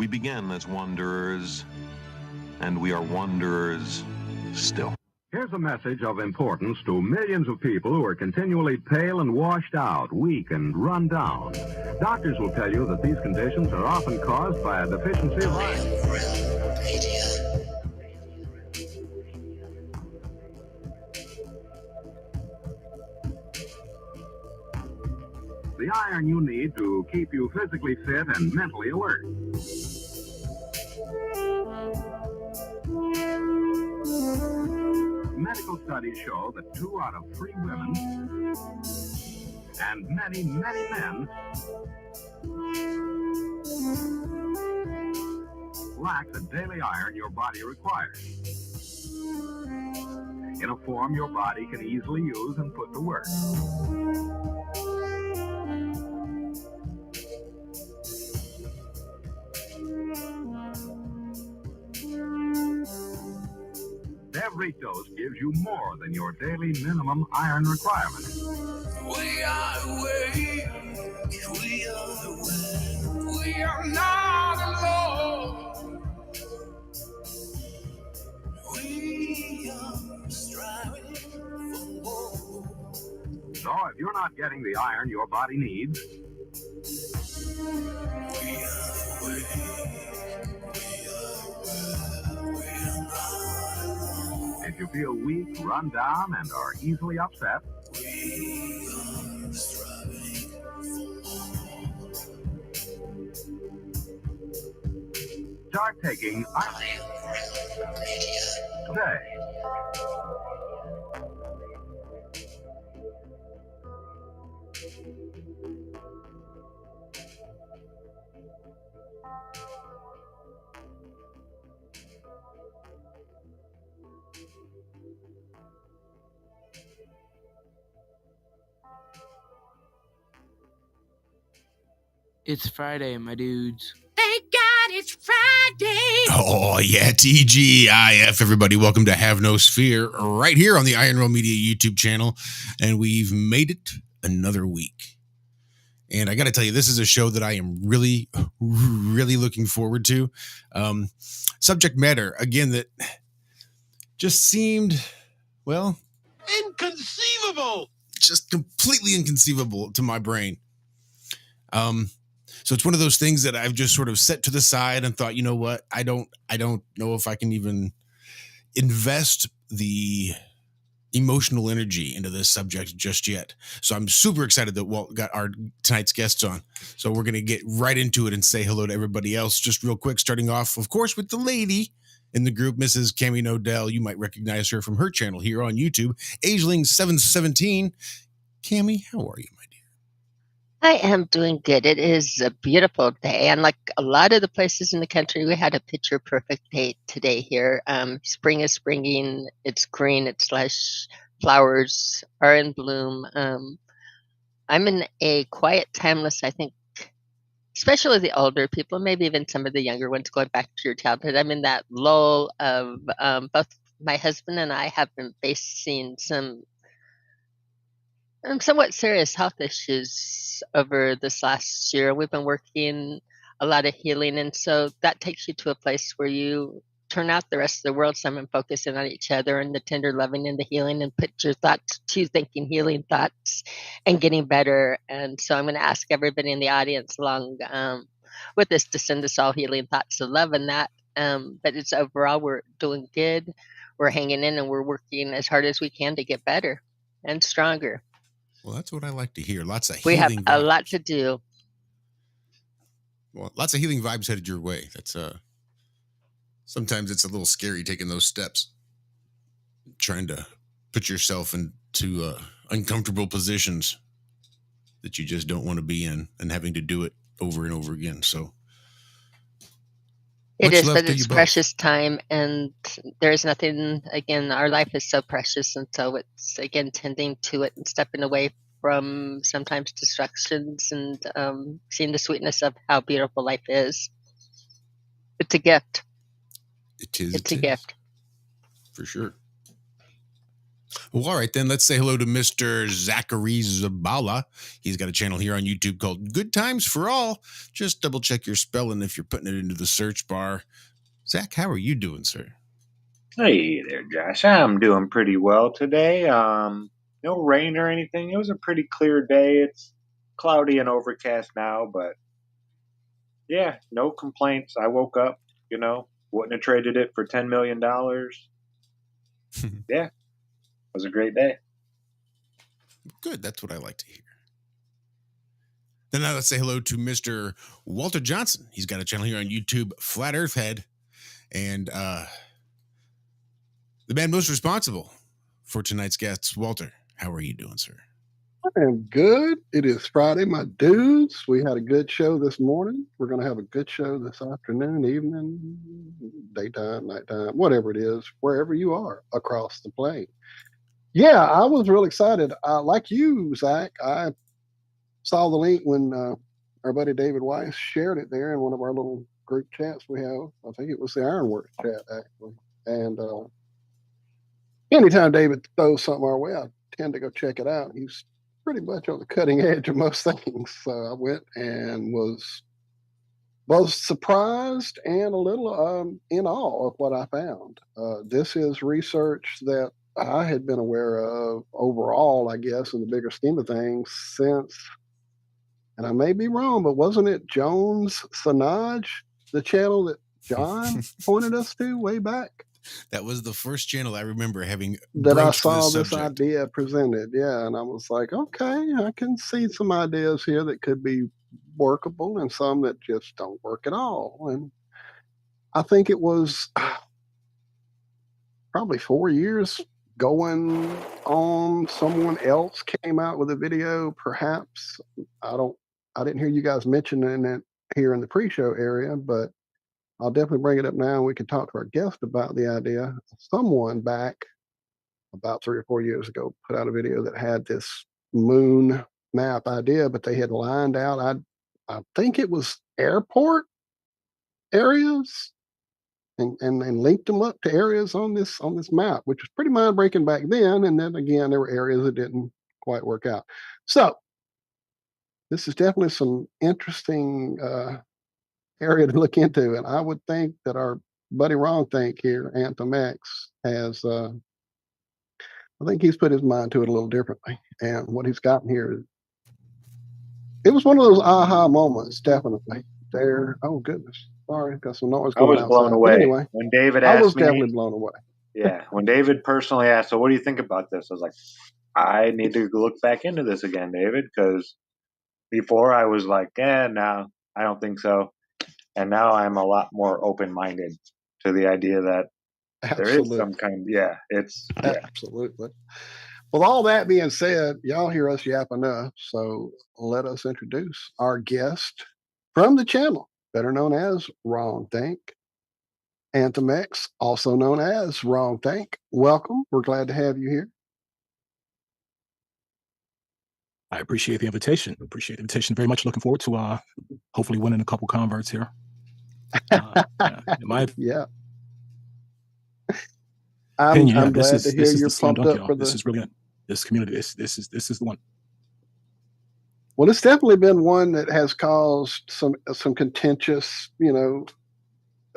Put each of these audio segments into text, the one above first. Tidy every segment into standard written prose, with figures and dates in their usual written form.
We began as wanderers, and we are wanderers still. Here's a message of importance to millions of people who are continually pale and washed out, weak and run down. Doctors will tell you that these conditions are often caused by a deficiency of iron. The iron you need to keep you physically fit and mentally alert. Medical studies show that 2 out of 3 women and many, many men lack the daily iron your body requires in a form your body can easily use and put to work. Every dose gives you more than your daily minimum iron requirement. We are awake, we are awake, we are not alone. We are striving for more. So if you're not getting the iron your body needs, We are awake, we are not alone. if you feel weak, run down, and are easily upset, We are striving for more. start taking iron today. It's Friday, my dudes. Thank God it's Friday. Oh, yeah, TGIF, everybody. Welcome to Have No Sphere right here on the wRonG Media YouTube channel. And we've made it another week. And I got to tell you, this is a show that I am really, really looking forward to. Subject matter, again, that just seemed, well, Inconceivable! just completely inconceivable to my brain. So it's one of those things that I've just sort of set to the side and thought, you know what? I don't know if I can even invest the emotional energy into this subject just yet. So I'm super excited that Walt got our tonight's guests on. So we're going to get right into it and say hello to everybody else. Just real quick, starting off, of course, with the lady in the group, Mrs. Cami Knodel. You might recognize her from her channel here on YouTube, Ageling717. Cami, how are you, my dear? I am doing good. It is a beautiful day. And like a lot of the places in the country, we had a picture perfect day today here. Spring is springing. It's green. It's lush. Flowers are in bloom. I'm in a quiet, timeless, I think, especially the older people, maybe even some of the younger ones going back to your childhood. I'm in that lull of both my husband and I have been facing some somewhat serious health issues over this last year. We've been working a lot of healing, and so that takes you to a place where you turn out the rest of the world some and focusing on each other and the tender loving and the healing, and put your thoughts to thinking healing thoughts and getting better. And so I'm going to ask everybody in the audience along with us to send us all healing thoughts of love and that. But it's overall, we're doing good. We're hanging in and we're working as hard as we can to get better and stronger. Well, that's what I like to hear. Lots of We healing have a vibes. lot to do. Well, lots of healing vibes headed your way. That's sometimes it's a little scary taking those steps, trying to put yourself into uncomfortable positions that you just don't want to be in, and having to do it over and over again. So It much is, love but to it's you both. precious time, and there's nothing, again, our life is so precious, and so it's, again, tending to it and stepping away from sometimes distractions and seeing the sweetness of how beautiful life is. It's a gift. It is. It's a gift. For sure. Well, all right, then let's say hello to Mr. Zachary Zabala. He's got a channel here on YouTube called Good Times for All. Just double check your spelling if you're putting it into the search bar. Zach, how are you doing, sir? Hey there, Josh. I'm doing pretty well today. No rain or anything. It was a pretty clear day. It's cloudy and overcast now, but yeah, no complaints. I woke up, wouldn't have traded it for $10 million. Yeah, it was a great day. Good, that's what I like to hear. Then now let's say hello to Mr. Walt Johnson. He's got a channel here on YouTube, Flat Earth Head, and the man most responsible for tonight's guests. Walter, how are you doing, sir? I am good. It is Friday, my dudes. We had a good show this morning. We're going to have a good show this afternoon, evening, daytime, nighttime, whatever it is, wherever you are across the plane. Yeah, I was real excited. Like you, Zach, I saw the link when our buddy David Weiss shared it there in one of our little group chats we have. I think it was the Ironworks chat, actually. And anytime David throws something our way, I tend to go check it out. He's pretty much on the cutting edge of most things. So I went and was both surprised and a little in awe of what I found. This is research that I had been aware of overall, I guess, in the bigger scheme of things since, and I may be wrong, but wasn't it Jones Sanaj, the channel that John pointed us to way back? That was the first channel I remember having that I broached saw this idea presented. Yeah, and I was like, okay, I can see some ideas here that could be workable and some that just don't work at all. And I think it was probably 4 years going on. Someone else came out with a video, perhaps. I didn't hear you guys mentioning it here in the pre-show area, but I'll definitely bring it up now, and we can talk to our guest about the idea. Someone back about 3 or 4 years ago put out a video that had this moon map idea, but they had lined out, I think it was airport areas and linked them up to areas on this map, which was pretty mind-breaking back then. And then again, there were areas that didn't quite work out. So this is definitely some interesting area to look into. And I would think that our buddy wRonGTHink here, Anthem X, has I think he's put his mind to it a little differently. And what he's gotten here, it was one of those aha moments, definitely. There, oh goodness, sorry, got some noise going on. I was blown away. But anyway, when David asked me, I was definitely blown away. Yeah, when David personally asked, so what do you think about this? I was like, I need to look back into this again, David, because before I was like, no, I don't think so. And now I'm a lot more open-minded to the idea that there is some kind of, Absolutely. With all that being said, y'all hear us yap enough, so let us introduce our guest from the channel, better known as wRonGTHink, Anthem X, also known as wRonGTHink. Welcome. We're glad to have you here. I appreciate the invitation. Very much. Looking forward to hopefully winning a couple converts here. Yeah. I'm glad to hear you're pumped up for this is brilliant. This community, this is the one. Well, it's definitely been one that has caused some contentious,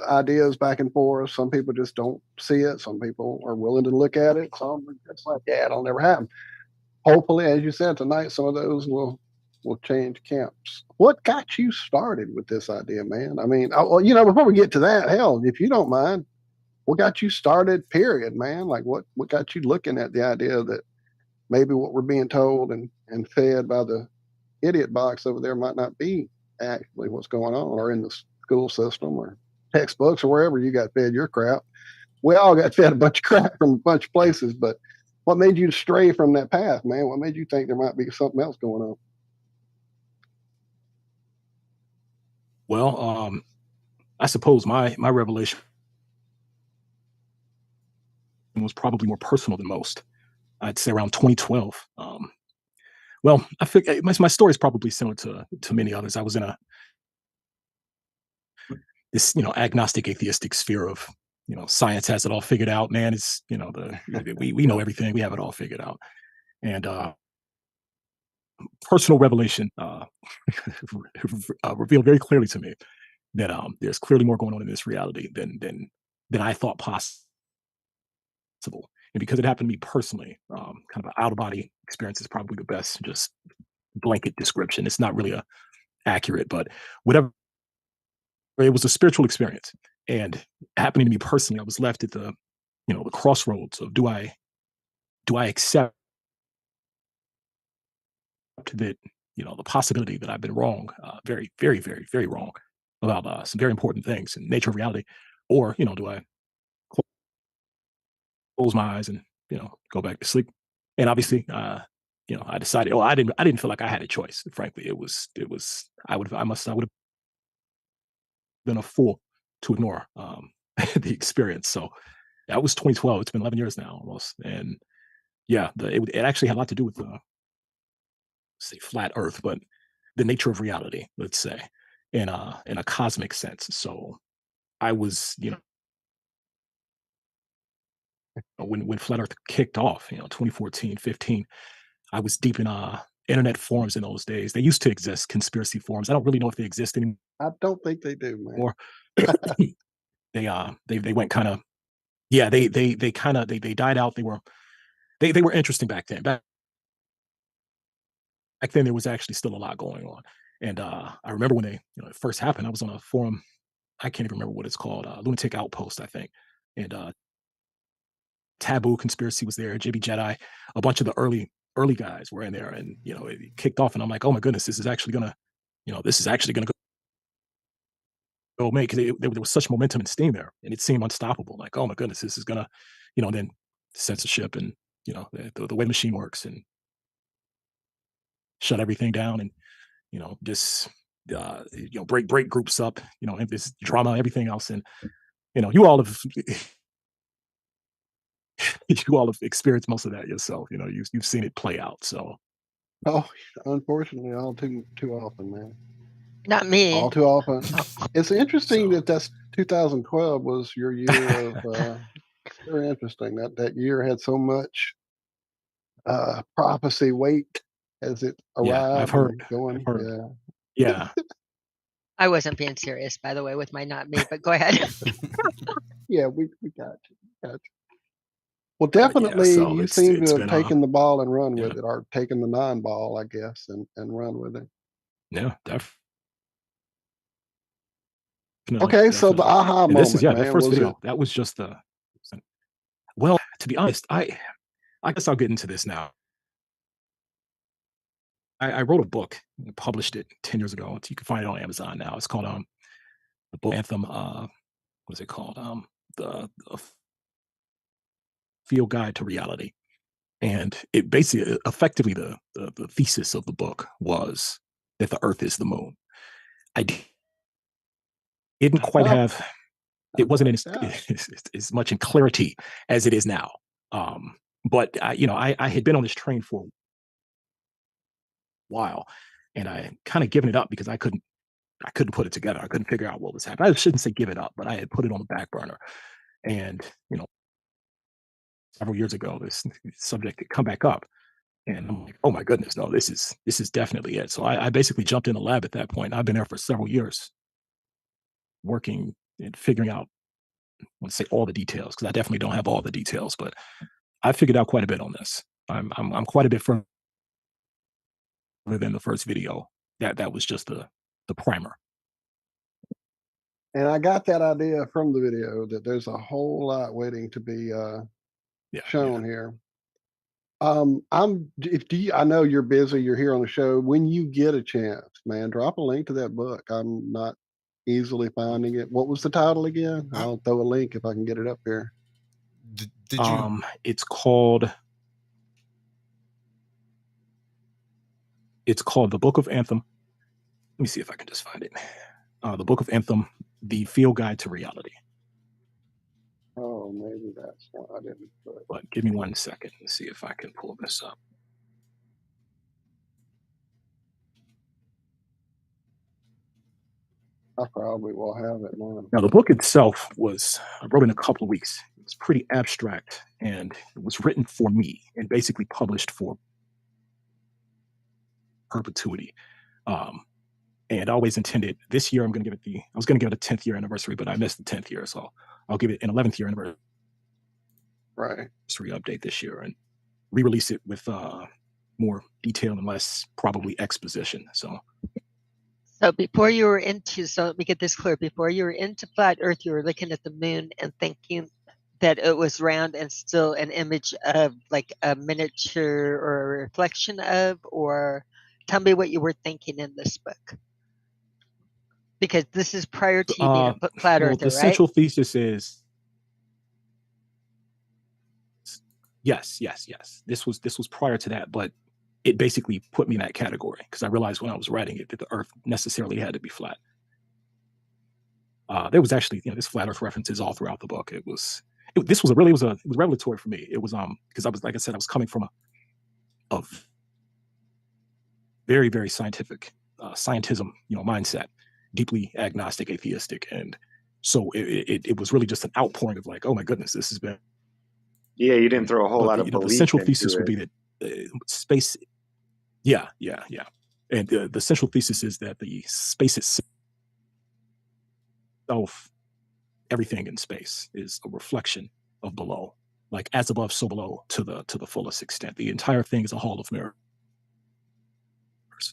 ideas back and forth. Some people just don't see it. Some people are willing to look at it. Some are just like, it'll never happen. Hopefully, as you said tonight, some of those will change camps. What got you started with this idea, man? I mean, before we get to that, hell, if you don't mind, what got you started, period, man? Like what got you looking at the idea that maybe what we're being told and fed by the idiot box over there might not be actually what's going on, or in the school system or textbooks or wherever you got fed your crap. We all got fed a bunch of crap from a bunch of places, but what made you stray from that path, man? What made you think there might be something else going on? Well, I suppose my revelation was probably more personal than most. I'd say around 2012. Well, I think my story is probably similar to many others. I was in this agnostic atheistic sphere of science has it all figured out, man. It's we know everything, we have it all figured out. And personal revelation revealed very clearly to me that there's clearly more going on in this reality than I thought possible. And because it happened to me personally, kind of an out of body experience is probably the best just blanket description. It's not really a accurate, but whatever. It was a spiritual experience, and happening to me personally, I was left at the crossroads of do I accept that the possibility that I've been wrong, very very very very wrong about some very important things in nature of reality, or do I close my eyes and go back to sleep? And obviously, I decided. Oh, I didn't feel like I had a choice. Frankly, it was I would have been a fool to ignore the experience. So that was 2012. It's been 11 years now almost, and yeah, it actually had a lot to do with say flat Earth, but the nature of reality, let's say, in a cosmic sense. So I was, when flat Earth kicked off, 2014, 15, I was deep in internet forums in those days. They used to exist, conspiracy forums. I don't really know if they exist I don't think they do, man. anymore. They went kind of yeah, they kind of they died out. They were interesting back then. Back then there was actually still a lot going on. And I remember when they it first happened, I was on a forum. I can't even remember what it's called, Lunatic Outpost, I think. And Taboo Conspiracy was there, JB Jedi, a bunch of the early guys were in there, and it kicked off, and I'm like, oh my goodness, this is actually gonna go make, because there was such momentum and steam there, and it seemed unstoppable. Like, oh my goodness, this is gonna, and then censorship and the way the machine works and shut everything down and just break groups up, and this drama, everything else, and you all have you all have experienced most of that yourself. You've seen it play out. So Oh, unfortunately, all too often, man. Not All me. too often. It's interesting So that's 2012 was your year of. Very interesting. That year had so much prophecy weight as it yeah, arrived and I've going. heard, Yeah. yeah, I wasn't being serious, by the way, with my not me, but go ahead. Yeah, we got you. Got you. Well, yeah. definitely So you seem to it's have been taken the ball and run yeah, with it, or taken the non-ball, I guess, and run with it. yeah, Okay, so the definitely. aha And this is moment, yeah, that man, first was it? video. That was just the well, to be honest, I guess I'll get into this now. I wrote a book, and published it 10 years ago. You can find it on Amazon now. It's called the book Anthem. What is it called? The Field Guide to Reality. And it basically, effectively, the thesis of the book was that the Earth is the moon. I didn't quite Oh, have I it wasn't like in that. as much in clarity as it is now. But I had been on this train for a while, and I kind of given it up because I couldn't put it together. I couldn't figure out what was happening. I shouldn't say give it up, but I had put it on the back burner. And several years ago, this subject had come back up, and I'm like, oh my goodness, no, this is definitely it. So I basically jumped in the lab at that point. I've been there for several years, working and figuring out, I want to say all the details, because I definitely don't have all the details, but I figured out quite a bit on this. I'm quite a bit further than the first video. That was just the primer. And I got that idea from the video that there's a whole lot waiting to be Yeah, shown here. I'm if do you, I know you're busy, you're here on the show. When you get a chance, man, drop a link to that book. I'm not easily finding it. What was the title again? Uh, I'll throw a link if I can get it up here. did you? It's called the Book of Anthem. Let me see if I can just find it. The Book of Anthem, the Field Guide to Reality. Oh, maybe that's one I didn't put. But give me 1 second and see if I can pull this up. I probably will have it now. Now, the book itself I wrote in a couple of weeks. It was pretty abstract, and it was written for me and basically published for perpetuity. And I always intended this year I was going to give it a 10th year anniversary, but I missed the 10th year. So I'll give it an 11th year anniversary Right. update this year and re-release it with more detail and less probably exposition. So before you were into, so let me get this clear. Before you were into flat Earth, you were looking at the moon and thinking that it was round and still an image of like a miniature or a reflection of, or tell me what you were thinking in this book. Because this is prior to you being a flat well, earther, the right? central thesis is yes. This was prior to that, but it basically put me in that category because I realized when I was writing it that the Earth necessarily had to be flat. There was actually, this flat Earth references all throughout the book. It was revelatory for me. It was because I was, like I said, I was coming from a very, very scientific scientism, mindset, deeply agnostic, atheistic, and so it was really just an outpouring of like, oh my goodness, this has been. Yeah, you didn't throw a whole But lot of the belief central into thesis would it. be that space. Yeah. And the central thesis is that the space itself, everything in space, is a reflection of below, like as above, so below, to the fullest extent. The entire thing is a hall of mirrors.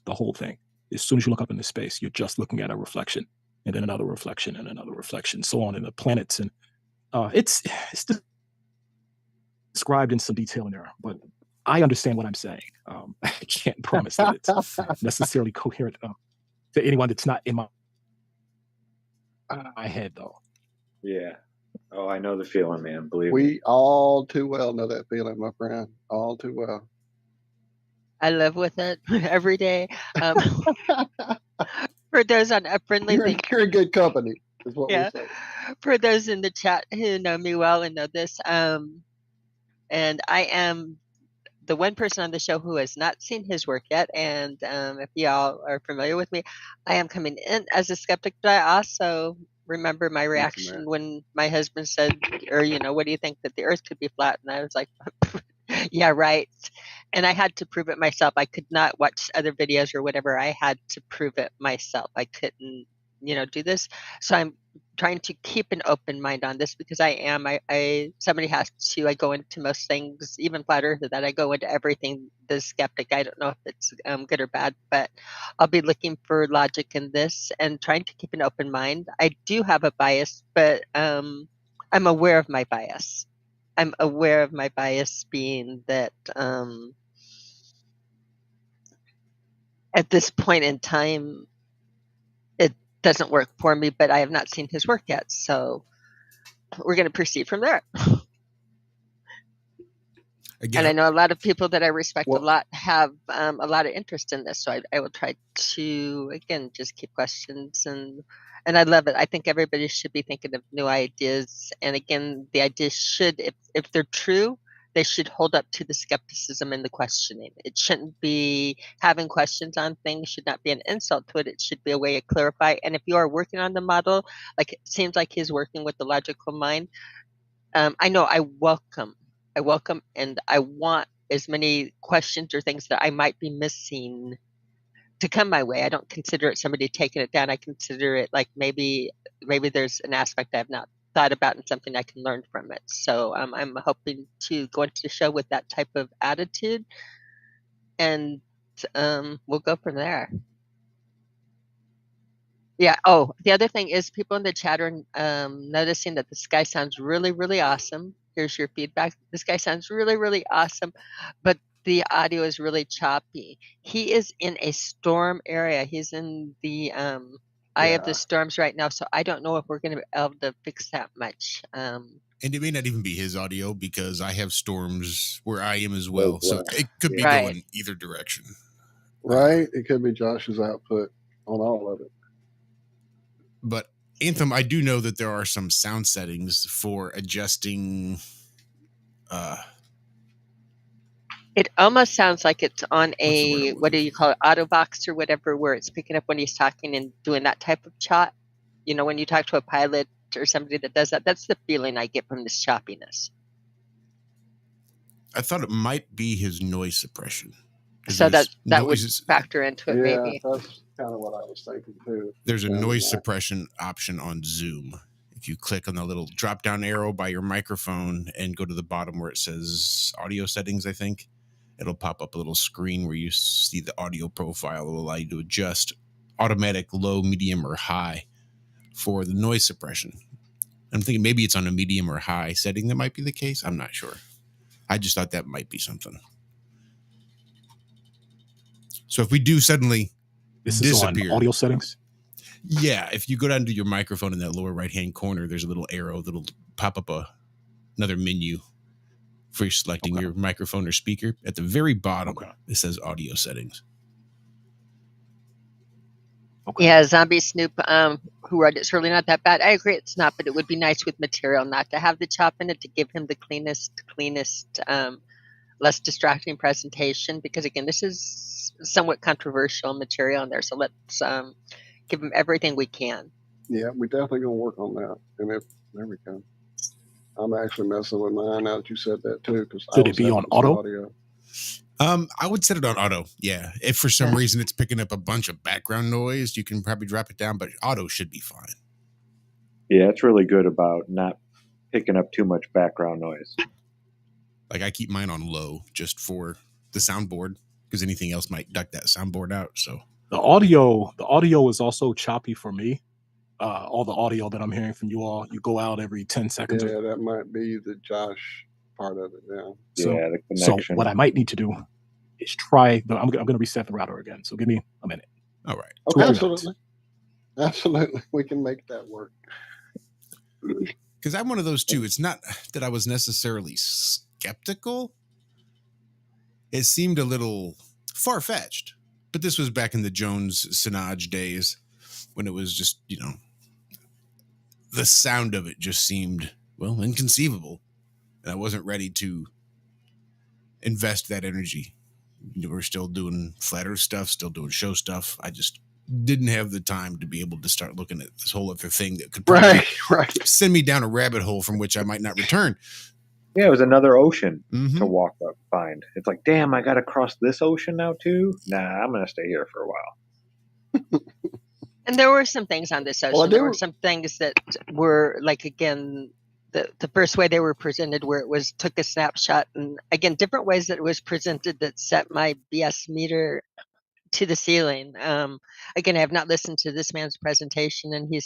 The whole thing. As soon as you look up into space, you're just looking at a reflection, and then another reflection, and another reflection, so on in the planets. And it's described in some detail in there, but I understand what I'm saying. I can't promise that it's necessarily coherent to anyone that's not in my head, though. Yeah. Oh, I know the feeling, man. Believe me. We all too well know that feeling, my friend. All too well. I live with it every day. For those on a friendly You're thing, you're in good company, is what yeah. we say. For those in the chat who know me well and know this, and I am the one person on the show who has not seen his work yet. And if y'all are familiar with me, I am coming in as a skeptic, but I also remember my reaction when my husband said, or, what do you think that the earth could be flat? And I was like, yeah, right. And I had to prove it myself. I could not watch other videos or whatever. I had to prove it myself. I couldn't, do this. So I'm trying to keep an open mind on this because somebody has to. I go into most things, even flat earth, that I go into everything the skeptic. I don't know if it's good or bad, but I'll be looking for logic in this and trying to keep an open mind. I do have a bias, but I'm aware of my bias. I'm aware of my bias being that at this point in time, it doesn't work for me, but I have not seen his work yet. So we're going to proceed from there. Again, and I know a lot of people that I respect a lot have a lot of interest in this. So I will try to, again, just keep questions. And I love it. I think everybody should be thinking of new ideas. And again, the ideas should, if they're true, they should hold up to the skepticism and the questioning. It shouldn't be having questions on things, should not be an insult to it. It should be a way to clarify. And if you are working on the model, like it seems like he's working with the logical mind, I know I welcome and I want as many questions or things that I might be missing to come my way. I don't consider it somebody taking it down. I consider it like maybe there's an aspect I have not thought about and something I can learn from it. So I'm hoping to go into the show with that type of attitude, and we'll go from there. Yeah. Oh, the other thing is people in the chat are noticing that this guy sounds really, really awesome. Here's your feedback. This guy sounds really, really awesome, but the audio is really choppy. He is in a storm area. He's in the eye of the storms right now, so I don't know if we're going to be able to fix that much. And it may not even be his audio because I have storms where I am as well. So it could be going either direction. Right. It could be Josh's output on all of it. But Anthem, I do know that there are some sound settings for adjusting. It almost sounds like it's on a, what do you call it, auto box or whatever, where it's picking up when he's talking and doing that type of chat. You know, when you talk to a pilot or somebody that does that, that's the feeling I get from this choppiness. I thought it might be his noise suppression. 'Cause So that there's that would noises- factor into it, Yeah, maybe. that's kind of what I was thinking too. There's a Sounded noise like- suppression option on Zoom. If you click on the little drop down arrow by your microphone and go to the bottom where it says audio settings, I think it'll pop up a little screen where you see the audio profile. It'll allow you to adjust automatic low, medium, or high for the noise suppression. I'm thinking maybe it's on a medium or high setting that might be the case. I'm not sure. I just thought that might be something. So if we do suddenly This disappear, is on audio settings. yeah, if you go down to your microphone in that lower right hand corner, there's a little arrow that'll pop up another menu for selecting your microphone or speaker. At the very bottom, it says audio settings. Okay. Yeah, Zombie Snoop, who wrote it's really not that bad. I agree it's not, but it would be nice with material not to have the chop in it, to give him the cleanest, less distracting presentation, because again, this is somewhat controversial material in there. So let's give him everything we can. Yeah, we definitely gonna work on that. And if there we go. I'm actually messing with mine now that you said that too. Because Should it be on auto? Audio. I would set it on auto. Yeah. If for some reason it's picking up a bunch of background noise, you can probably drop it down, but auto should be fine. Yeah, it's really good about not picking up too much background noise. Like I keep mine on low just for the soundboard because anything else might duck that soundboard out. So The audio is also choppy for me. All the audio that I'm hearing from you all, you go out every 10 seconds. Yeah, that might be the Josh part of it. Yeah. So, Yeah, the so connection. what I might need to do is try. I'm going to reset the router again. So give me a minute. all right. Two or three Absolutely. Absolutely. We can make that work. Because I'm one of those too. It's not that I was necessarily skeptical. It seemed a little far-fetched. But this was back in the Jones Sinaj days when it was just, the sound of it just seemed, well, inconceivable. And I wasn't ready to invest that energy. We're still doing flat earth stuff, still doing show stuff. I just didn't have the time to be able to start looking at this whole other thing that could probably Right. send me down a rabbit hole from which I might not return. Yeah, it was another ocean Mhm. to walk up, find. It's like, damn, I got to cross this ocean now too? Nah, I'm going to stay here for a while. And there were some things on this ocean. Well, I there do- were some things that were like, again, the first way they were presented, where it was took a snapshot, and again, different ways that it was presented that set my BS meter to the ceiling. Again, I have not listened to this man's presentation, and he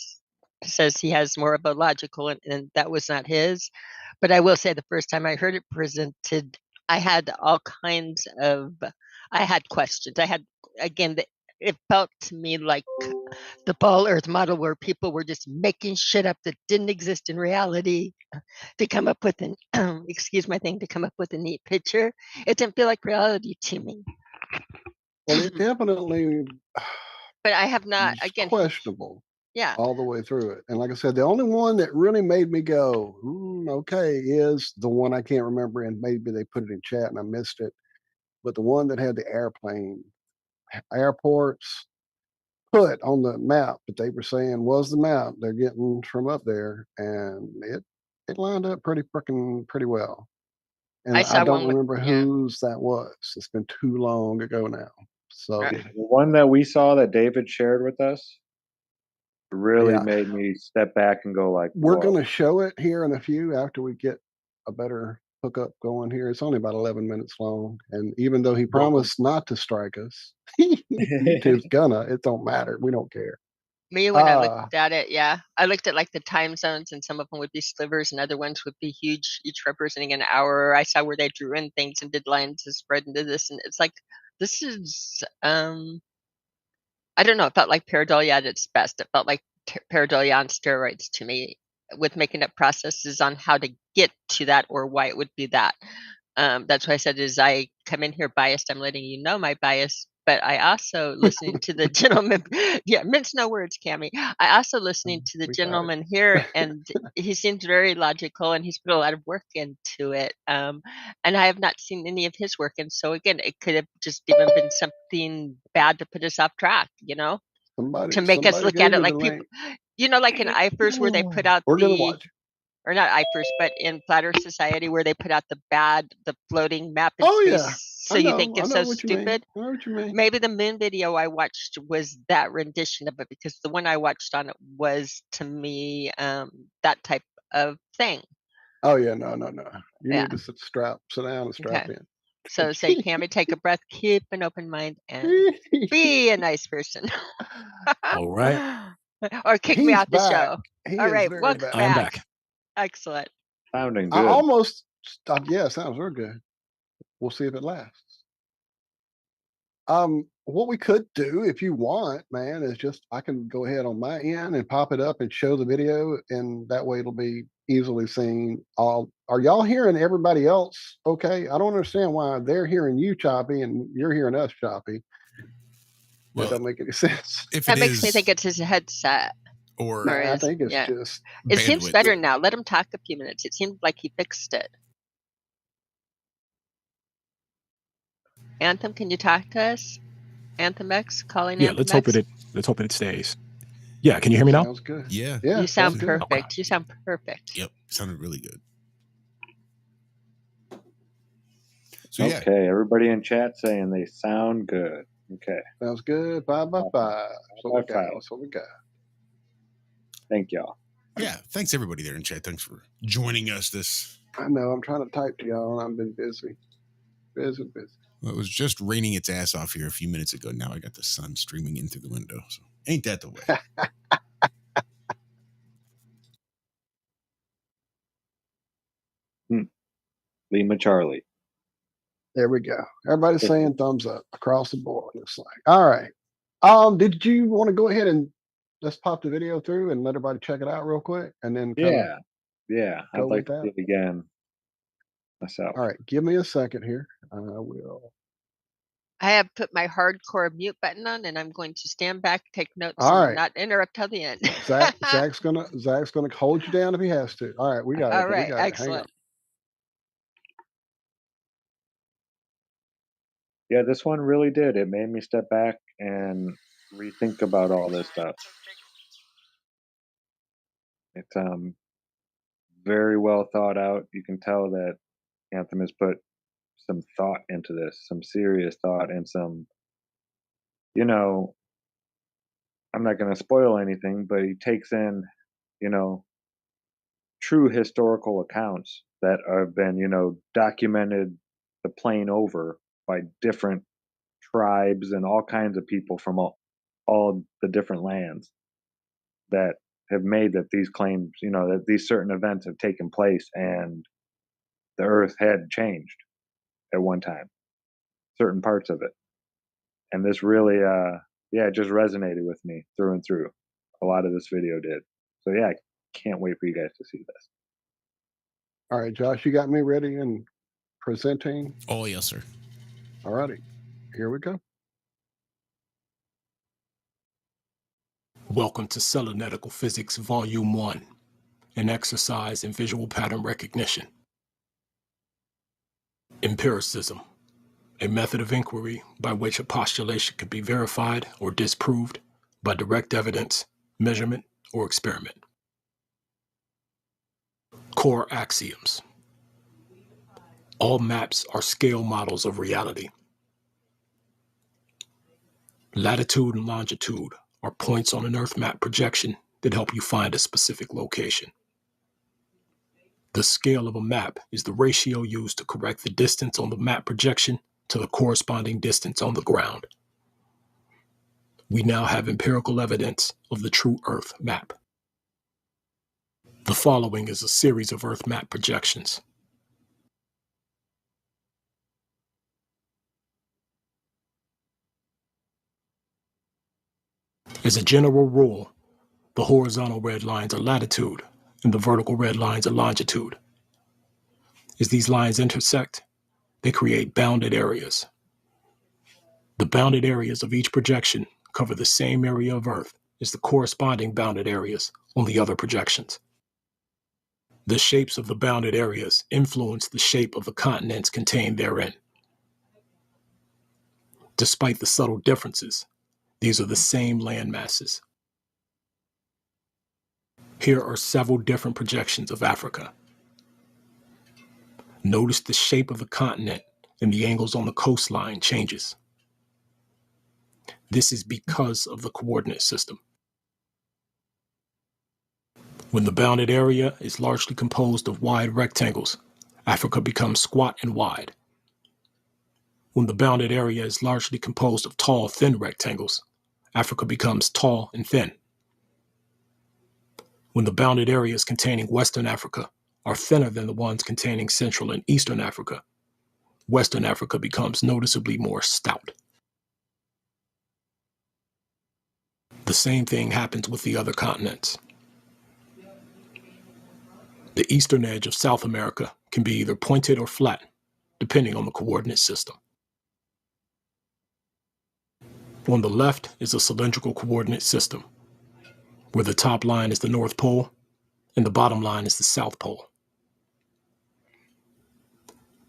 says he has more of a logical, and that was not his. But I will say, the first time I heard it presented, I had all kinds of, I had questions. I had, again, it felt to me like the ball earth model where people were just making shit up that didn't exist in reality to come up with an, excuse my thing, to come up with a neat picture. It didn't feel like reality to me. Well, it definitely But I have not, is again, questionable yeah. all the way through it. And like I said, the only one that really made me go, okay, is the one I can't remember, and maybe they put it in chat and I missed it. But the one that had the airports put on the map that they were saying was the map they're getting from up there, and it lined up pretty well. And I saw don't one with- remember yeah. whose that was. It's been too long ago now. So Right. The one that we saw that David shared with us really Yeah. made me step back and go like, we're whoa. going to show it here in a few after we get a better hookup going here. It's only about 11 minutes long, and even though he promised not to strike us, YouTube's gonna. It don't matter. We don't care. Me, when I looked at it, yeah, I looked at like the time zones, and some of them would be slivers, and other ones would be huge, each representing an hour. I saw where they drew in things and did lines to spread into this, and it's like, this is, I don't know, it felt like pareidolia at its best. It felt like pareidolia on steroids to me, with making up processes on how to get to that or why it would be that. That's why I said, as I come in here biased, I'm letting you know my bias, but I also listening to the gentleman. Yeah, mince no words, Cami. I also listening to the We got it. gentleman here, and he seems very logical, and he's put a lot of work into it. And I have not seen any of his work, and so again, it could have just even been something bad to put us off track, you know. to make us look at gave it me like the people, link. like in IFERS where they put out We're gonna the, watch it. or not IFERS, but in Flat Earth Society where they put out the floating map in Oh space. yeah, So you think it's so what you mean. stupid? I know what you mean. Maybe the moon video I watched was that rendition of it, because the one I watched on it was, to me, that type of thing. Oh yeah, no. You Yeah. need to sit down and strap Okay. in. So say, Cami, take a breath, keep an open mind, and be a nice person. All right. Or kick me He's out the back. show. He All is right, very welcome back. I am back. back. Excellent. Sounding I good. almost stopped. Yeah, it sounds real good. We'll see if it lasts. What we could do, if you want, man, is just I can go ahead on my end and pop it up and show the video, and that way it'll be easily seen. Are y'all hearing everybody else? Okay, I don't understand why they're hearing you choppy and you're hearing us choppy. Well, That doesn't make any sense. if That it makes me is, think it's his headset. or No, Or I is- think it's yeah. just It seems bandwidth. better now. Let him talk a few minutes. It seemed like he fixed it. Anthem, can you talk to us? Anthem X, calling Yeah, Anthem let's hope X. it stays. Yeah, can you hear me now? sounds good. Yeah. Yeah, You sound sounds good. perfect. Okay. You sound perfect. Yep. Sounded really good. So yeah, Okay, everybody in chat saying they sound good. Okay, Sounds good. 5 by 5. So we by got. five. That's what we got. thank y'all. yeah. Thanks everybody there in chat. Thanks for joining us. This I know. I'm trying to type to y'all, and I've been busy. Busy. well, it was just raining its ass off here a few minutes ago. Now I got the sun streaming in through the window. So ain't that the way? Lima Charlie. There we go. Everybody's saying thumbs up across the board. It's like, all right. Did you want to go ahead and let's pop the video through and let everybody check it out real quick, and then Yeah. I'd go like with to see it again myself. all right. Give me a second here. I will. I have put my hardcore mute button on, and I'm going to stand back, take notes, All and right. not interrupt till the end. Zach's gonna hold you down if he has to. All right, we got it. All We right, got it. Hang on. excellent. Yeah, this one really did. It made me step back and rethink about all this stuff. It's very well thought out. You can tell that Anthem has put some thought into this, some serious thought, and some, I'm not going to spoil anything, but he takes in, true historical accounts that have been, documented the plane over by different tribes and all kinds of people from all the different lands that have made that these claims, that these certain events have taken place and the earth had changed at one time, certain parts of it. And this really, it just resonated with me through and through. A lot of this video did. So yeah, I can't wait for you guys to see this. All right, Josh, you got me ready and presenting. Oh yes, sir. All righty, here we go. Welcome to Selenetical Physics Volume 1, an exercise in visual pattern recognition. Empiricism, a method of inquiry by which a postulation can be verified or disproved by direct evidence, measurement, or experiment. Core axioms. All maps are scale models of reality. Latitude and longitude are points on an Earth map projection that help you find a specific location. The scale of a map is the ratio used to correct the distance on the map projection to the corresponding distance on the ground. We now have empirical evidence of the true Earth map. The following is a series of Earth map projections. As a general rule, the horizontal red lines are latitude and the vertical red lines are longitude. As these lines intersect, they create bounded areas. The bounded areas of each projection cover the same area of Earth as the corresponding bounded areas on the other projections. The shapes of the bounded areas influence the shape of the continents contained therein. Despite the subtle differences, These are the same land masses. Here are several different projections of Africa. Notice the shape of the continent and the angles on the coastline changes. This is because of the coordinate system. When the bounded area is largely composed of wide rectangles, Africa becomes squat and wide. When the bounded area is largely composed of tall, thin rectangles, Africa becomes tall and thin. When the bounded areas containing Western Africa are thinner than the ones containing Central and Eastern Africa, Western Africa becomes noticeably more stout. The same thing happens with the other continents. The eastern edge of South America can be either pointed or flat, depending on the coordinate system. On the left is a cylindrical coordinate system, where the top line is the North Pole and the bottom line is the South Pole.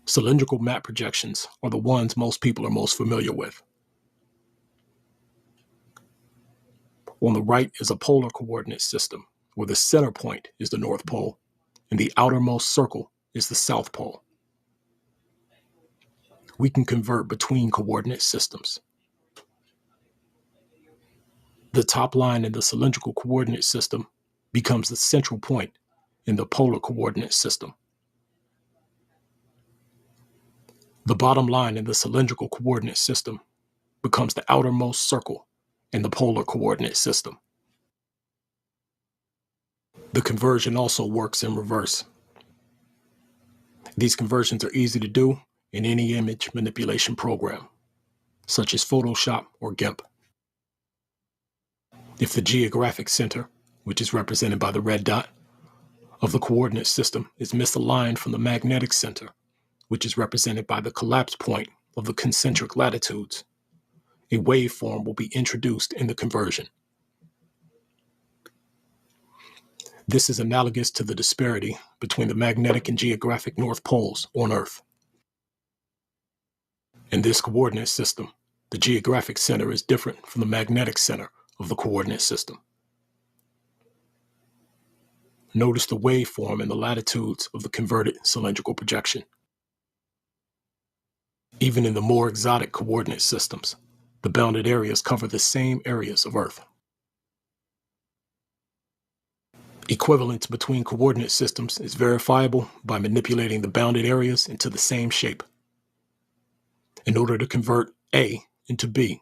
Cylindrical map projections are the ones most people are most familiar with. On the right is a polar coordinate system, where the center point is the North Pole and the outermost circle is the South Pole. We can convert between coordinate systems. The top line in the cylindrical coordinate system becomes the central point in the polar coordinate system. The bottom line in the cylindrical coordinate system becomes the outermost circle in the polar coordinate system. The conversion also works in reverse. These conversions are easy to do in any image manipulation program, such as Photoshop or GIMP. If the geographic center, which is represented by the red dot, of the coordinate system is misaligned from the magnetic center, which is represented by the collapse point of the concentric latitudes, a waveform will be introduced in the conversion. This is analogous to the disparity between the magnetic and geographic north poles on Earth. In this coordinate system, the geographic center is different from the magnetic center of the coordinate system. Notice the waveform and the latitudes of the converted cylindrical projection. Even in the more exotic coordinate systems, the bounded areas cover the same areas of Earth. Equivalence between coordinate systems is verifiable by manipulating the bounded areas into the same shape. In order to convert A into B,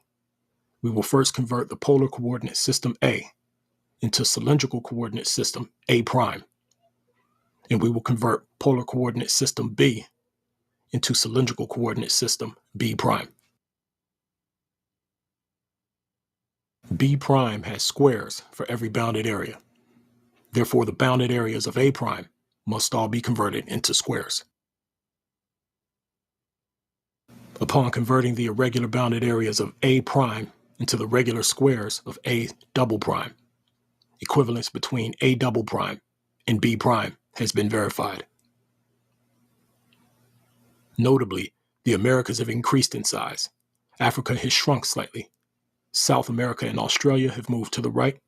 we will first convert the polar coordinate system A into cylindrical coordinate system A prime, and we will convert polar coordinate system B into cylindrical coordinate system B prime. B prime has squares for every bounded area. Therefore, the bounded areas of A prime must all be converted into squares. Upon converting the irregular bounded areas of A prime into the regular squares of A double prime, equivalence between A double prime and B prime has been verified. Notably, the Americas have increased in size. Africa has shrunk slightly. South America and Australia have moved to the right,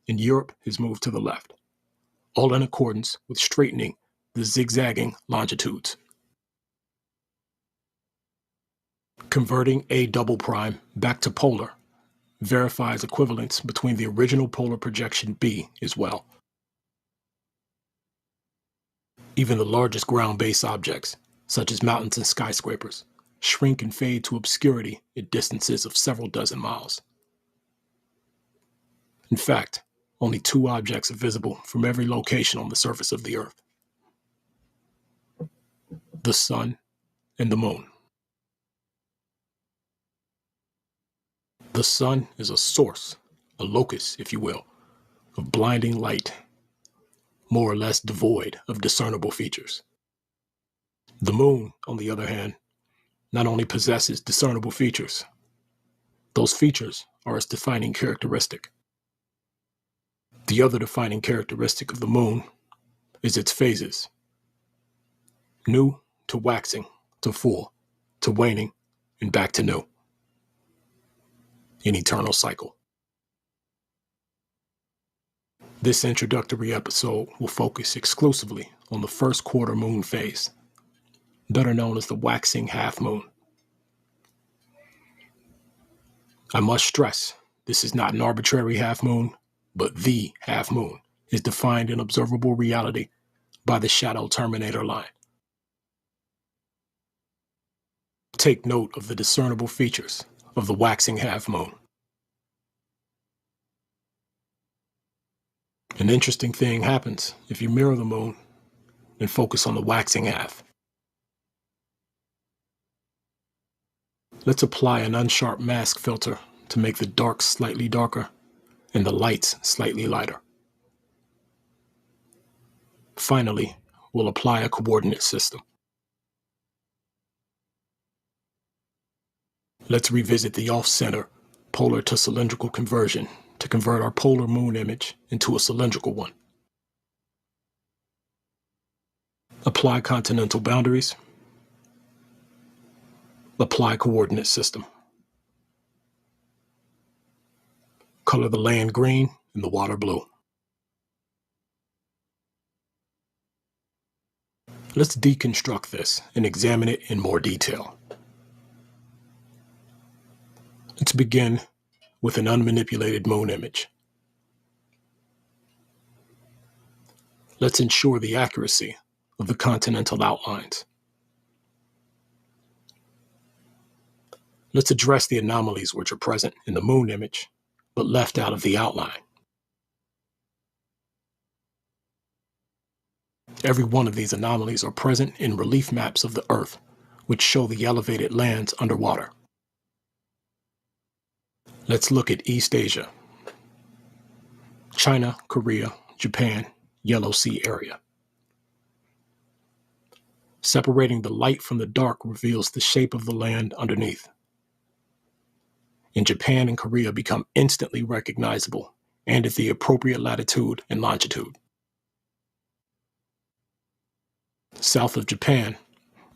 and Europe has moved to the left, all in accordance with straightening the zigzagging longitudes. Converting A double prime back to polar verifies equivalence between the original polar projection B as well. Even the largest ground-based objects, such as mountains and skyscrapers, shrink and fade to obscurity at distances of several dozen miles. In fact, only 2 objects are visible from every location on the surface of the Earth: the sun and the moon. The sun is a source, a locus, if you will, of blinding light, more or less devoid of discernible features. The moon, on the other hand, not only possesses discernible features, those features are its defining characteristic. The other defining characteristic of the moon is its phases: new to waxing to full to waning and back to new. an eternal cycle. This introductory episode will focus exclusively on the first quarter moon phase, better known as the waxing half moon. I must stress, this is not an arbitrary half moon, but the half moon is defined in observable reality by the shadow terminator line. Take note of the discernible features of the waxing half moon. An interesting thing happens if you mirror the moon and focus on the waxing half. Let's apply an unsharp mask filter to make the darks slightly darker and the lights slightly lighter. Finally, we'll apply a coordinate system. Let's revisit the off-center polar to cylindrical conversion to convert our polar moon image into a cylindrical one. Apply continental boundaries. Apply coordinate system. Color the land green and the water blue. Let's deconstruct this and examine it in more detail. Let's begin with an unmanipulated moon image. Let's ensure the accuracy of the continental outlines. Let's address the anomalies which are present in the moon image, but left out of the outline. Every one of these anomalies are present in relief maps of the Earth, which show the elevated lands underwater. Let's look at East Asia, China, Korea, Japan, Yellow Sea area. Separating the light from the dark reveals the shape of the land underneath. In Japan and Korea become instantly recognizable and at the appropriate latitude and longitude. South of Japan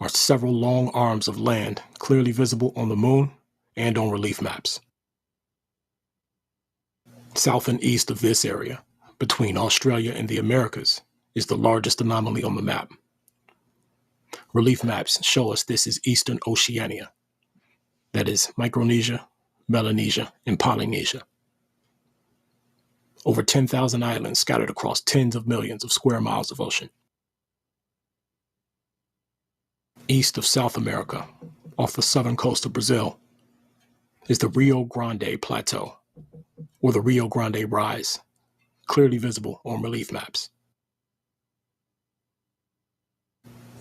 are several long arms of land clearly visible on the moon and on relief maps. South and east of this area, between Australia and the Americas, is the largest anomaly on the map. Relief maps show us this is Eastern Oceania, that is Micronesia, Melanesia, and Polynesia. Over 10,000 islands scattered across tens of millions of square miles of ocean. East of South America, off the southern coast of Brazil, is the Rio Grande Plateau, or the Rio Grande Rise, clearly visible on relief maps.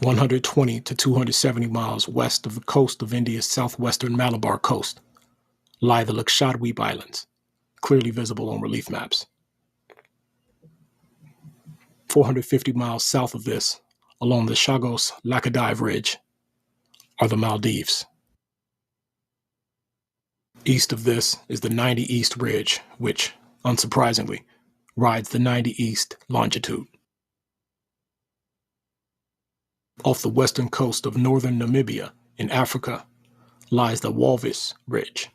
120 to 270 miles west of the coast of India's southwestern Malabar coast lie the Lakshadweep Islands, clearly visible on relief maps. 450 miles south of this, along the Chagos Laccadive Ridge, are the Maldives. East of this is the 90 East Ridge, which, unsurprisingly, rides the 90 East longitude. Off the western coast of northern Namibia in Africa lies the Walvis Ridge.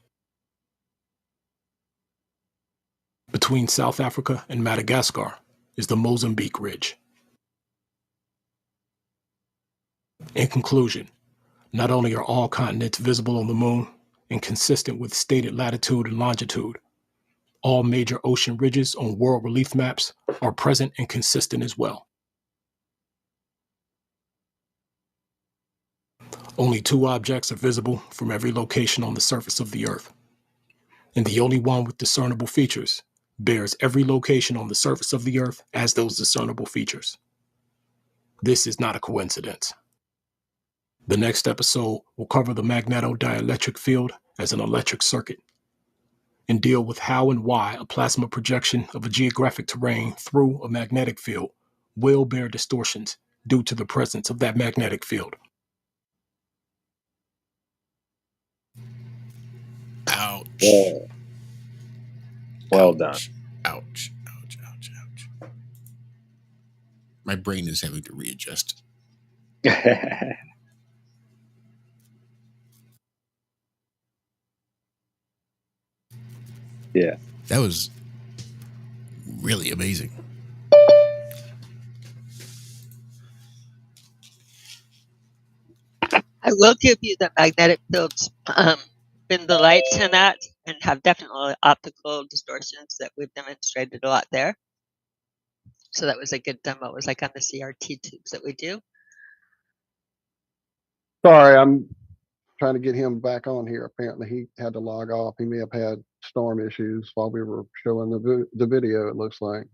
Between South Africa and Madagascar is the Mozambique Ridge. In conclusion, not only are all continents visible on the moon and consistent with stated latitude and longitude, all major ocean ridges on world relief maps are present and consistent as well. Only two objects are visible from every location on the surface of the Earth, and the only one with discernible features bears every location on the surface of the Earth as those discernible features. This is not a coincidence. The next episode will cover the magnetodielectric field as an electric circuit and deal with how and why a plasma projection of a geographic terrain through a magnetic field will bear distortions due to the presence of that magnetic field. Ouch. Yeah. Well done. Ouch. Ouch. Ouch. Ouch. My brain is having to readjust. Yeah. That was really amazing. I will give you the magnetic fields, in the lights and that, and have definitely optical distortions that we've demonstrated a lot there. So that was a good demo. It was like on the CRT tubes that we do. Sorry, I'm trying to get him back on here. Apparently, he had to log off. He may have had storm issues while we were showing the video, it looks like.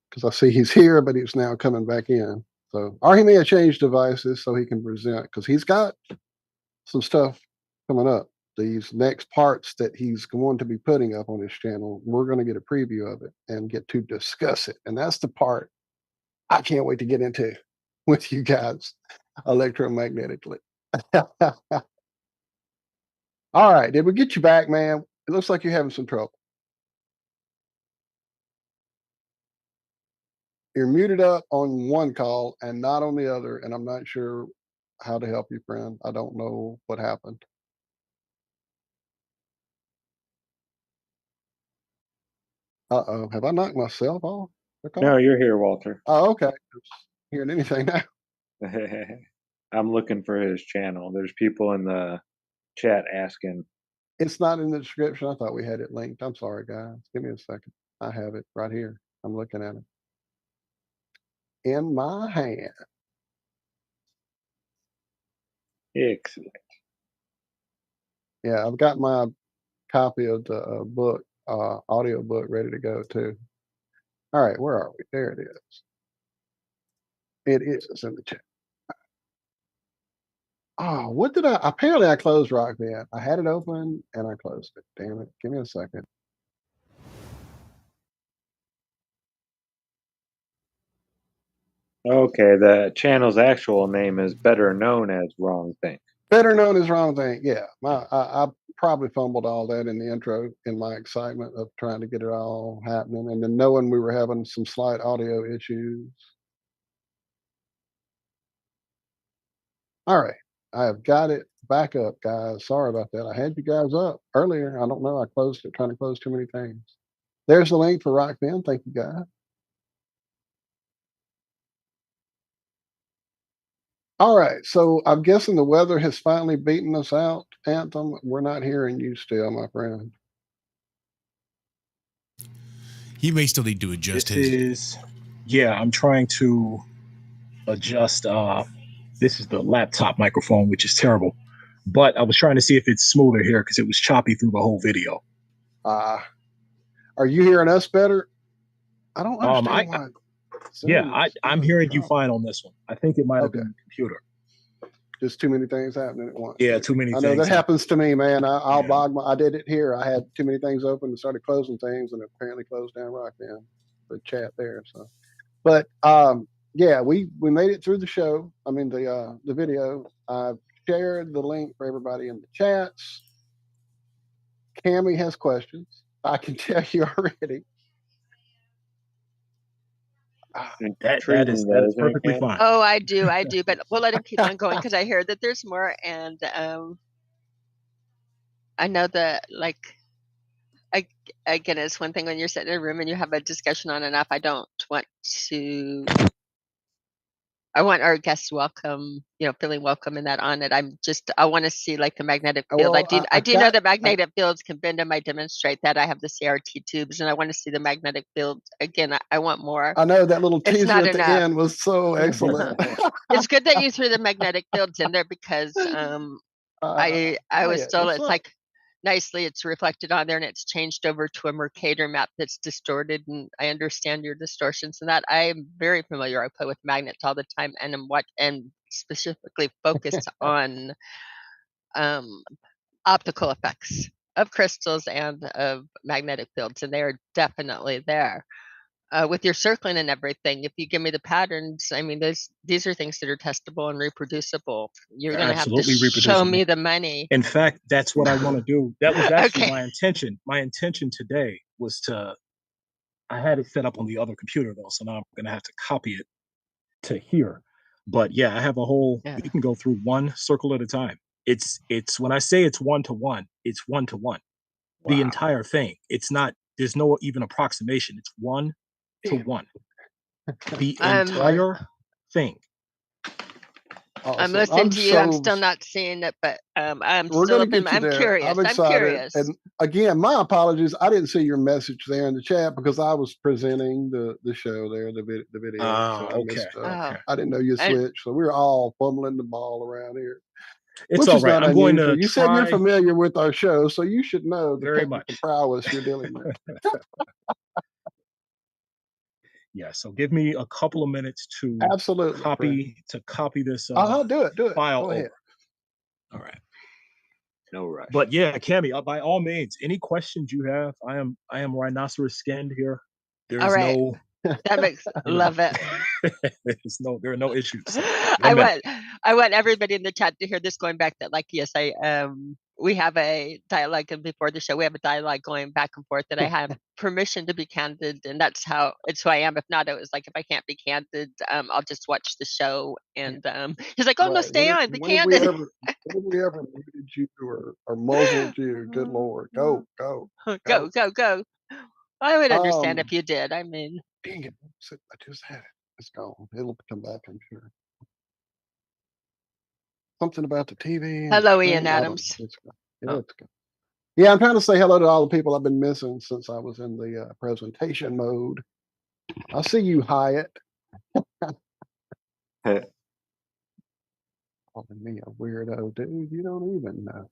Because I see he's here, but he's now coming back in. So, or he may have changed devices so he can present, because he's got some stuff coming up. These next parts that he's going to be putting up on his channel, we're going to get a preview of it and get to discuss it. And that's the part I can't wait to get into with you guys electromagnetically. All right, did we get you back, man? It looks like you're having some trouble. You're muted up on one call and not on the other, and I'm not sure how to help you, friend. I don't know what happened. Uh-oh, have I knocked myself off the call? No, you're here, Walter. Oh, okay. Hearing anything now? I'm looking for his channel. There's people in the chat asking. It's not in the description. I thought we had it linked. I'm sorry, guys. Give me a second. I have it right here. I'm looking at it in my hand. Excellent. Yeah, I've got my copy of the book, audio book, ready to go too. All right, where are we? There it is. It is in the chat. Oh, what did I? Apparently, I closed Rock Band. I had it open and I closed it. Damn it! Give me a second. Okay, the channel's actual name is better known as wRonGTHink. Better known as wRonGTHink. Yeah, I probably fumbled all that in the intro in my excitement of trying to get it all happening, and then knowing we were having some slight audio issues. All right, I have got it back up, guys. Sorry about that. I had you guys up earlier. I don't know. I closed it, trying to close too many things. There's the link for Rock Band. Thank you, guys. All right, so I'm guessing the weather has finally beaten us out, Anthem. We're not hearing you still, my friend. He may still need to adjust his. I'm trying to adjust. This is the laptop microphone, which is terrible. But I was trying to see if it's smoother here because it was choppy through the whole video. Are you hearing us better? I don't understand why. I'm hearing you fine on this one. I think it might have been the computer. Just too many things happening at once. Yeah, too many I things. know that happens to me, man. I'll bog I did it here. I had too many things open and started closing things, and apparently closed down Rock Band, the chat there. So, but yeah, we made it through the show. I mean the video. I've shared the link for everybody in the chats. Cami has questions. I can tell you already. That is perfectly fine. Oh, I do, but we'll let him keep on going because I hear that there's more, and I know that, like, again, it's one thing when you're sitting in a room and you have a discussion on enough. I want our guests welcome, feeling welcome in that on it. I want to see like the magnetic field. Well, I do know that magnetic fields can bend them. I demonstrate that. I have the CRT tubes, and I want to see the magnetic field again. I want more. I know that little teaser at the enough. end was so excellent. It's good that you threw the magnetic fields in there because I was told it's like nicely it's reflected on there and it's changed over to a Mercator map that's distorted, and I understand your distortions and that. I'm very familiar. I play with magnets all the time, and I'm specifically focused on optical effects of crystals and of magnetic fields, and they are definitely there. With your circling and everything, if you give me the patterns, I mean, these are things that are testable and reproducible. You're going to have to show me the money. In fact, that's what I want to do. That was actually my intention. My intention today was I had it set up on the other computer though, so now I'm going to have to copy it to here. But yeah, I have a whole, we can go through one circle at a time. It's when I say it's 1-to-1, it's 1-to-1. The Wow. entire thing. It's not. There's no even approximation. It's 1 to 1. The entire thing. I'm Awesome. listening to you. I'm so still not seeing it, but I'm we're still going to up in. get you I'm there. curious. I'm I'm excited. curious. And again, my apologies. I didn't see your message there in the chat because I was presenting the show there, the video. So I missed. Oh. I didn't know you And- switched. So we're all fumbling the ball around here. It's Which all is right. not I'm going unusual. to You said you're try familiar with our show, so you should know the very technical much. prowess you're dealing with. Yeah. So give me a couple of minutes to Absolutely. copy this Do it. file Go ahead. over. All right. No rush. But yeah, Cami, by all means, any questions you have, I am rhinoceros skinned here. There's All right. no That makes love it. there are no issues. I want everybody in the chat to hear this, going back that, like, yes, we have a dialogue, and before the show we have a dialogue going back and forth that I have permission to be candid, and it's who I am. If not, it was like, if I can't be candid, I'll just watch the show. And he's like, oh no, stay on, be candid. When have we ever muted you or muzzled you? Good Lord. Go. Go. I would understand if you did. I mean, dang it. I just had it. It's gone. It'll come back, I'm sure. Something about the TV. Hello, Ian Adams. It's gone. Yeah, I'm trying to say hello to all the people I've been missing since I was in the presentation mode. I see you, Hyatt. Calling me a weirdo, dude. You don't even know.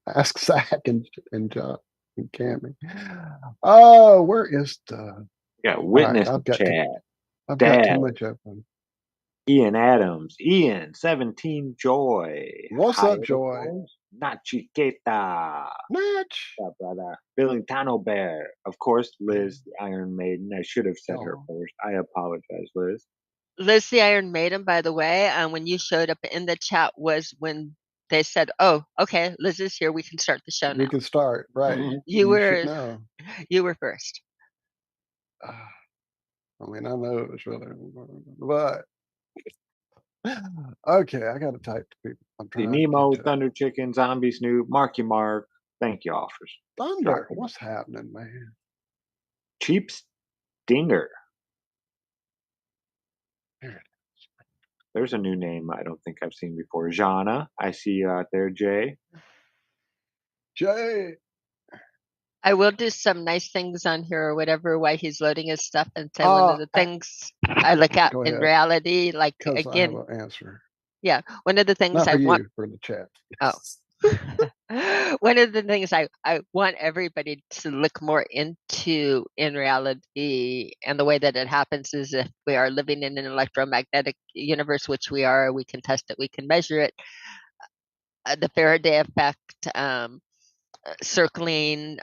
Ask Zack and John and Cami. Oh, where is the? Got witness chat. I've got too much open. Ian Adams, Ian 17 Joy. What's up, Joy? Nachiqueta. Natch. Brother. Billy Tano Bear. Of course, Liz, the Iron Maiden. I should have said her first. I apologize, Liz. Liz, the Iron Maiden, by the way, when you showed up in the chat was when they said, oh, okay, Liz is here. We can start the show now. We can start, right. You were first. I mean, I know it was really, but okay, I got to type to people. The Nemo, Thunder Chicken, Zombie Snoop, Marky Mark. Thank you, offers. Thunder, what's happening, man? Cheap Stinger. There it is. There's a new name I don't think I've seen before. Jana, I see you out there, Jay. I will do some nice things on here or whatever while he's loading his stuff, and say one of the things I look at in reality, like, again, I have an answer. Yeah, one of the things Not I for want you, for the chat. Oh. One of the things I want everybody to look more into in reality, and the way that it happens is, if we are living in an electromagnetic universe, which we are, we can test it, we can measure it. The Faraday effect, circling,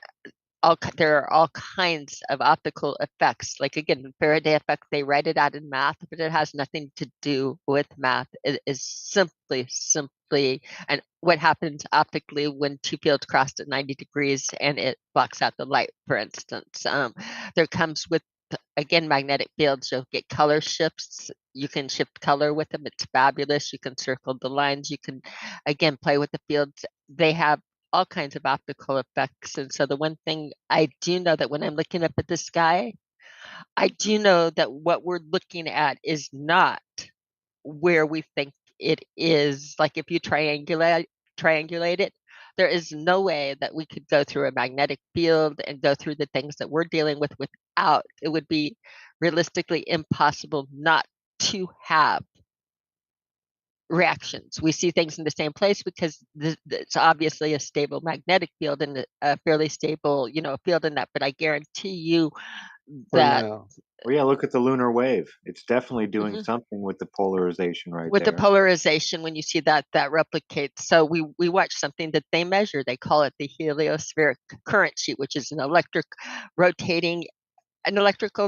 there are all kinds of optical effects. Like, again, Faraday effect, they write it out in math, but it has nothing to do with math. It is simply, and what happens optically when two fields cross at 90 degrees and it blocks out the light, for instance. There comes with, again, magnetic fields. You'll get color shifts. You can shift color with them. It's fabulous. You can circle the lines. You can, again, play with the fields. They have all kinds of optical effects. And so the one thing I do know, that when I'm looking up at the sky, I do know that what we're looking at is not where we think it is. Like, if you triangulate it, there is no way that we could go through a magnetic field and go through the things that we're dealing with without. It would be realistically impossible not to have reactions. We see things in the same place because it's obviously a stable magnetic field and a fairly stable, field in that. But I guarantee you that. Well, yeah, look at the lunar wave. It's definitely doing something with the polarization with the polarization, when you see that replicates. So we watch something that they measure. They call it the heliospheric current sheet, which is an electrical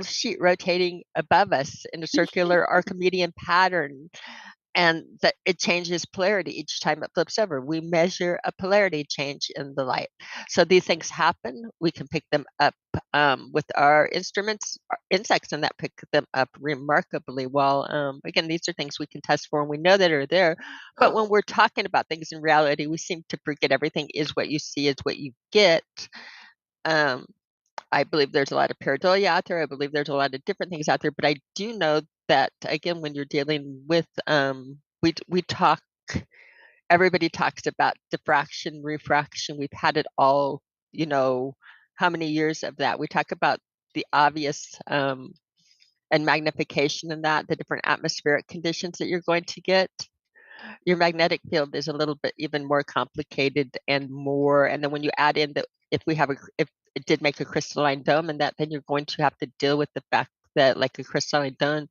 sheet rotating above us in a circular Archimedean pattern. and that it changes polarity each time it flips over. We measure a polarity change in the light. So these things happen. We can pick them up with our instruments, insects, and that pick them up remarkably well. Again, these are things we can test for, and we know that are there. But when we're talking about things in reality, we seem to forget everything is what you see is what you get. I believe there's a lot of pareidolia out there. I believe there's a lot of different things out there, but I do know that again, when you're dealing with, we talk. Everybody talks about diffraction, refraction. We've had it all. You know, how many years of that? We talk about the obvious and magnification in that, the different atmospheric conditions that you're going to get. Your magnetic field is a little bit even more complicated and more. And then when you add in that, if it did make a crystalline dome and that, then you're going to have to deal with the fact that like a crystalline dome,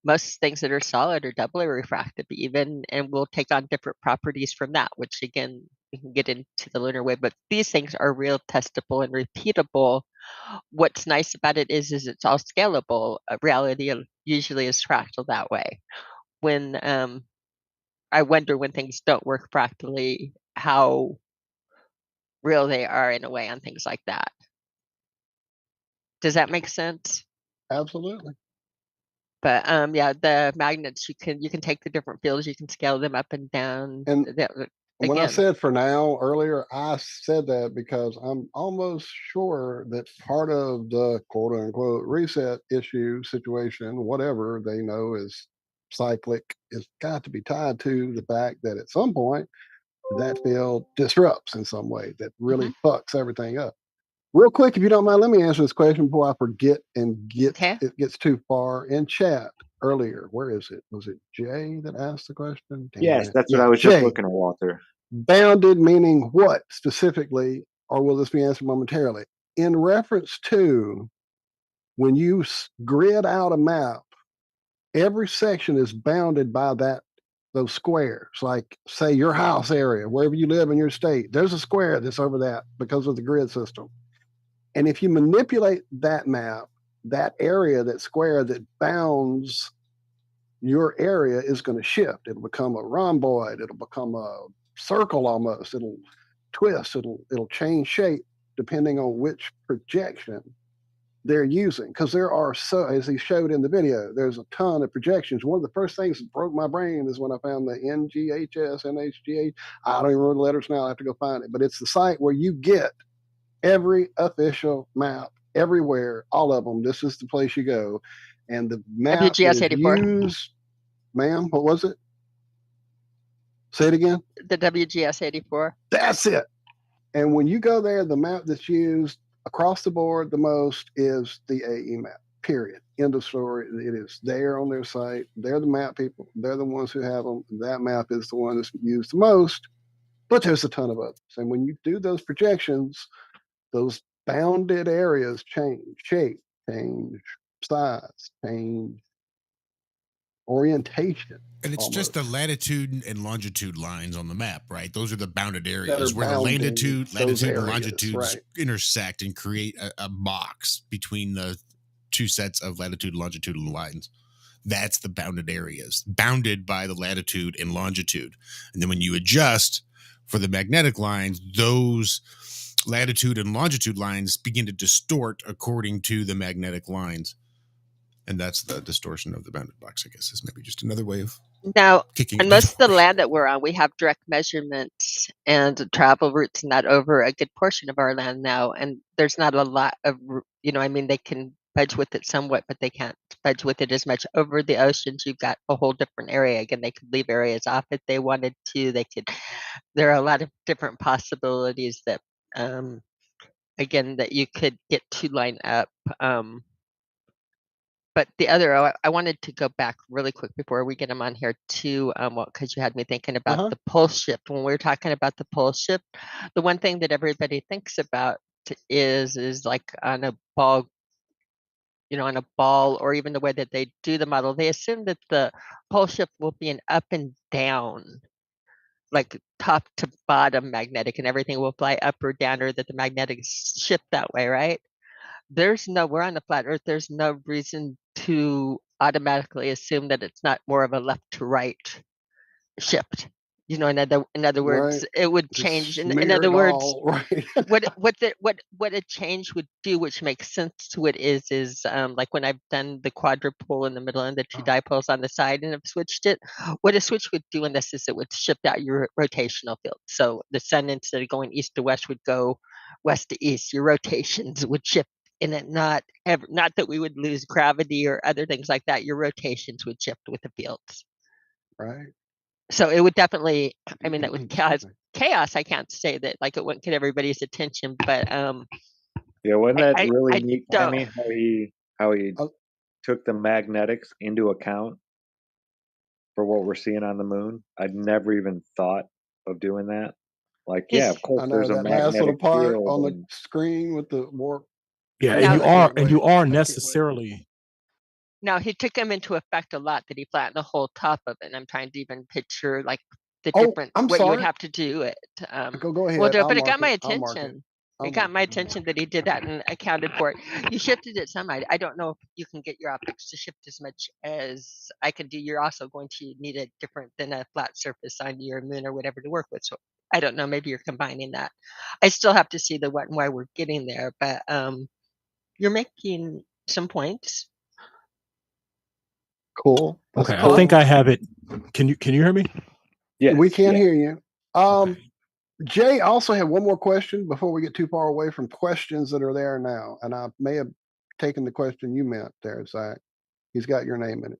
most things that are solid are doubly refractive even, and will take on different properties from that, which again, we can get into the lunar wave, but these things are real, testable, and repeatable. What's nice about it is it's all scalable. Reality usually is fractal that way. When I wonder when things don't work fractally, how real they are in a way on things like that. Does that make sense? Absolutely. But yeah, the magnets you can take the different fields, you can scale them up and down. And when I Again, said for now earlier, I said that because I'm almost sure that part of the quote unquote reset issue situation, whatever they know is cyclic, is got to be tied to the fact that at some point that field disrupts in some way that really fucks everything up. Real quick, if you don't mind, let me answer this question before I forget and it gets too far. In chat earlier, where is it? Was it Jay that asked the question? Damn Yes, it. that's what Yeah, I was just Jay. looking at, Walter. Bounded meaning what specifically, or will this be answered momentarily? In reference to when you grid out a map, every section is bounded by those squares. Like say your house area, wherever you live in your state, there's a square that's over that because of the grid system. And if you manipulate that map, that area, that square that bounds your area is going to shift. It'll become a rhomboid. It'll become a circle almost. It'll twist. It'll change shape depending on which projection they're using. Because there are, so as he showed in the video, there's a ton of projections. One of the first things that broke my brain is when I found the NGHS, NHGH. I don't even remember the letters now. I have to go find it. But it's the site where you get every official map everywhere, all of them. This is the place you go. And the map WGS is 84. used, ma'am, what was it? Say it again. The WGS 84. That's it. And when you go there, the map that's used across the board the most is the AE map, period. End of story. It is there on their site. They're the map people. They're the ones who have them. That map is the one that's used the most, but there's a ton of others. And when you do those projections, those bounded areas change shape, change size, change orientation. And it's just the latitude and longitude lines on the map, right? Those are the bounded areas where the latitude and longitudes intersect and create a box between the two sets of latitude and longitudinal lines. That's the bounded areas, bounded by the latitude and longitude. And then when you adjust for the magnetic lines, those latitude and longitude lines begin to distort according to the magnetic lines. And that's the distortion of the bounded box, I guess, is maybe just another way of now. kicking And most of the land that we're on, we have direct measurements and travel routes and that over a good portion of our land now. And there's not a lot of, I mean, they can fudge with it somewhat, but they can't fudge with it as much. Over the oceans, you've got a whole different area. Again, they could leave areas off if they wanted to. There are a lot of different possibilities that, again, that you could get to line up. But the other, I wanted to go back really quick before we get them on here to, because you had me thinking about the pole shift. When we were talking about the pole shift, the one thing that everybody thinks about is like on a ball, on a ball, or even the way that they do the model, they assume that the pole shift will be an up and down, like top to bottom magnetic, and everything will fly up or down, or that the magnetics shift that way, right? We're on the flat earth. There's no reason to automatically assume that it's not more of a left to right shift. You know, in other words, Right. it would Just change. In smear other it words, all, right? what a change would do, which makes sense to it, is like when I've done the quadrupole in the middle and the two dipoles on the side and have switched it. What a switch would do in this is it would shift out your rotational field. So the sun, instead of going east to west, would go west to east. Your rotations would shift in it. Not that we would lose gravity or other things like that. Your rotations would shift with the fields. Right. So it would definitely, I mean, that would cause Excuse me. chaos. I can't say that like it wouldn't get everybody's attention, but Yeah, wasn't that I really neat, don't. Cami, how he Oh, took the magnetics into account for what we're seeing on the moon? I'd never even thought of doing that. Like, yeah, He's of course I know there's a that last little magnetic part field on the and screen with the warp. Yeah, Now- and I can't you wait. are I can't wait. necessarily Now he took them into effect a lot that he flattened the whole top of it. And I'm trying to even picture like the Oh, different I'm what you would sorry. have to do it. Go Well, ahead. but it got my I'll mark it. attention. I'll It got mark my it. attention that he did that and accounted for it. You shifted it some. I don't know if you can get your optics to shift as much as I can do. You're also going to need a different than a flat surface on your moon or whatever to work with. So I don't know. Maybe you're combining that. I still have to see the what and why we're getting there, but you're making some points. Cool. That's okay. cool. I think I have it. Can you hear me? yes, We can yeah. hear you. Okay. Jay also had one more question before we get too far away from questions that are there now. And I may have taken the question you meant there, Zach. He's got your name in it.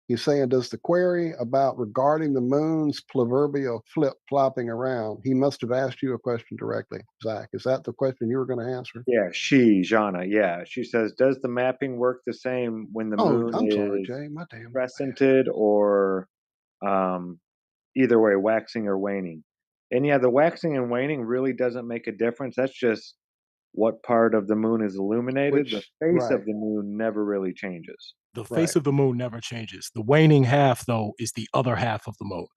He's saying, does the query about regarding the moon's proverbial flip-flopping around, he must have asked you a question directly, Zach. Is that the question you were going to answer? Yeah, Jana, yeah. She says, does the mapping work the same when the Oh, moon I'm sorry, is Jay. My damn bad. crescented or either way, waxing or waning? And yeah, the waxing and waning really doesn't make a difference. That's just what part of the moon is illuminated. The face Right. of the moon never really changes. The face Right. of the moon never changes. The waning half, though, is the other half of the moon.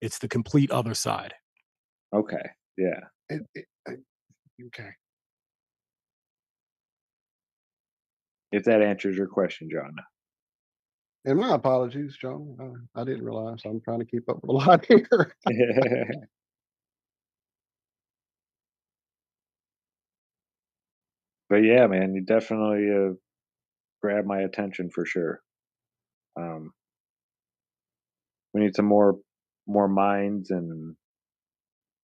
It's the complete other side. Okay, yeah. Okay. If that answers your question, John. And my apologies, John. I didn't realize. I'm trying to keep up with a lot here. But yeah, man, you definitely grabbed my attention for sure. We need some more minds and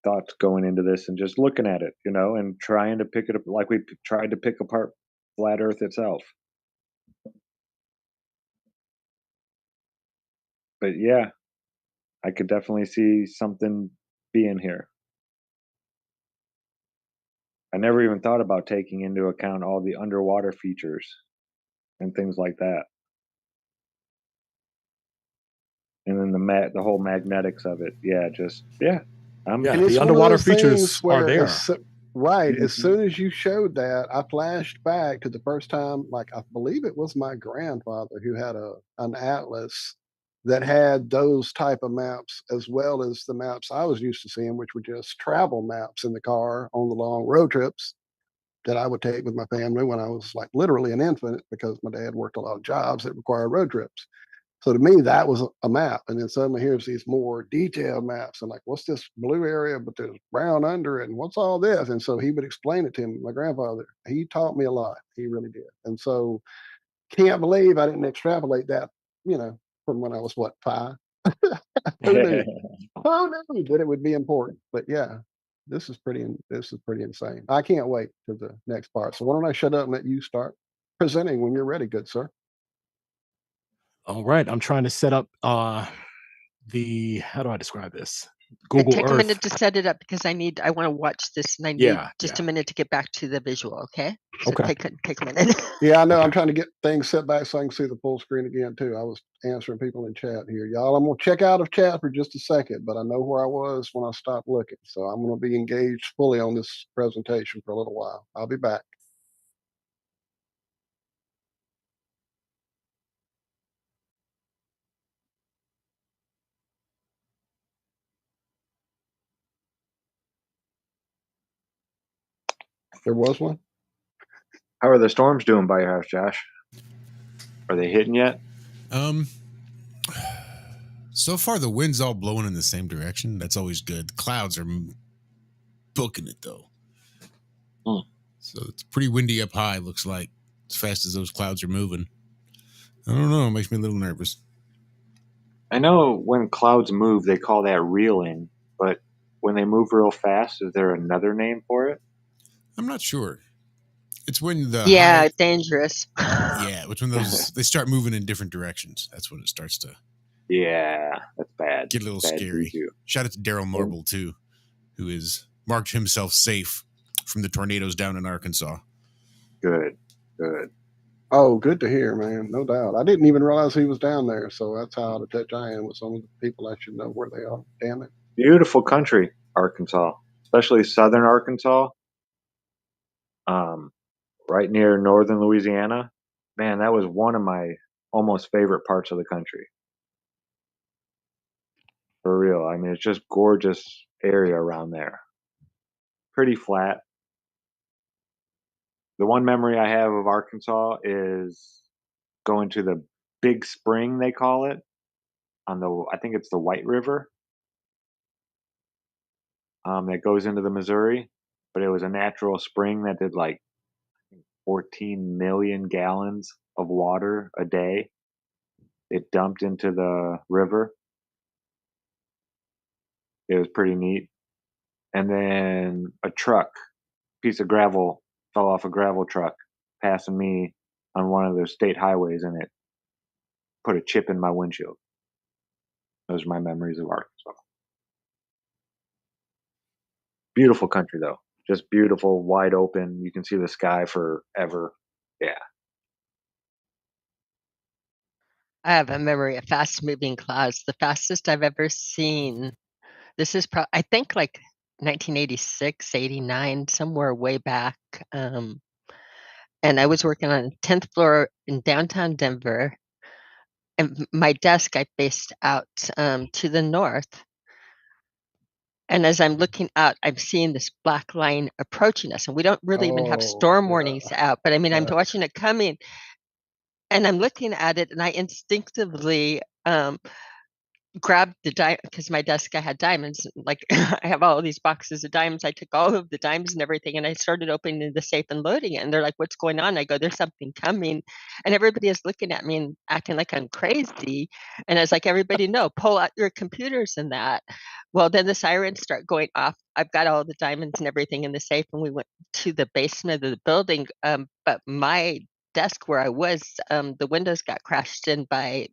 thoughts going into this and just looking at it, and trying to pick it up like we tried to pick apart flat Earth itself. But yeah, I could definitely see something being here. I never even thought about taking into account all the underwater features and things like that. And then the whole magnetics of it. Yeah, And Yeah, it's the one of underwater those things features are where there. right, as Mhm. soon as you showed that, I flashed back to the first time, like I believe it was my grandfather who had an atlas that had those type of maps as well as the maps I was used to seeing, which were just travel maps in the car on the long road trips that I would take with my family when I was like literally an infant because my dad worked a lot of jobs that required road trips. So to me, that was a map. And then suddenly here's these more detailed maps. And like, what's this blue area, but there's brown under it? And what's all this? And so he would explain it to me. My grandfather, he taught me a lot. He really did. And so can't believe I didn't extrapolate that, from when I was what, 5? Who knew? Who knew that it would be important? But yeah, this is pretty insane. I can't wait to the next part. So why don't I shut up and let you start presenting when you're ready, good sir? All right, I'm trying to set up the how do I describe this? Okay, Google take a Earth. minute to set it up because I want to watch this and I need Yeah, just yeah. a minute to get back to the visual. Okay. So Okay. take a minute. Yeah, I know. I'm trying to get things set back so I can see the full screen again too. I was answering people in chat here, y'all. I'm gonna check out of chat for just a second, but I know where I was when I stopped looking, so I'm gonna be engaged fully on this presentation for a little while. I'll be back. There was one. How are the storms doing by your house, Josh? Are they hitting yet? So far, the wind's all blowing in the same direction. That's always good. Clouds are booking it, though. So it's pretty windy up high, looks like, as fast as those clouds are moving. I don't know. It makes me a little nervous. I know when clouds move, they call that reeling, but when they move real fast, is there another name for it? I'm not sure. It's when the Yeah, dangerous. it's when those they start moving in different directions. That's when it starts to that's bad. get a little Bad scary. juju. Shout out to Daryl Marble too, who has marked himself safe from the tornadoes down in Arkansas. Good. Oh, good to hear, man. No doubt. I didn't even realize he was down there, so that's how out of touch I am with some of the people. I should know where they are. Damn it. Beautiful country, Arkansas, especially southern Arkansas, right near northern Louisiana. Man, that was one of my almost favorite parts of the country. For real. I mean, it's just gorgeous area around there. Pretty flat. The one memory I have of Arkansas is going to the big spring, they call it, I think it's the White River, that goes into the Missouri. But it was a natural spring that did like 14 million gallons of water a day. It dumped into the river. It was pretty neat. And then a piece of gravel, fell off a gravel truck passing me on one of the state highways, and it put a chip in my windshield. Those are my memories of Arkansas. Beautiful country, though. Just beautiful, wide open. You can see the sky forever. Yeah. I have a memory of fast-moving clouds. The fastest I've ever seen. This is I think like 1986, 89, somewhere way back. And I was working on 10th floor in downtown Denver. And my desk, I faced out to the north. And as I'm looking out, I'm seeing this black line approaching us. And we don't really even have storm warnings out. But I mean, I'm watching it coming. And I'm looking at it, and I instinctively grabbed the diamond because my desk I had diamonds. Like I have all these boxes of diamonds. I took all of the diamonds and everything, and I started opening the safe and loading it. And they're like, "What's going on?" I go, "There's something coming," and everybody is looking at me and acting like I'm crazy. And I was like, "Everybody, no, pull out your computers and that." Well, then the sirens start going off. I've got all the diamonds and everything in the safe, and we went to the basement of the building. But my desk where I was, the windows got crashed in by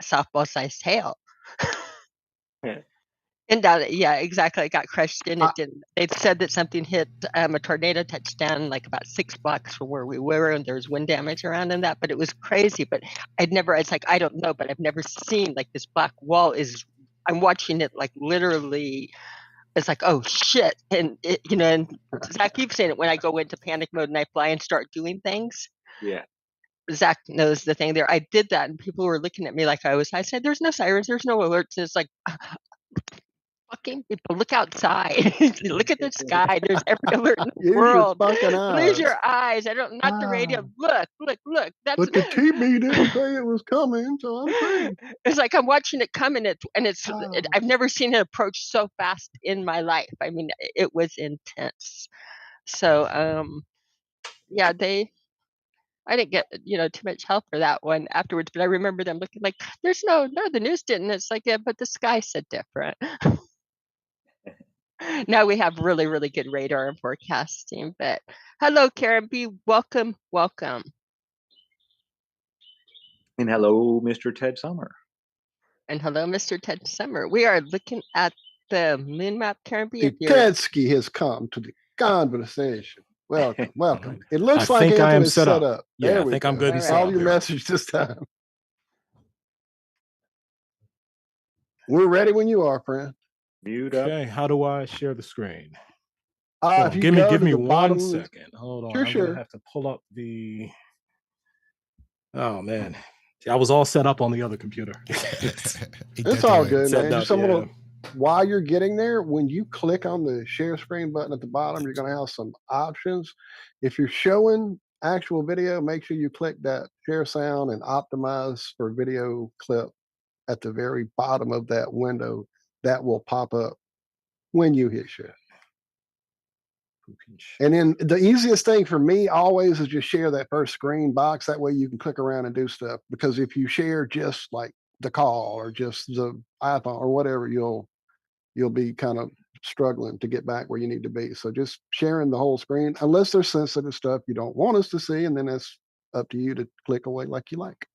softball-sized hail. And yeah, exactly. It got crushed in. It didn't. They said that something hit a tornado touchdown like about 6 blocks from where we were, and there was wind damage around and that. But it was crazy. But it's like I don't know, but I've never seen like this black wall I'm watching it like literally. It's like, oh shit, and and Zach keeps saying it when I go into panic mode and I fly and start doing things. Yeah. Zach knows the thing there. I did that, and people were looking at me like I said, "There's no sirens, there's no alerts." And it's like, fucking people, look outside. Look at the sky. There's every alert in the Use world. your fucking Use eyes. your eyes. Not the radio. Look. That's But the TV didn't say it was coming, so I'm saying. It's like I'm watching it come, and I've never seen it approach so fast in my life. I mean, it was intense. So, yeah, I didn't get too much help for that one afterwards, but I remember them looking like there's no, the news didn't. It's like, yeah, but the sky said different. Now we have really, really good radar and forecasting. But hello, Karen B. Welcome. And hello, Mr. Ted Summer. And hello, Mr. Ted Summer. We are looking at the moon map, Karen B. The Tedsky has come to the conversation. Welcome. It looks like Anthony is set up. Yeah, I think I'm good and set All up your there. message this time. We're ready when you are, friend. Mute up. Okay, how do I share the screen? If you give me the 1 bottom, second. Hold on. Sure. I'm gonna have to pull up the. Oh man, I was all set up on the other computer. It's all good, man. Up, Just while you're getting there, when you click on the share screen button at the bottom, you're going to have some options. If you're showing actual video, make sure you click that share sound and optimize for video clip at the very bottom of that window that will pop up when you hit share. And then the easiest thing for me always is just share that first screen box. That way you can click around and do stuff. Because if you share just like the call or just the iPhone or whatever, you'll be kind of struggling to get back where you need to be. So just sharing the whole screen, unless there's sensitive stuff you don't want us to see, and then that's up to you to click away like you like.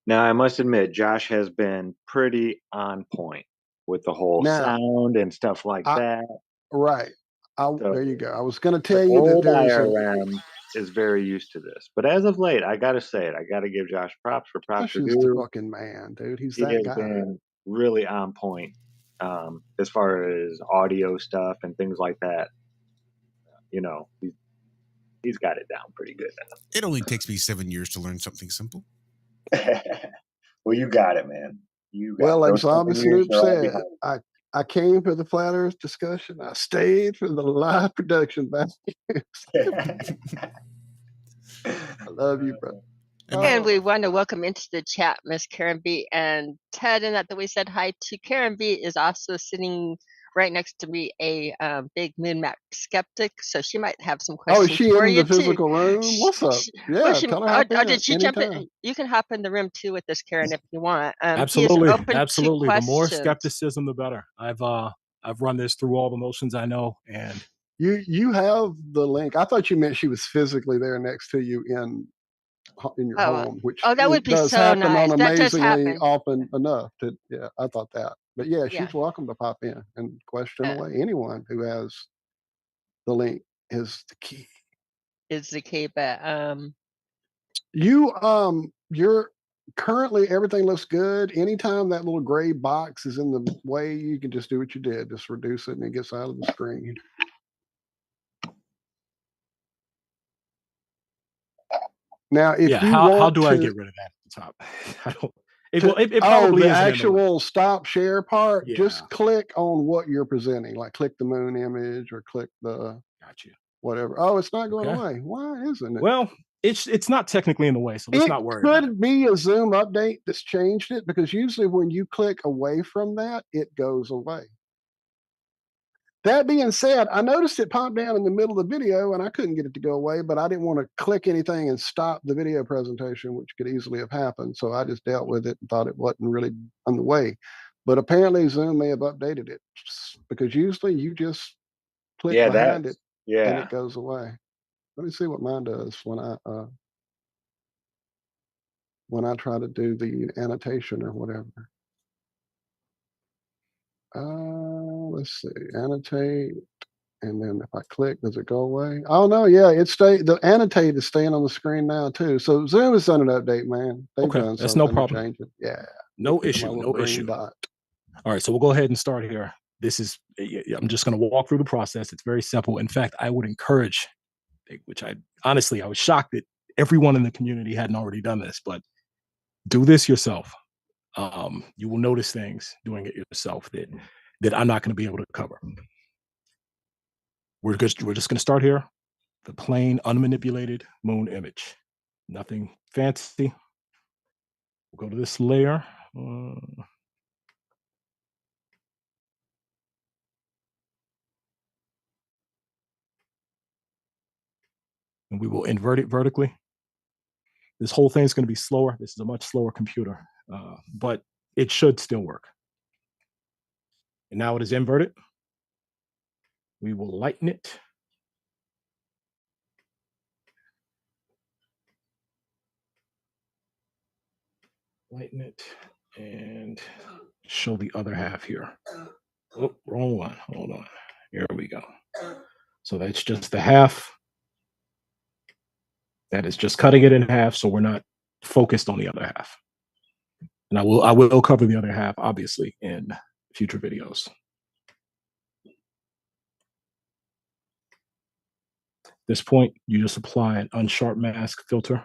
Now, I must admit, Josh has been pretty on point with the whole Now, sound and stuff like that. Right. So There you go. I was going to the tell you that old there's a IRM is very used to this. But as of late, I got to say it. I got to give Josh props for props Josh are is the due. fucking man, dude. He's He that has guy. been really on point as far as audio stuff and things like that. You know, he's got it down pretty good now. It only takes me 7 years to learn something simple. Well, you got it, man. You got Well, it. like Those 7 Zombie years, Snoop they're all said, behind. I came for the Flat Earth discussion. I stayed for the live production values. I love you, bro. And we want to welcome into the chat Miss Karen B. And Ted and that we said hi to. Karen B is also sitting right next to me, a big moon map skeptic. So she might have some Oh, is questions she for in you the too. physical room? What's up? Well, Yeah, tell her hop in did she jump in? anytime. You can hop in the room too with us, Karen, if you want. He is Absolutely, open absolutely. to The more questions. skepticism, the better. I've run this through all the motions I know, and You have the link. I thought you meant she was physically there next to you in your home, which that would be does so happen nice. on That does amazingly happen. often enough. Yeah, I thought that. But yeah, Yeah. she's welcome to pop in and question away. Anyone who has the link is the key. Is the key, but you're currently everything looks good. Anytime that little gray box is in the way, you can just do what you did. Just reduce it and it gets out of the screen. Now, if yeah, you how want do I to, get rid of that at the top? I don't. It oh, probably the isn't in the way. actual stop share part, Yeah. just click on what you're presenting, like click the moon image or click the Got you. whatever. Oh, it's not going Okay. away. Why isn't it? Well, it's not technically in the way, so let's It not worry about it. could be a Zoom update that's changed it, because usually when you click away from that, it goes away. That being said, I noticed it popped down in the middle of the video and I couldn't get it to go away, but I didn't want to click anything and stop the video presentation, which could easily have happened. So I just dealt with it and thought it wasn't really on the way. But apparently Zoom may have updated it, because usually you just click behind it and it goes away. Let me see what mine does when I try to do the annotation or whatever. Let's see, annotate. And then if I click, does it go away? Oh no, yeah, the annotate is staying on the screen now too. So Zoom has done an update, man. They've Okay, done that's something no to problem. change it. Yeah. No Look at my issue. little No green issue. dot. All right, so we'll go ahead and start here. I'm just going to walk through the process. It's very simple. In fact, I would encourage, which I was shocked that everyone in the community hadn't already done this, but do this yourself. You will notice things doing it yourself that I'm not going to be able to cover. We're just going to start here. The plain, unmanipulated moon image. Nothing fancy. We'll go to this layer. And we will invert it vertically. This whole thing is going to be slower. This is a much slower computer, but it should still work. And now it is inverted. We will lighten it. Lighten it and show the other half here. Oh, wrong one. Hold on. Here we go. So that's just the half. That is just cutting it in half, so we're not focused on the other half. And I will cover the other half, obviously, in future videos. At this point, you just apply an unsharp mask filter,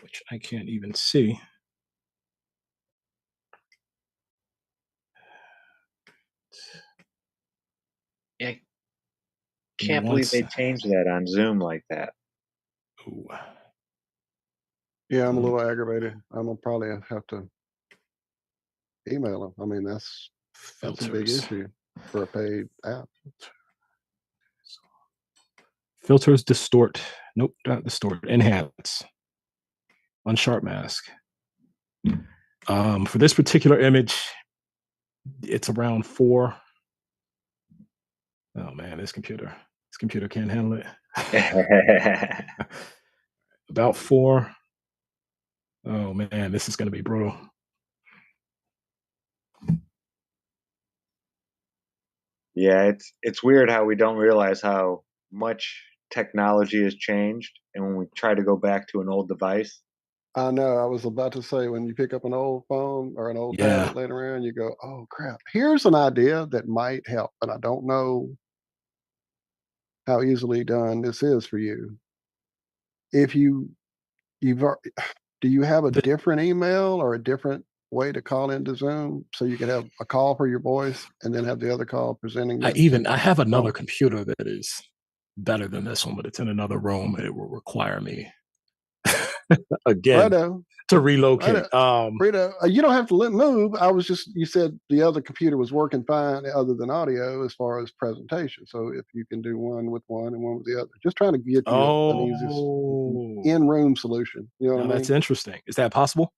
which I can't even see. Yeah. Can't believe they changed that on Zoom like that. Ooh. Yeah, I'm a little aggravated. I'm gonna probably have to email them. I mean, that's a big Filters. issue for a paid app. Filters, distort. Nope, not distort. Enhance. Unsharp mask. For this particular image, it's around 4. Oh man, this computer can't handle it. About 4. Oh man, this is gonna be brutal. Yeah, it's weird how we don't realize how much technology has changed, and when we try to go back to an old device, I know. I was about to say, when you pick up an old phone or an old Yeah. tablet laying around, you go, "Oh crap! Here's an idea that might help," but I don't know how easily done this is for you. If you've do you have a The- different email or a different way to call into Zoom so you can have a call for your voice and then have the other call presenting I the have another phone? computer that is better than this one, but it's in another room, and it will require me again Righto, to righto, relocate. Rita. You don't have to move. I was just, you said the other computer was working fine other than audio as far as presentation. So if you can do one with one and one with the other, just trying to get you an easiest Oh, in-room solution. You know now what I that's mean? interesting. Is that possible?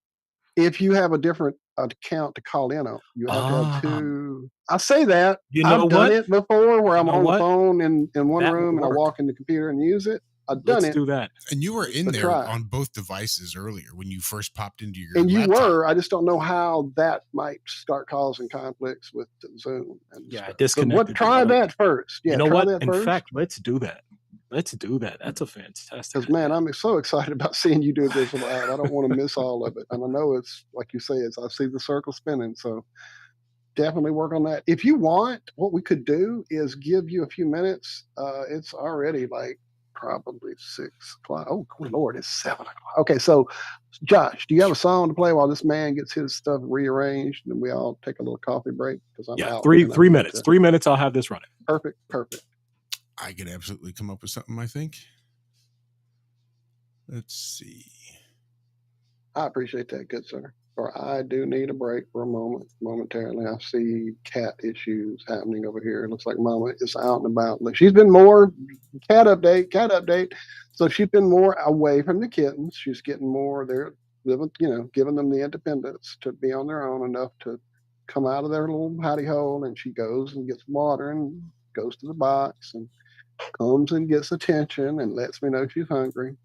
If you have a different account to call in on, you have to have Ah, two. I say that you know I've done what? it before where You I'm know on the what? phone in one That will room and I work. walk in the computer and use it. I've done Let's it, do that. And you were in but there try it. on both devices earlier when you first popped into your And you laptop. were. I just don't know how that might start causing conflicts with Zoom and Yeah, I stuff. So disconnected the try other. that first. You Yeah, know try what? that In first. fact, let's do that. Let's do that. That's a fantastic Because man, idea. I'm so excited about seeing you do this live. I don't want to miss all of it. And I know it's like you say, I see the circle spinning. So definitely work on that. If you want, what we could do is give you a few minutes. It's already like probably 6 o'clock. Oh, good Lord, it's 7 o'clock. Okay, so Josh, do you have a song to play while this man gets his stuff rearranged and we all take a little coffee break? Because I'm Yeah, out. 3 and I 3 need minutes. to. 3 minutes. I'll have this running. Perfect. I could absolutely come up with something, I think. Let's see. I appreciate that, good sir. Or I do need a break for a momentarily. I see cat issues happening over here. It looks like Mama is out and about. She's been more cat update. So she's been more away from the kittens. She's getting more there, living, giving them the independence to be on their own enough to come out of their little hidey hole. And she goes and gets water and goes to the box and comes and gets attention and lets me know she's hungry.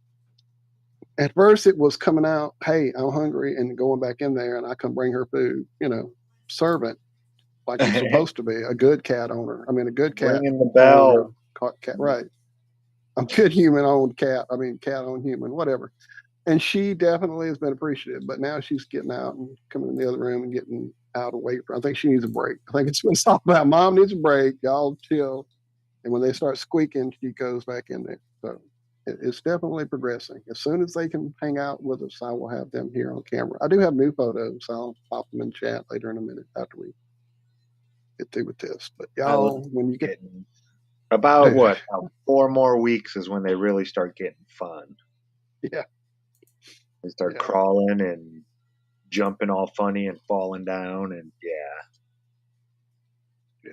At first it was coming out, hey, I'm hungry, and going back in there, and I come bring her food, servant, like you're supposed to be, a good cat owner. I mean, a good cat ringing the owner, bell. cat, right. I'm good human owned cat. I mean, cat owned human, whatever. And she definitely has been appreciative, but now she's getting out and coming in the other room and getting out away from, I think she needs a break. I think it's been talked about. Mom needs a break. Y'all chill. And when they start squeaking, she goes back in there. So it's definitely progressing. As soon as they can hang out with us, I will have them here on camera. I do have new photos. So I'll pop them in chat later in a minute after we get through with this. But I love y'all, when you get about dude, what? About 4 more weeks is when they really start getting fun. yeah, They start yeah. crawling and jumping all funny and falling down, and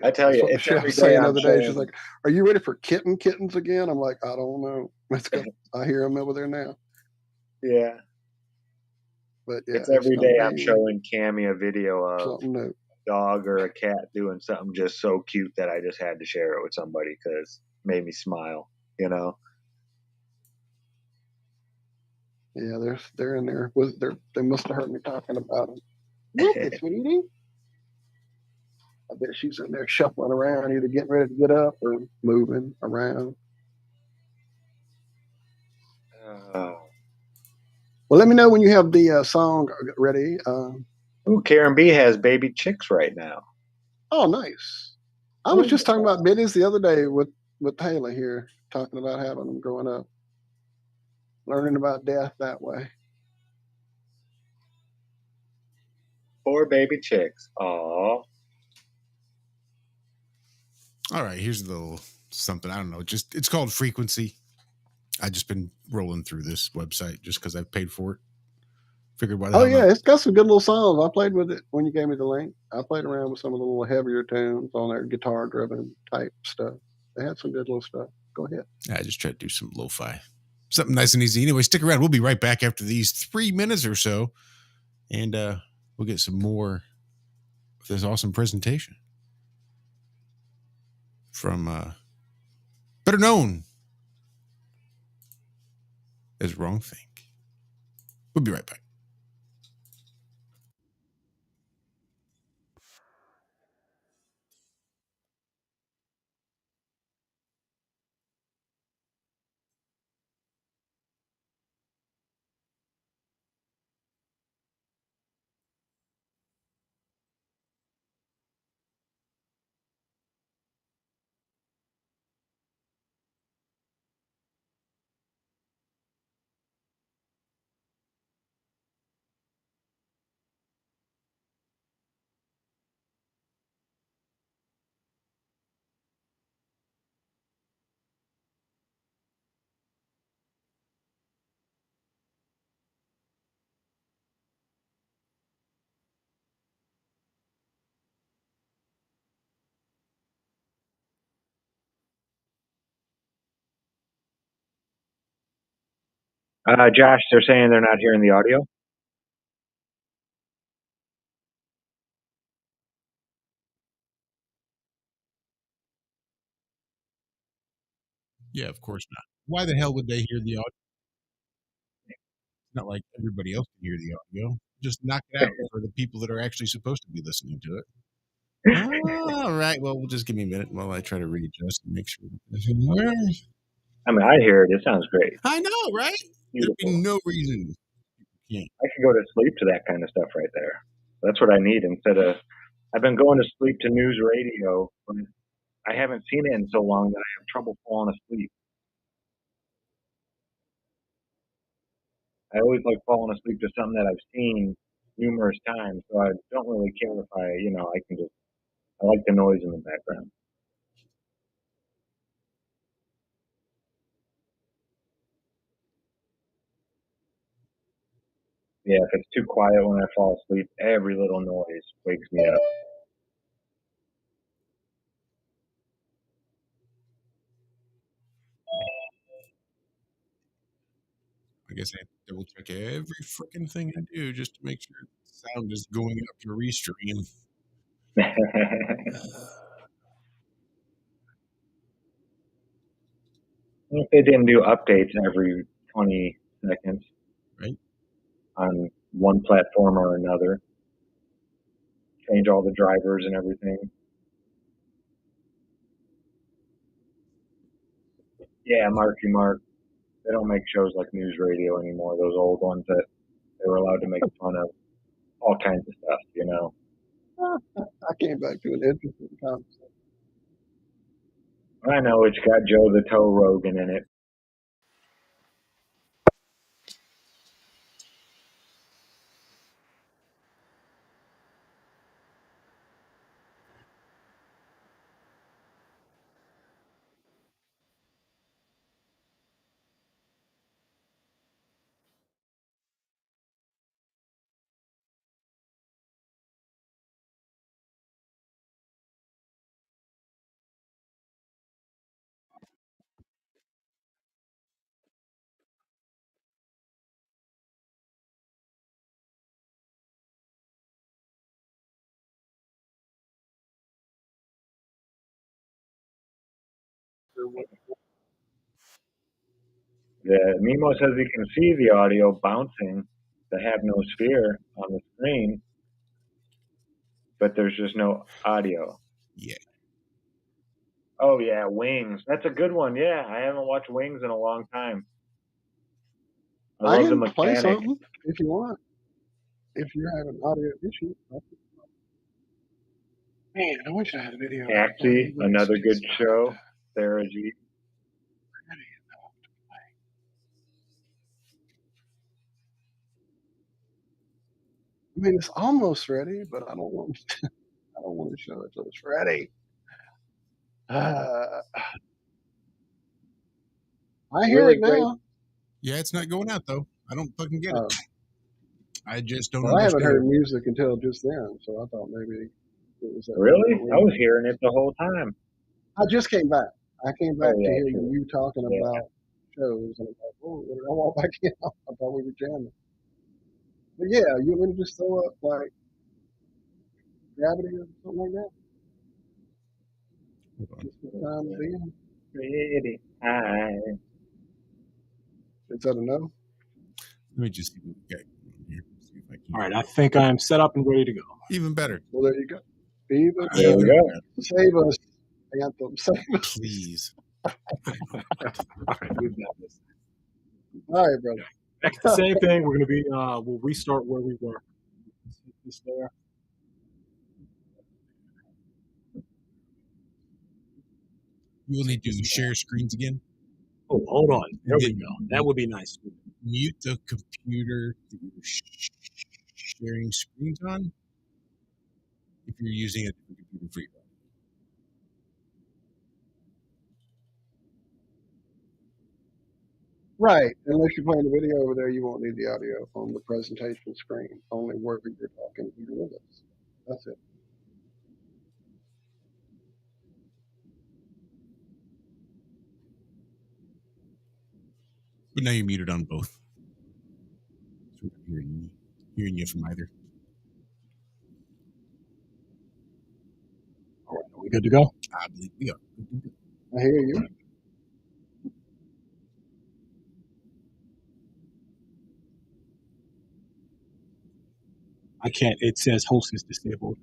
I tell That's you, what it's Michelle every was day saying the I'm other day. She's showing. like, "Are you ready for kittens again?" I'm like, "I don't know. Let's go." I hear them over there now. Yeah, But yeah, it's every gonna day I'm be showing Cami a video of something new. a dog or a cat doing something just so cute that I just had to share it with somebody because it made me smile. Yeah, they're in there. They must have heard me talking about them. Look, it's sweetie. I bet she's in there shuffling around, either getting ready to get up or moving around. Well, let me know when you have the song ready. Ooh, Karen B has baby chicks right now. Oh, nice. I was just talking about biddies the other day with Haley here, talking about having them growing up, learning about death that way. 4 baby chicks. Aww. All right, here's a little something. I don't know. It's called Frequency. I've just been rolling through this website just because I've paid for it. Figured why the Oh hell yeah, not? it's got some good little songs. I played with it when you gave me the link. I played around with some of the little heavier tunes on their guitar-driven type stuff. They had some good little stuff. Go ahead. I just tried to do some lo-fi, something nice and easy. Anyway, stick around. We'll be right back after these 3 minutes or so, and we'll get some more of this awesome presentation from better known as wRonGTHink. We'll be right back. Josh, they're saying they're not hearing the audio. Yeah, of course not. Why the hell would they hear the audio? It's not like everybody else can hear the audio. Just knock it out for the people that are actually supposed to be listening to it. All right. Well, just give me a minute while I try to readjust and make sure. I mean, I hear it. It sounds great. I know, right? There'd be Beautiful. no reason. Yeah. I could go to sleep to that kind of stuff right there. That's what I need instead of. I've been going to sleep to news radio, but I haven't seen it in so long that I have trouble falling asleep. I always like falling asleep to something that I've seen numerous times, so I don't really care if I can just. I like the noise in the background. Yeah, if it's too quiet when I fall asleep, every little noise wakes me up. I guess I have to double check every freaking thing I do just to make sure the sound is going up to restream. If they didn't do updates every 20 seconds Right? on one platform or another, change all the drivers and everything. Yeah, Marky Mark. They don't make shows like news radio anymore. Those old ones that they were allowed to make fun of all kinds of stuff. I came back to an interesting conversation. I know it's got Joe the Toe Rogan in it. The Mimo says he can see the audio bouncing, the have no sphere on the screen, but there's just no audio. Yeah. Oh yeah, Wings. That's a good one. Yeah, I haven't watched Wings in a long time. I love the can play mechanic. something if you want. If you're having audio issues. Man, I wish I had a video. Taxi, another good show. Sarah G. I mean, it's almost ready, but I don't want to. I don't want to show it till it's ready. I hear Really it great. now. Yeah, it's not going out though. I don't fucking get it. Oh. I just don't Well, I haven't heard understand. music until just then, so I thought maybe it was that. Really? I was hearing it the whole time. I just came back. I came back Oh, to yeah, hear true. you talking Yeah. about shows, and I'm like, oh, when I walked back in, I thought we were jamming. But yeah, you want to just throw up like Gravity or something like that? Hold on. Just for the time being. Pretty high. Is that a no? Let me just see what we got here. See if I can. All right, I think I'm set up and ready to go. Even better. Well, there you go. Even There we better. go. Save us. Anthem. Save us. Please. All right, we've got this. All right, brother. Next, the same thing. We're going to be, we'll restart where we were. This there. You will need to share screens again. Oh, hold on. There we go. That would be nice. Mute the computer that you're sharing screens on if you're using a different computer for your own. Right. Unless you're playing the video over there, you won't need the audio on the presentation screen. Only where you're talking here with us. That's it. But now you're muted on both. So we're not hearing you from either. All right, are we good to go? I believe we are. I hear you. I can't. It says host is disabled.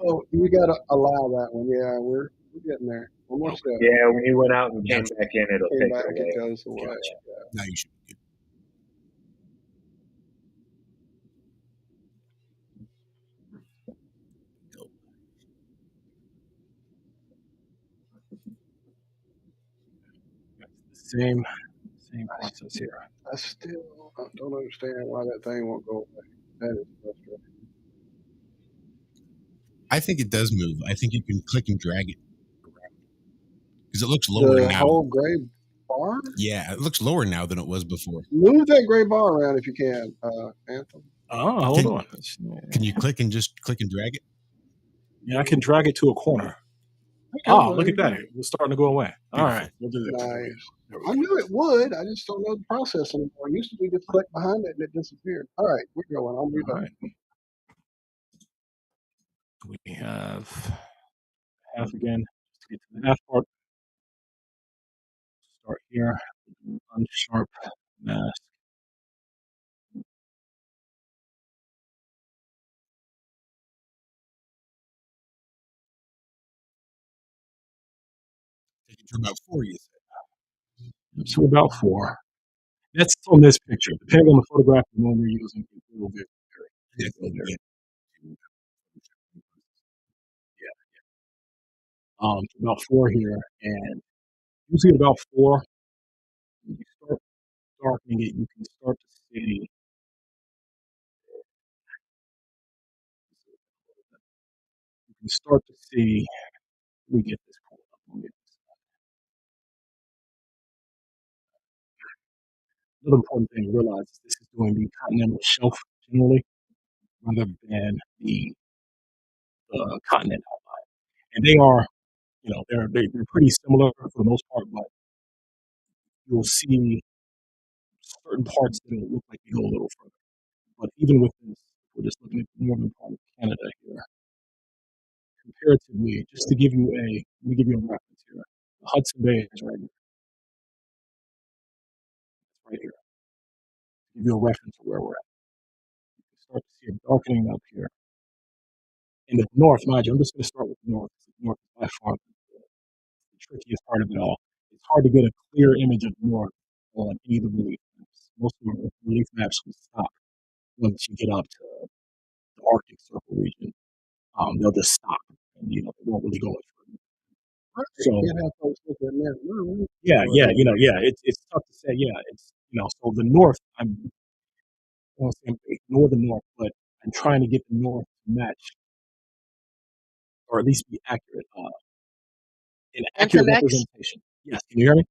Oh, you gotta allow that one. Yeah, we're getting there. One more step. Yeah, when you went out and came back in, it'll Came take back, it away. it goes away. Gotcha. Yeah. Now you should be good. Go. Same process here. I still don't understand why that thing won't go away. That is frustrating. I think it does move. I think you can click and drag it around because it looks lower The now. whole gray bar? Yeah, it looks lower now than it was before. Move that gray bar around if you can, Anthem. Oh, hold on. Can you click and drag it? Yeah, I can drag it to a corner. Oh, look at that. It was starting to go away. All right. We'll do that. Nice. I knew it would. I just don't know the process anymore. It used to be just click behind it and it disappeared. All right, we're going. I'll move on. We have half again. Let's get to the half part. Start here. Unsharp mask. Take it to about 4, you said. So about 4. That's on this picture. Depending on the photograph the one we're using, it will vary. About 4 here, and usually about 4, when you start darkening it, you can start to see. You can start to see. Let me get this pulled up. Another important thing to realize is this is doing the continental shelf generally, rather than the continent outline. And they are, they're pretty similar for the most part, but you'll see certain parts that will look like they go a little further. But even with this, we're just looking at the northern part of Canada here. Comparatively, just to give you let me give you a reference here. The Hudson Bay is right here. It's right here. To give you a reference of where we're at. You can start to see a darkening up here. In the north, mind you, I'm just going to start with the north. The north is by far the trickiest part of it all. It's hard to get a clear image of the north on either relief maps. Most of the relief maps will stop once you get up to the Arctic Circle region. They'll just stop, and they won't really go any further. So yeah, it's tough to say. Yeah, it's so the north. I won't say I'm ignore the north, but I'm trying to get the north to match, or at least be accurate. An accurate representation. Yes, can you hear me?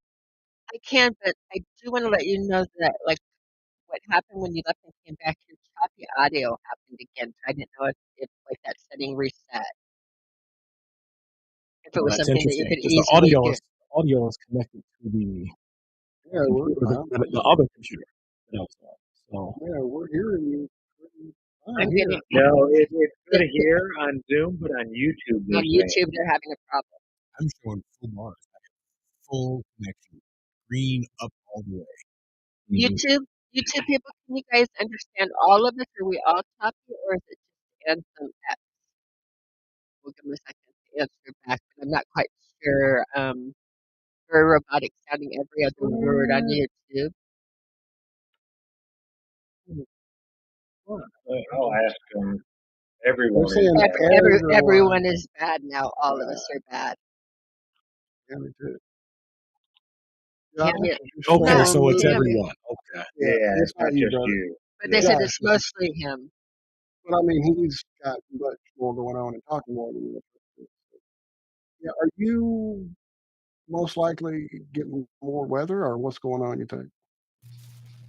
I can, but I do want to let you know that, like, what happened when you left and came back, your audio happened again. So I didn't know if like that setting reset. If it Well, was that's something that you interesting could because the easily audio hear. is audio is connected to the Yeah, we're computer, fine. the other computer that I was on. So Yeah, we're hearing you pretty I'm fine getting here. No, it's the, good here on Zoom, but on YouTube they're on saying. YouTube they're having a problem. I'm showing full bars. I have full connection. Green up all the way. mhm. YouTube people, can you guys understand all of this? Are we all copy, or is it just Anthem X? We'll give them a second to answer back, but I'm not quite sure. Very robotic sounding every other word on YouTube. I'll ask them. They're Everyone is saying bad. everyone. Everyone is bad now. All of us are bad. Yeah, me too. Cami, Josh, it's you're Okay, not so it's him, everyone. Okay. Yeah, Yeah, it's it's not not you, just brother. you. but they Yeah. said Josh, it's mostly him. but I mean, he's got much more going on and talking more than you. Yeah, are you most likely getting more weather, or what's going on? You think?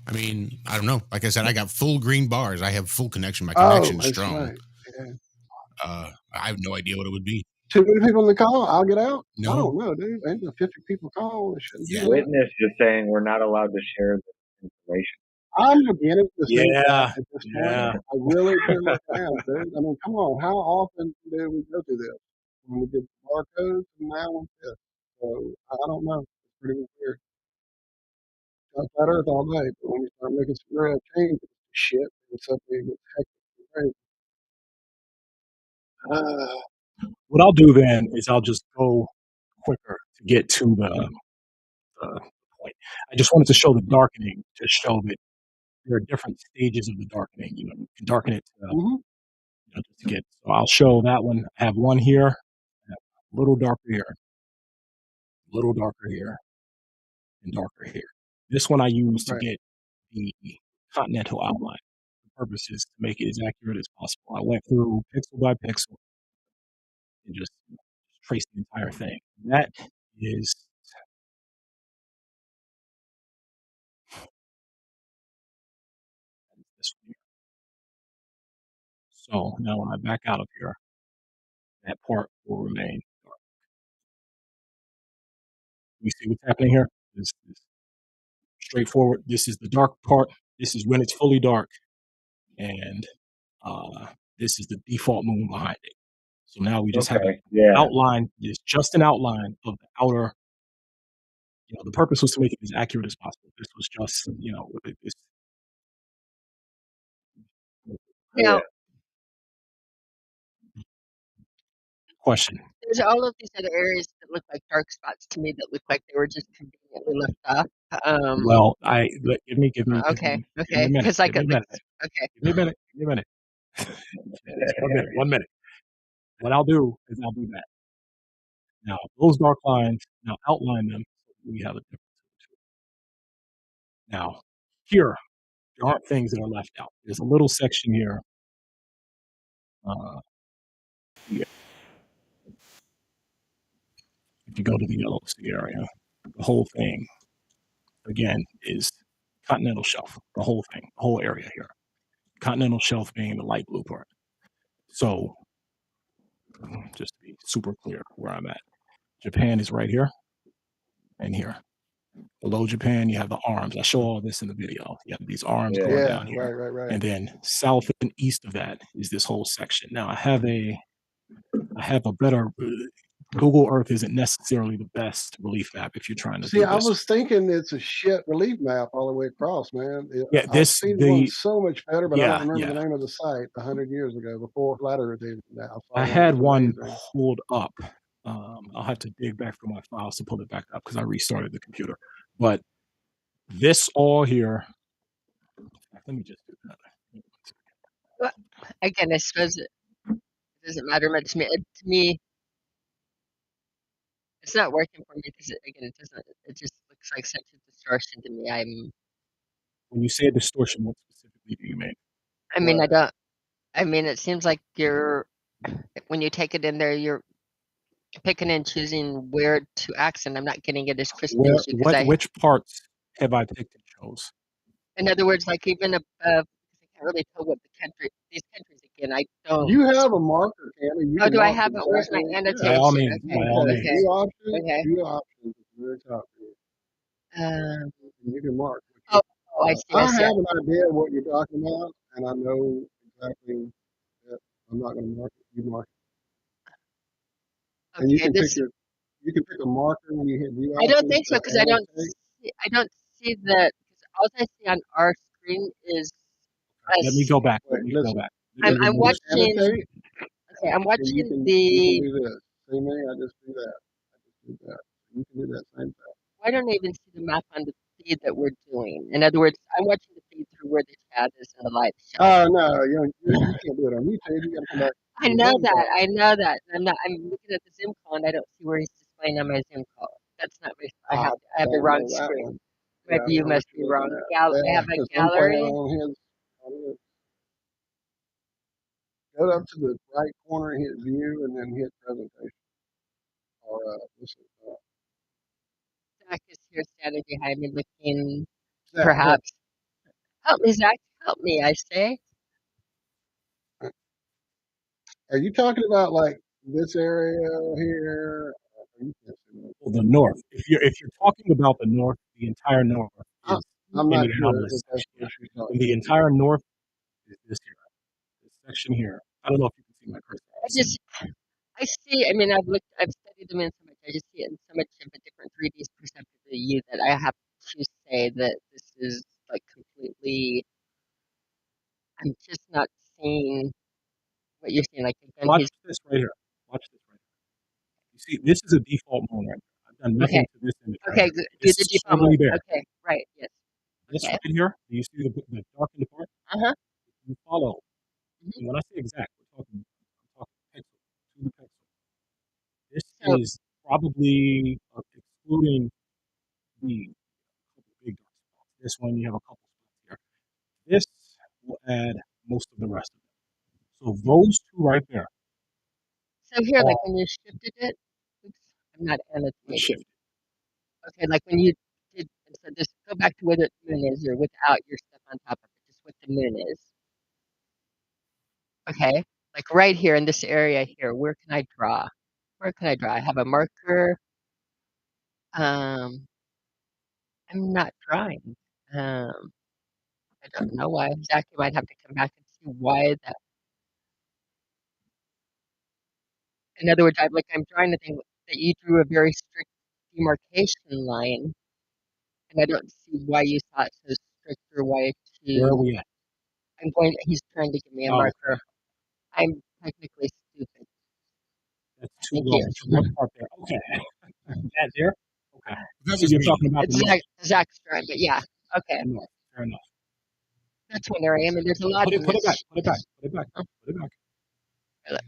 I mean, I don't know. Like I said, I got full green bars. I have full connection. My Oh, connection's that's strong. right. Yeah. I have no idea what it would be. Too many people in the call. I'll get out. I No. don't know, dude. Ain't no 50 people call. It shouldn't be Yeah. that. Witness is saying we're not allowed to share this information. I'm beginning to think that Yeah. at this Yeah. point. I really feel like I am, dude. I mean, come on. How often do we go through this? When we did barcodes and now with this. So I don't know. It's pretty weird. Got that earth all day, but when you start making some real changes to shit, it's something that gets hectic and crazy. What I'll do then is I'll just go quicker to get to the point. I just wanted to show the darkening to show that there are different stages of the darkening. You know, you can darken it to, Mhm. just to get. So I'll show that one. I have one here, I have a little darker here, a little darker here, and darker here. This one I use to Right. get the continental outline. The purpose is to make it as accurate as possible. I went through pixel by pixel and just traced the entire thing. That is this one here. So now when I back out of here, that part will remain dark. We see what's happening here? This is straightforward. This is the dark part. This is when it's fully dark. And this is the default moon behind it. So now we just have an Yeah. outline. It's just an outline of the outer. You know, the purpose was to make it as accurate as possible. This was just, it's Now, question. there's all of these other areas that look like dark spots to me that look like they were just conveniently left off. Well, give me Okay, a minute. because I Give me a could, minute. okay. Give me a minute. Give me a minute. Just 1 minute. What I'll do is I'll do that. Now, those dark lines, now outline them so that we have a difference. Now, here, there aren't things that are left out. There's a little section here. Yeah. If you go to the yellow sea area, the whole thing, again, is continental shelf. The whole thing, the whole area here. Continental shelf being the light blue part. So, just to be super clear where I'm at, Japan is right here and here. Below Japan, you have the arms. I show all this in the video. You have these arms going Yeah, down here. right. And then south and east of that is this whole section. Now I have a better Google Earth isn't necessarily the best relief map if you're trying to See, do I this. was thinking it's a shit relief map all the way across, man. Yeah, I've seen one so much better, but I don't remember the yeah. name of the site 100 years ago before Flat Earth even now. I had one pulled up. I'll have to dig back through my files to pull it back up because I restarted the computer. But this all here, let me just do that. Well, again, I suppose it doesn't matter much to me. To me, it's not working for me because it doesn't. It just looks like such a distortion to me. When you say a distortion, what specifically do you mean? I mean, I don't. I mean, it seems like when you take it in there, you're picking and choosing where to accent. I'm not getting it as crispy as you Which parts have I picked and chose? in other words, like even above, I can't really tell what these countries again. I don't. You have a marker, Cami. You Oh, can do I mark have it? Where's my exactly. By all annotation? means, Okay. by all Okay. means. View options. Okay. View options at the very top here. Um, And you can mark. oh, I see. I I see. have an idea of what you're talking about, and I know exactly that I'm not going to mark it. You mark it. And you Okay, can this. you can pick a marker when you hit view I don't options think so to because I don't annotate. see that. Because all I see on our screen is Let me us. go back. Wait, Let me go listen. back. Let me I'm remove Just watching. annotate, Okay, I'm and you watching can do this. See me? I just do that. I just do that. You can do that same thing. I don't even see the map on the feed that we're doing. In other words, I'm watching the feed through where the chat is in the live show. Oh no, you can't do it on YouTube. You got to come back. I to the know Zoom that. call. I know that. I'm looking at the Zoom call and I don't see where he's displaying on my Zoom call. That's not my. I have the don't wrong know that screen. one. Maybe Yeah, I you don't know what must be you're wrong. looking at. I Yeah, have a because I'm playing gallery. on his. Go up to the right corner, hit view, and then hit presentation. Or listen, Zack is here standing behind me looking, Zach, perhaps. Help me, Zack. Help me, I say. are you talking about like this area here? You can't see me. Well, the north. If you're talking about the north, the entire north Oh, is I'm in not the sure anomalous if that's section. what she's talking And the entire north is this here, this section here. I don't know if you can see my cursor. I see. I mean, I've studied them in so much. I just see it in so much of a different 3D perspective than you that I have to say that this is like completely. I'm just not seeing what you're seeing. Like again, Watch this right here. Watch this right here. You see, this is a default mode right here. I've done nothing to this image. Okay, Right do this the is default totally mode. bare. Okay, right. Yes. This Okay. right here, do you see the darkened part? Uh-huh. You follow. Mhm. And when I say exact, I'm talking pixel to the pixel. This So is probably excluding the couple big dark spots. This one, you have a couple spots here. This will add most of the rest of it. So those two right there here, like are when you shifted it. Oops, I'm not annotating. shifted. Okay, like when you did. So just go back to where the moon is, or without your stuff on top of it, just what the moon is. Okay, like right here in this area here, where can I draw? Where can I draw? I have a marker. I'm not drawing. I don't know why. Zach, you might have to come back and see why that. In other words, I'm drawing the thing that you drew a very strict demarcation line, and I don't see why you thought so strict or why Where are to. we at? He's trying to give me a Oh, marker. I'm technically stupid. that's too Thank low. you. So what part there? Okay. That there? Okay. That So was you're me. talking about It's the north. Zach's drawing, but yeah. Okay. The north. Fair enough. That's one area. I mean, there's a lot Put in it back. this. Put it back. Put it back. Oh, Put it back.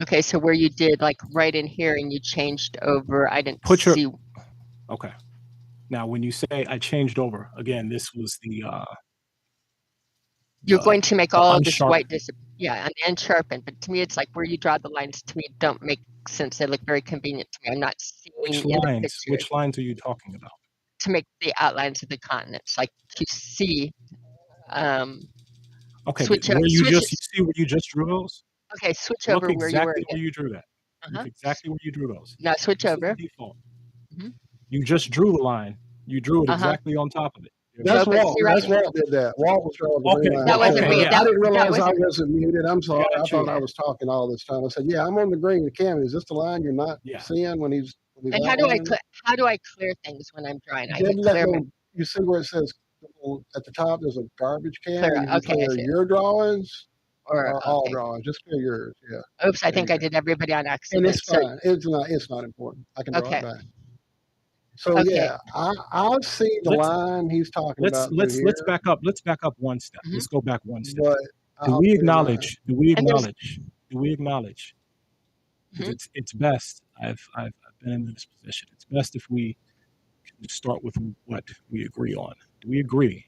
okay, so where you did like right in here and you changed over, I didn't Put your see. okay. Now, when you say I changed over, again, this was You're going to make all of this unsharp. white yeah, and unsharpened. But to me, it's like where you draw the lines. To me, don't make sense. They look very convenient to me. I'm not seeing Which in the lines? picture Which lines are you talking about? to make the outlines of the continents, like to see. Okay, Switch where you switch. see where you just drew those? Okay, switch Look over where you were exactly again. where you drew that. Look Uh-huh. exactly where you drew those. Now switch This over. is the default. Mhm. You just drew the line. You drew it Uh-huh. exactly on top of it. That's So, but Walt. see right That's Walt did that. Walt was drawing the Okay, green line. That wasn't okay, me. yeah. I didn't That realize I wasn't. wasn't muted. I'm sorry. I Got thought you. I was talking all this time. I said, "Yeah, I'm on the green with Cami. Is this the line you're not Yeah. seeing when he's And how do I outlining?" clear things when I'm drawing? I Then hit let clear. go. You see where it says at the top there's a garbage can. Clear. You can Okay, I clear see. your drawings Or or all okay. drawings. Just clear yours. Yeah. Oops, I There think you I go. did everybody on And accident. it's So fine. It's not important. I can draw okay. it back. So Okay. yeah, I see the line he's talking about through Let's here, back up. Let's back up one step. Mhm. Let's go back one step. but Do I'll we clear mine. acknowledge? Do we And there's acknowledge? Do we acknowledge? Because Mhm. it's best. I've been in this position. It's best if we can start with what we agree on. Do we agree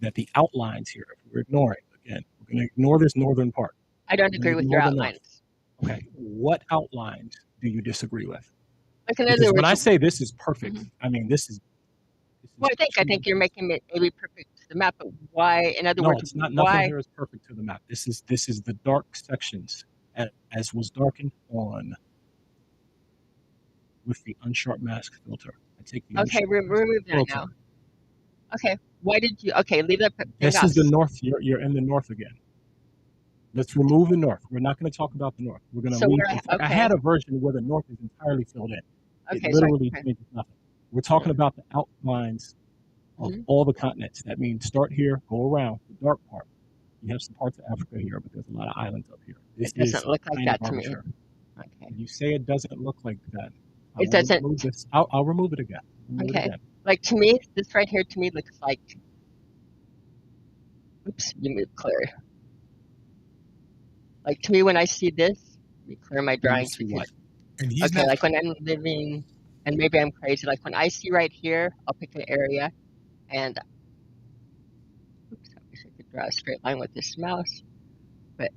that the outlines here, if we're ignoring, again, we're going to ignore this northern part. I don't We're agree gonna with ignore your the north. outlines. Okay, what outlines do you disagree with? Like in Because other when I words, say this is perfect, Mhm. I mean this is Well, I think you're making it maybe perfect to the map, but why? In other No, words, it's not. Nothing why? here is perfect to the map. This is the dark sections as was darkened on with the unsharp mask filter. I take the Okay, unsharp mask remove that filter. now. Okay, why did you? Okay, leave that thing This out. is the north. You're in the north again. Let's remove the north. We're not going to talk about the north. We're going to So leave. where? In fact, I Okay, had a version where the north is entirely filled in. It okay, so literally changes nothing. We're talking about the outlines of all the continents. That means start here, go around the dark part. You have some parts of Africa here, but there's a lot of islands up here. This it doesn't look like kind that of to me. arbitrary. Okay, You say it doesn't look like that. it doesn't. Remove this. I'll remove it again. Remove it Okay, again. like to me, this right here to me looks like. Oops, you moved clear. Like to me, when I see this, let me clear my drawings. see what? And he's Okay, not. like when I'm living, and maybe I'm crazy. Like when I see right here, I'll pick an area, and oops, I wish I could draw a straight line with this mouse, but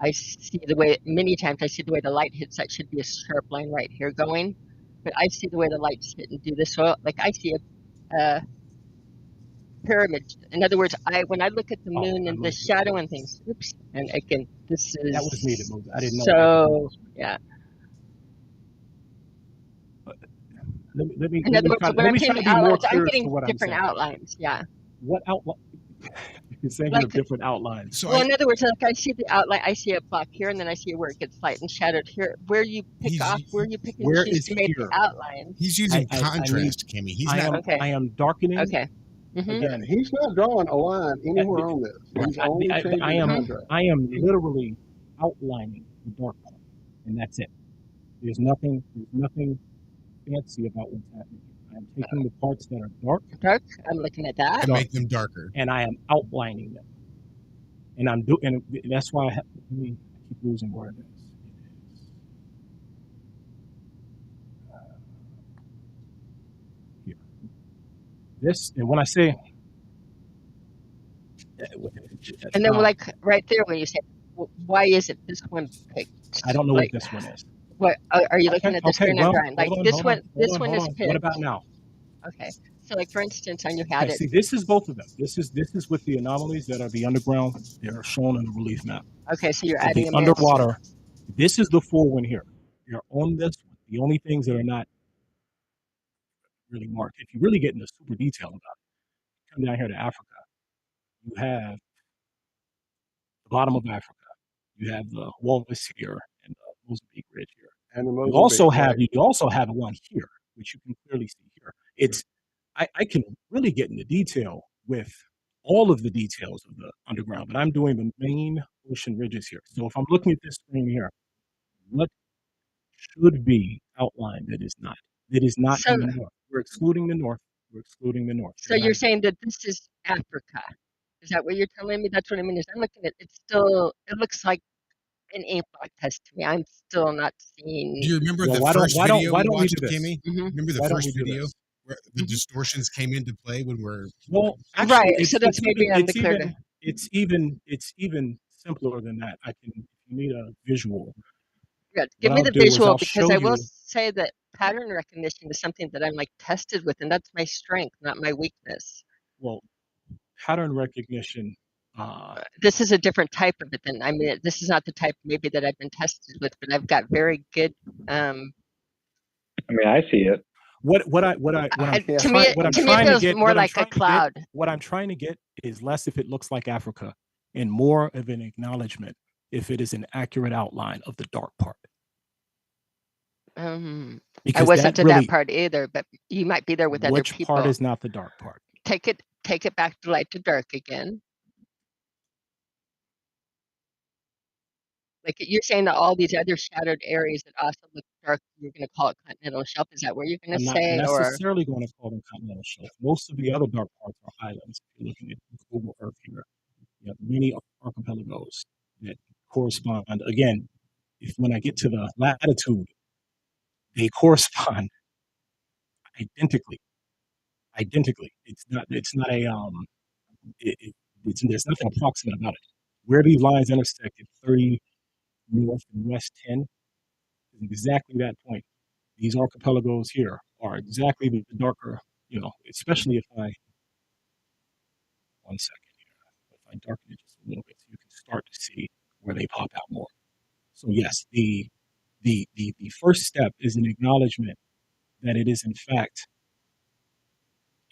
I see the way many times I see the way the light hits. That should be a sharp line right here going, but I see the way the lights hit and do this. So like I see a pyramid. In other words, when I look at the moon and the shadow and things. Oops, and again, this is That was me that moved. I didn't know. So yeah. Let me In other words, when I'm try to painting be more outlines, I'm clear as to getting what I'm different saying. outlines. Yeah. What outline? You're saying you have different outlines. So Well, in other words, like I see the outline, I see a block here, and then I see where it gets light and shadowed here. Where you pick off, where you pick and Where choose is to make here? the outline. He's using I contrast, Kimmy. He's not. Okay. I am darkening. Okay. Again, He's not drawing a line anywhere on this. He's only changing I the am contrast. I am literally outlining the dark part, and that's it. There's nothing fancy about what's happening here. I am taking the parts that are dark. Dark. I'm looking at that. To make them darker. And I am outlining them. And I'm doing, and that's why I keep losing where it is. Here. This, and when I say, and then like right there when you say, why is it this one picked? I don't know like, what this one is. What are you looking at the screen I'm drawing? Like this one is picked. What about now? Okay. So like for instance, on you had it. See, this is both of them. This is with the anomalies that are the underground. They are shown in the relief map. Okay, so you're So adding the underwater. This is the full one here. You're on this one. The only things that are not really marked. If you really get into super detail about it, come down here to Africa. You have the bottom of Africa. You have the walrus here and the Mozambique Ridge here. And the You Mozambique, also have one here, which you can clearly see here. It's I can really get into detail with all of the details of the underground, but I'm doing the main ocean ridges here. So if I'm looking at this screen here, what should be outlined that is not in the north? We're excluding the north. So you're saying that this is Africa. Is that what you're telling me? That's what I mean. Is I'm looking at it looks like an ink block test to me. I'm still not seeing. Do you remember the first video we watched, Kimmy? Mm-hmm. Remember the first video where the distortions came into play when we're actually, right. So that's maybe I'm the clear. It's even simpler than that. If you need a visual. Yeah, give me the visual because I will say that pattern recognition is something that I'm like tested with, and that's my strength, not my weakness. Well, pattern recognition. This is a different type of it than this is not the type maybe that I've been tested with, but I've got very good. I mean, I see it. What I'm trying to get more like a cloud. What I'm trying to get is less if it looks like Africa, and more of an acknowledgement if it is an accurate outline of the dark part. I wasn't to that part either, but you might be there with other people. Which part is not the dark part? Take it back to light to dark again. Like you're saying that all these other shadowed areas that also look dark, you're going to call it continental shelf. Is that what you're going to say? I'm not necessarily going to call them continental shelf. Most of the other dark parts are islands. If you're looking at Google Earth here, you have many archipelagos that correspond. Again, when I get to the latitude, they correspond identically. It's not a there's nothing approximate about it. Where these lines intersect at 30 north and west 10 is exactly that point. These archipelagos here are exactly the darker especially if I, one second here, if I darken it just a little bit, so you can start to see where they pop out more. So yes, the first step is an acknowledgement that it is in fact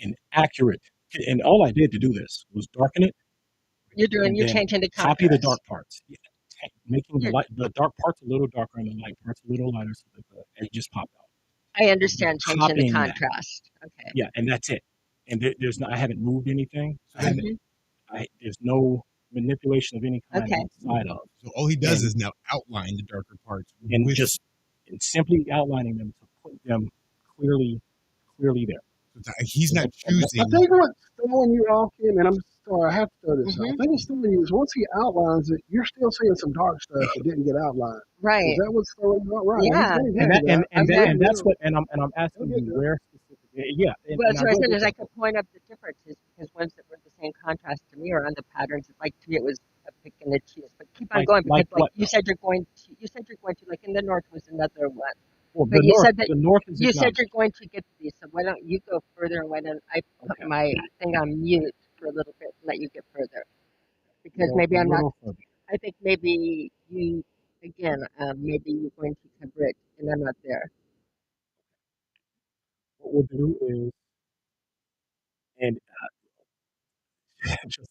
an accurate, and all I did to do this was darken it and You're then changing the copy the dark contrast. parts, making You're, the dark parts a little darker and the light parts a little lighter so that the edges pop out. I You're understand changing the copying that, contrast. Okay. yeah, and that's it. And there's no, I haven't moved anything. Hmm. There's no manipulation of any kind Okay. outside of. So all he does And is now outline the darker parts and with just and simply outlining them to put them clearly there. he's not I choosing. think what's throwing you off, Kim, and I'm sorry, I have to throw this out. Hmm. I think what's throwing you is once he outlines it, you're still seeing some dark stuff that didn't get outlined. Is Right. that what's throwing you out? Right. Yeah. He's And going to that, do Okay. and that's what and I'm asking He'll get you there. where specifically. Yeah, Well, and so I I will said get is I there. could point out the differences because ones that were the same contrast to me are on the patterns. Like to me, it was a pick and a choose. But keep on going because Like what? you said you're going to like in the north was another one. Well, But you said that the north is you said acknowledged. you're going to get to these. So why don't you go further and why don't I put Okay. my thing on mute for a little bit and let you get further? Because Well, maybe a I'm not. little further. I think maybe you again. Maybe you're going to cover it and I'm not there. What we'll do is, and just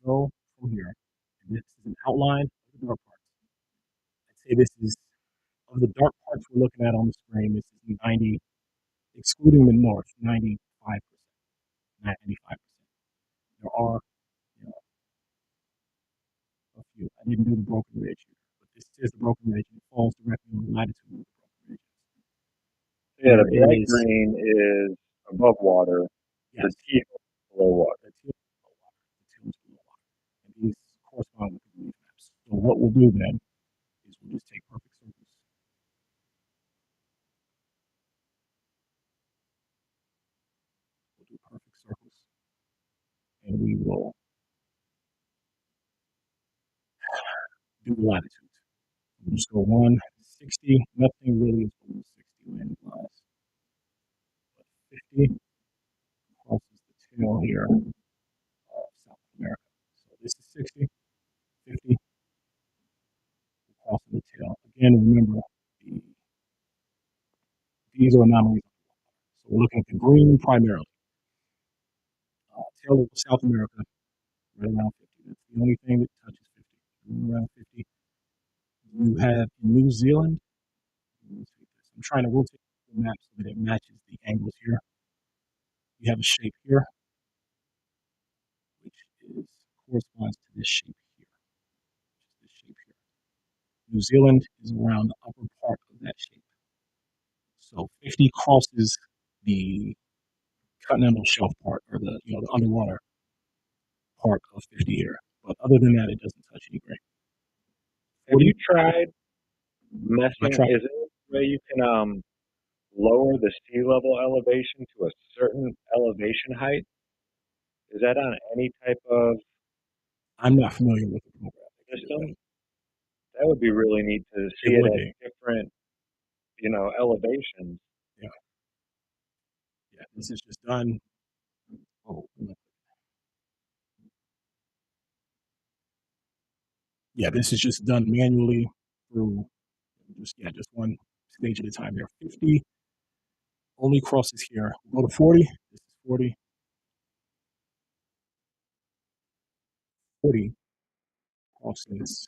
go from here. And this is an outline of the dark parts. I'd say this is of the dark parts we're looking at on the screen. This is 90, excluding the north, 95%, 95%. There are, you know, a few. I didn't do the broken ridge here, but this is the broken ridge. And it falls directly on the latitude of the broken ridges. Yeah, the There bright is, green is above water. The yes, teal is below water. the teal is below water. The teal is below water. And these correspond with the relief maps. So what we'll do then is we'll just take perfect circles. We'll do perfect circles. And we will do the latitudes. We'll just go 160. Nothing really is below 60 landing wise. But 50 crosses the tail here of South America. So this is 60, 50, crossing the tail. Again, remember, these are anomalies. So we're looking at the green primarily. Tail of South America, right around 50. That's the only thing that touches 50. Around 50. You have in New Zealand, I'm trying to rotate the map so that it matches the angles here. You have a shape here, which is corresponds to this shape here, which is this shape here. New Zealand is around the upper part of that shape. So 50 crosses the continental shelf part, or the underwater part of 50 here. But other than that, it doesn't touch any grade. Have 40, you tried I messing? try. Is there a way you can lower the sea level elevation to a certain elevation height? Is that on any type of I'm not familiar with the program that can do that. system? That would be really neat to see It it would at be. different, elevations. Yeah. Yeah. This is just done. Oh, yeah. This is just done manually through just one stage at a time. There are 50 only crosses here. Go to 40. This is 40. 40 crosses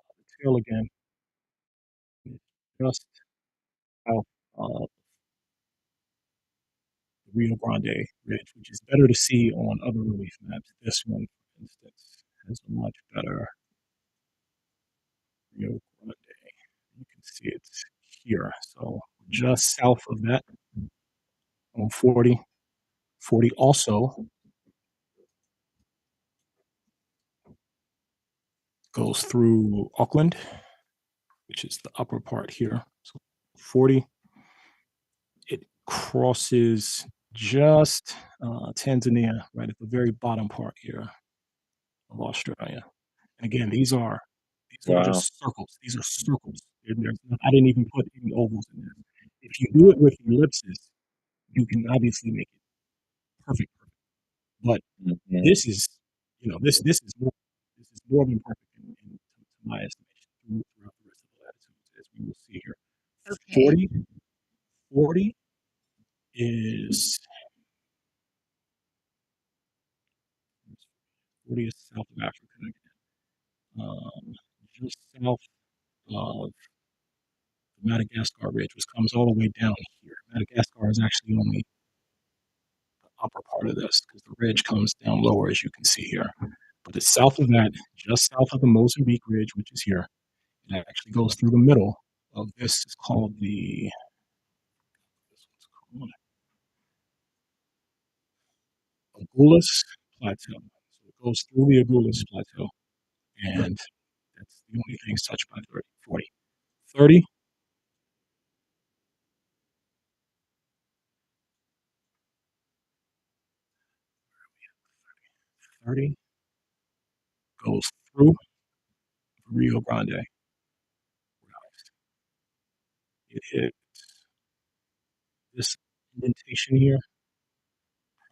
the tail again. Just south of the Rio Grande Ridge, which is better to see on other relief maps. This one, for instance, has a much better Rio Grande. You can see it here. So just south of that on 40. 40 also goes through Auckland, which is the upper part here. So 40, it crosses just Tanzania right at the very bottom part here. of Australia. And again, these are Wow. just circles. These are circles. I didn't even put any ovals in there. If you do it with ellipses, you can obviously make it perfect. But Mhm. this is, this is more than perfect to my estimation throughout the rest of the latitudes, as we will see here. Okay. 40 is 40 is south of Africa again. Just south of the Madagascar Ridge, which comes all the way down here. Madagascar is actually only the upper part of this because the ridge comes down lower, as you can see here. But it's south of that, just south of the Mozambique Ridge, which is here. It actually goes through the middle of this. It's called the Agulhas Plateau. So it goes through the Agulhas Plateau, and that's the only things touched by 40. 30 30 goes through Rio Grande. It hit this indentation here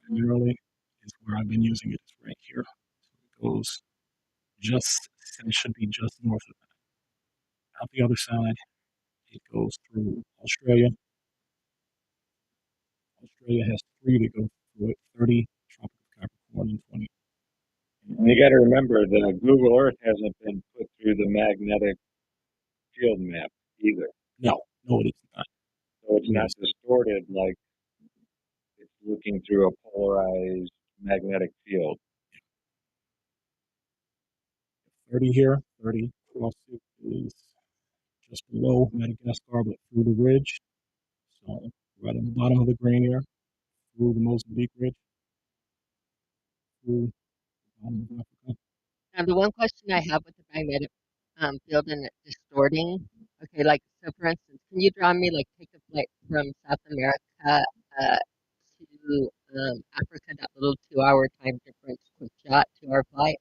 primarily is where I've been using it. It's right here. So it goes it should be just north of that. Out the other side, it goes through Australia. Australia has 3 that go through it, 30, Tropic of Capricorn, and 20. And you got to remember that Google Earth hasn't been put through the magnetic field map either. No, it is not. So it's not Yes. distorted like it's looking through a polarized magnetic field. 30 here, 30 across it is just below Madagascar, but through the ridge. So right on the bottom of the green here, through the Mozambique Ridge, through the bottom of Africa. Now, the one question I have with the magnetic field and it distorting, okay, like, so for instance, can you draw me, like, take a flight from South America to Africa, that little 2 hour time difference, quick shot, 2 hour flight?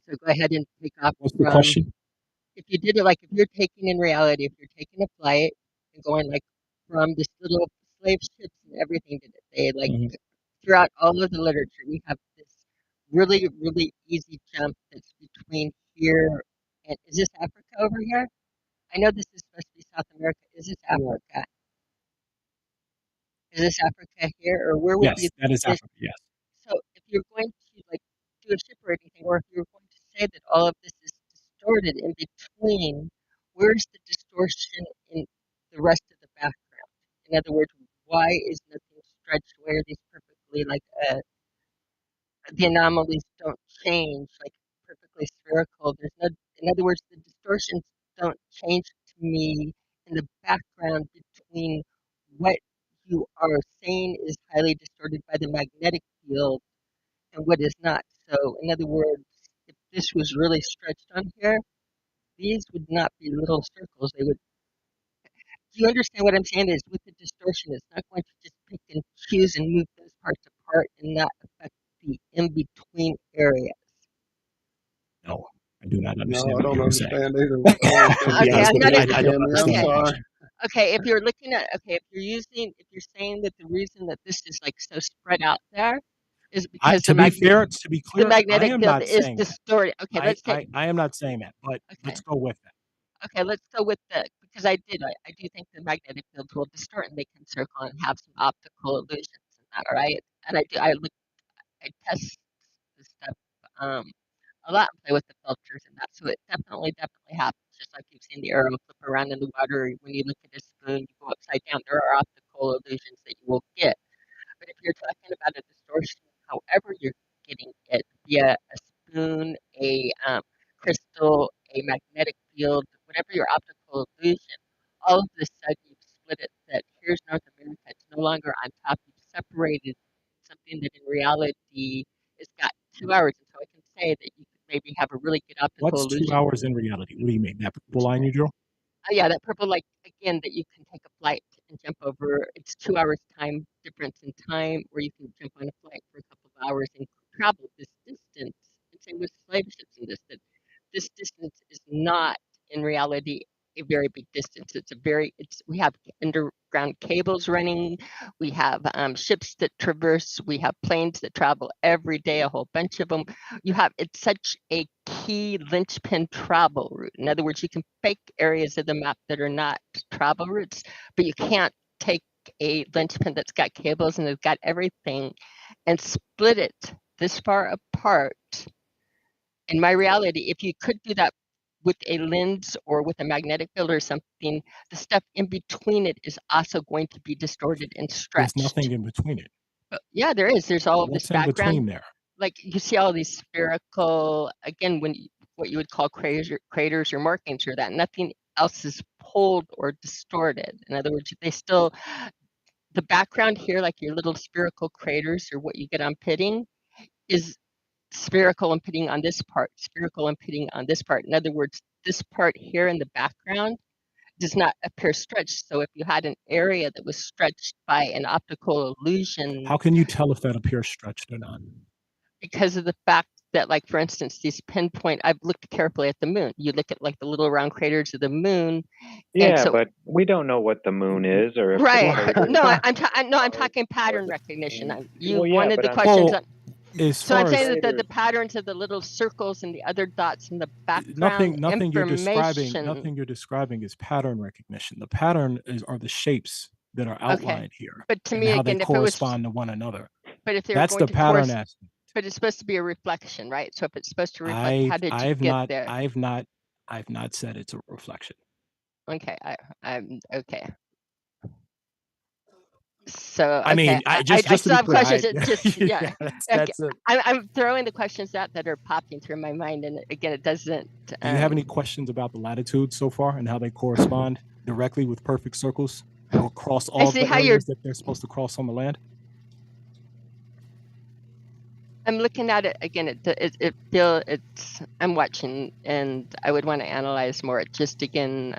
So go ahead and take off What's the from, question? if you did it, like, if you're taking in reality, if you're taking a flight and going, like, from this little slave ships and everything that they, like, Mhm. throughout all of the literature, we have this really, really easy jump that's between here and, is this Africa over here? I know this is supposed to be South America. Is this Africa? Is this Africa here, or where would Yes, be that is this? Africa, yes. So if you're going to, like, do a ship or anything, or if you're going to say that all of this is distorted in between, where's the distortion in the rest of the background? In other words, why is nothing stretched? Why are these perfectly, like, the anomalies don't change, like, perfectly spherical? There's no, in other words, the distortions don't change to me in the background between what you are saying is highly distorted by the magnetic field and what is not. So, in other words, if this was really stretched on here, these would not be little circles. They would. Do you understand what I'm saying? Is with the distortion, it's not going to just pick and choose and move those parts apart and not affect the in between areas. No, I do not No, understand I what don't you're saying. understand either. I don't understand To the be Okay, honest I'm with question you, not. I either, don't Cami. I'm understand Okay, the sorry. question. okay. If you're looking at, okay, if you're saying that the reason that this is, like, so spread out there is because To be fair, to be the clear, I magnetic am field not is saying that. distorted. Okay, let's take. I am not saying that, but Okay, let's go with that. okay, let's go with the, because I do think the magnetic fields will distort and they can circle and have some optical illusions and that, right? And I test this stuff a lot and play with the filters and that. So it definitely happens. Just like you've seen the arrow flip around in the water, when you look at a spoon, you go upside down. There are optical illusions that you will get. But if you're talking about a distortion, however you're getting it via a spoon, a crystal, a magnetic field, whatever your optical illusion, all of a sudden you've split it. That here's North America. It's no longer on top. You've separated something that in reality has got 2 hours. And so I can say that you could maybe have a really good optical What's 2 illusion. hours in reality? What do you mean? That purple line you drew? Yeah, that purple, like, again, that you can take a flight and jump over. It's 2 hours time difference in time, or you can jump on a flight for a couple of hours and travel this distance. And same with slave ships and this, that this distance is not in reality a very big distance. We have underground cables running, we have ships that traverse, we have planes that travel every day, a whole bunch of them. It's such a key linchpin travel route. In other words, you can fake areas of the map that are not travel routes, but you can't take a linchpin that's got cables and it's got everything and split it this far apart. In my reality, if you could do that with a lens or with a magnetic field or something, the stuff in between it is also going to be distorted and There's stretched. nothing in between it. Yeah, there is. There's all of this What's in between background. there? Like you see all these spherical, again, what you would call craters or markings or that. Nothing else is pulled or distorted. In other words, the background here, like your little spherical craters or what you get on pitting, is spherical and pitting on this part, spherical and pitting on this part. In other words, this part here in the background does not appear stretched. So if you had an area that was stretched by an optical illusion, How can you tell if that appears stretched or not? because of the fact that, like, for instance, I've looked carefully at the moon. You look at like the little round craters of the moon. Yeah, but we don't know what the moon is or if the Right. craters No, are. I'm talking pattern recognition. You Well, yeah, wanted but the I'm questions saying- on. As So I'm far saying as that the patterns of the little circles and the other dots in the background nothing you're information. describing is pattern recognition. The pattern are the shapes that are outlined here, But to and me, how again, they if it was, correspond to one another. but if they're That's going the to pattern aspect. but it's supposed to be a reflection, right? So if it's supposed to reflect, how did you get there? I've not said it's a reflection. Okay, I'm okay. So I mean, I just to still be have clear, questions. It just yeah. that's it. I'm throwing the questions out that are popping through my mind, and again, it doesn't. Do you have any questions about the latitudes so far and how they correspond directly with perfect circles or across all the areas that they're supposed to cross on the land? I'm looking at it again. I'm watching, and I would want to analyze more. It just again,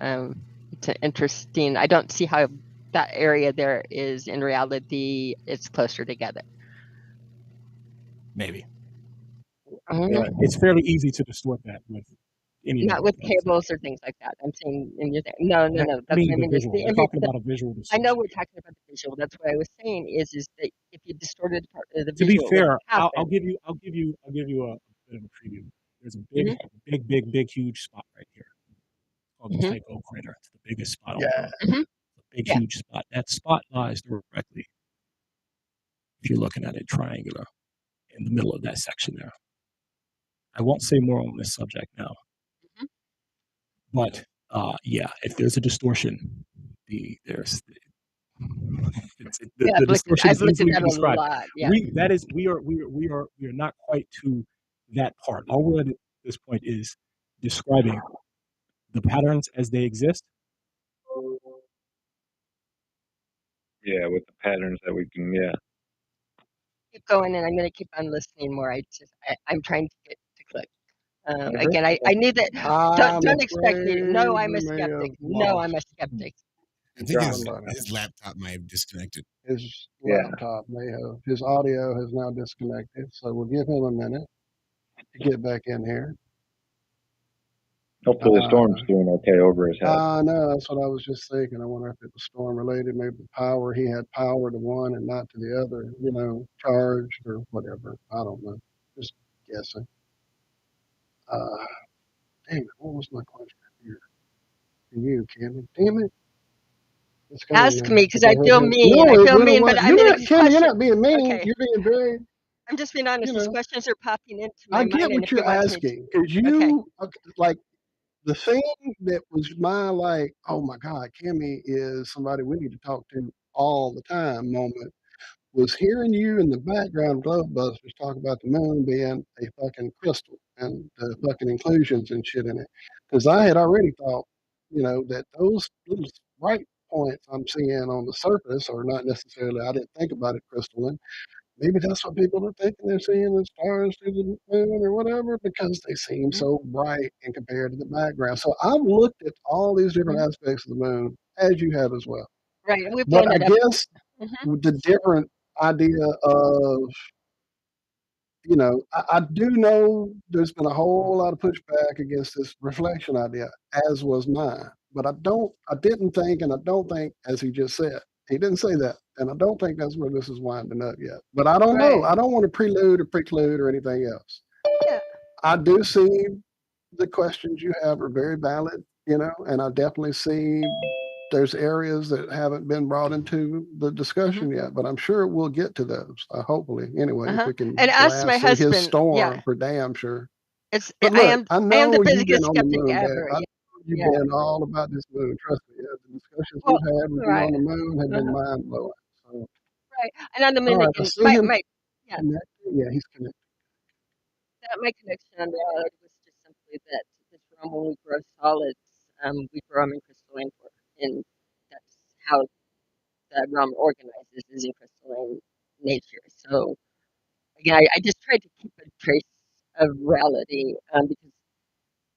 it's interesting. I don't see how that area there is in reality. It's closer together. Maybe. Yeah. It's fairly easy to distort that with any. Not with cables or things like that. I'm saying in your thing. No. That's I mean, what I mean. the visual. We're talking about a visual distortion. I know we're talking about the visual. That's what I was saying is that if you distorted part of the To visual, be fair, I'll give you a bit of a preview. There's a big, huge spot right here called the Tycho crater. It's the biggest spot on Earth. Big, huge spot. That spot lies directly, if you're looking at it, triangular in the middle of that section there. I won't say more on this subject now, but if there's a distortion, the distortion is easily described. We are not quite to that part. All we're at this point is describing the patterns as they exist. Yeah, with the patterns that we can, keep going, and I'm going to keep on listening more. I'm trying to get to click. Again, I need that. Don't expect me. No, I'm a skeptic. No, I'm a skeptic. I think his laptop might have disconnected. His laptop may have. His audio has now disconnected, so we'll give him a minute to get back in here. Hopefully the storm's doing okay over his head. No, that's what I was just thinking. I wonder if it was storm related. Maybe the power, he had power to one and not to the other, charged or whatever. I don't know. Just guessing. Damn it, what was my question here? For you, Cami. Damn it. Ask me, because I feel mean. No, I feel mean, but I mean, Cami, you're not being mean. Okay. You're being very. I'm just being honest. These questions are popping into my mind. I get what you're asking, because like, the thing that was my oh my God, Cami is somebody we need to talk to all the time moment, was hearing you in the background Globebusters talk about the moon being a fucking crystal and the fucking inclusions and shit in it. Because I had already thought, that those little bright points I'm seeing on the surface are not necessarily, I didn't think about it crystalline. Maybe that's what people are thinking they're seeing the stars through the moon or whatever, because they seem so bright and compared to the background. So I've looked at all these different aspects of the moon, as you have as well. Right. But I guess the different idea of you know, I do know there's been a whole lot of pushback against this reflection idea, as was mine. But I didn't think, and I don't think, as he just said, he didn't say that, and I don't think that's where this is winding up yet. But I don't know. I don't want to prelude or preclude or anything else. Yeah. I do see the questions you have are very valid, you know, and I definitely see there's areas that haven't been brought into the discussion yet, but I'm sure we'll get to those. Hopefully, anyway, if we can And ask my blast through his husband. storm Yeah, for damn sure. it's But I look, am I I am know the you've been biggest on the skeptic moon, Dave. ever. I know you've Yeah. been all about this moon. Trust me, the discussions Well, we've had with you right. on the moon have been mind blowing. So, Right. And on the all moon right, I again, see him yeah, connected. Yeah, he's connected. my connection on reality was just simply that this realm, when we grow solids, we grow them in crystalline form, and that's how the realm organizes, is in crystalline nature. So again, I just tried to keep a trace of reality, because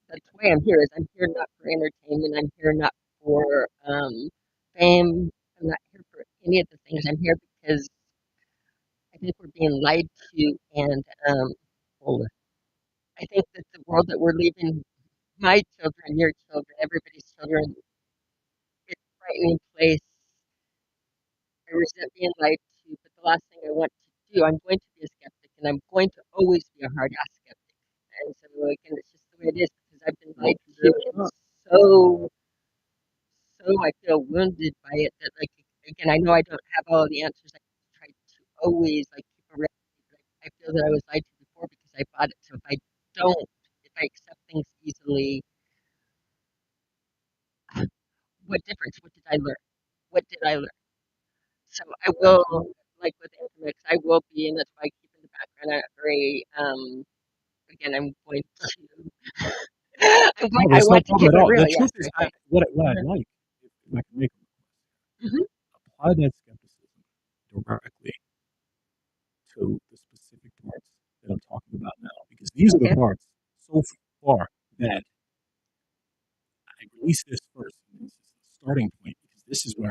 that's why I'm here. Is I'm here not for entertainment. I'm here not for fame. I'm not here for any of the things. I'm here because I think we're being lied to, and hold on. I think that the world that we're leaving, my children, your children, everybody's children, it's a frightening place. I resent being lied to, but the last thing I want to do, I'm going to be a skeptic, and I'm going to always be a hard ass skeptic. And so again, it's just the way it is because I've been lied to, and so I feel wounded by it that, like, again, I know I don't have all the answers. I try to always like keep a reality, but I feel that I was lied to before because I bought it. So if I accept things easily, what difference? What did I learn? What did I learn? So I will, like with Intermix, I will be, and that's why I keep in the background. I'm very, again, I'm going to, No, I there's no want to problem keep at it all. real. The Yeah, truth is, sorry. what I like, if I can make apply that skepticism directly to the specific parts that I'm talking about now, because these are the parts so far that I release this first. And this is the starting point because this is the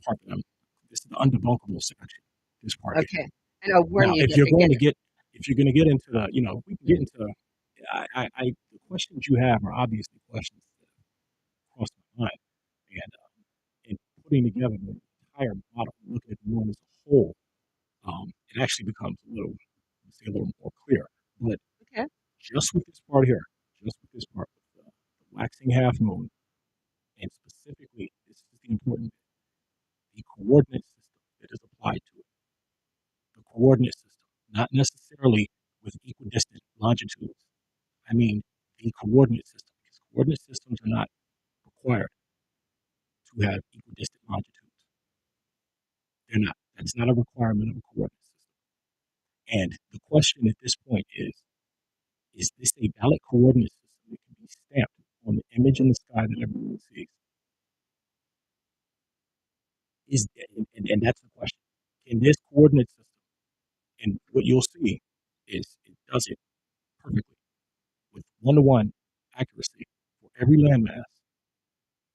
part that this is the undebunkable section. This part here. Okay, and I'll warn Now, you if that you're going to again. get into the, we can get into, the questions you have are obviously questions that cross my mind, and in putting together the entire model, looking at the moon as a whole, it actually becomes a little more clear. But Okay. just with this part here, with the waxing half moon, and specifically, this is the important bit, the coordinate system that is applied to it. The coordinate system, not necessarily with equidistant longitudes. I mean the coordinate system, because coordinate systems are not required to have equidistant longitudes. They're not. That's not a requirement of a coordinate system. And the question at this point is this a valid coordinate system that can be stamped on the image in the sky that everyone sees? And that's the question. Can this coordinate system, and what you'll see is it does it perfectly with one-to-one accuracy for every landmass.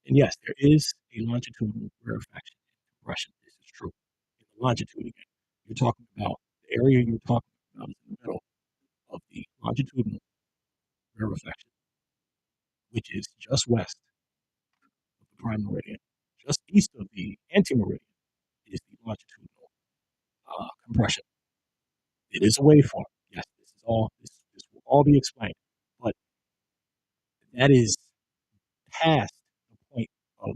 And yes, there is a longitudinal rarefaction and compression. This is true. In the longitude again, you're talking about the area you're talking about is in the middle of the longitudinal rarefaction, which is just west of the prime meridian. Just east of the anti-meridian is the longitudinal compression. It is a waveform. Yes, this will all be explained, but that is past the point of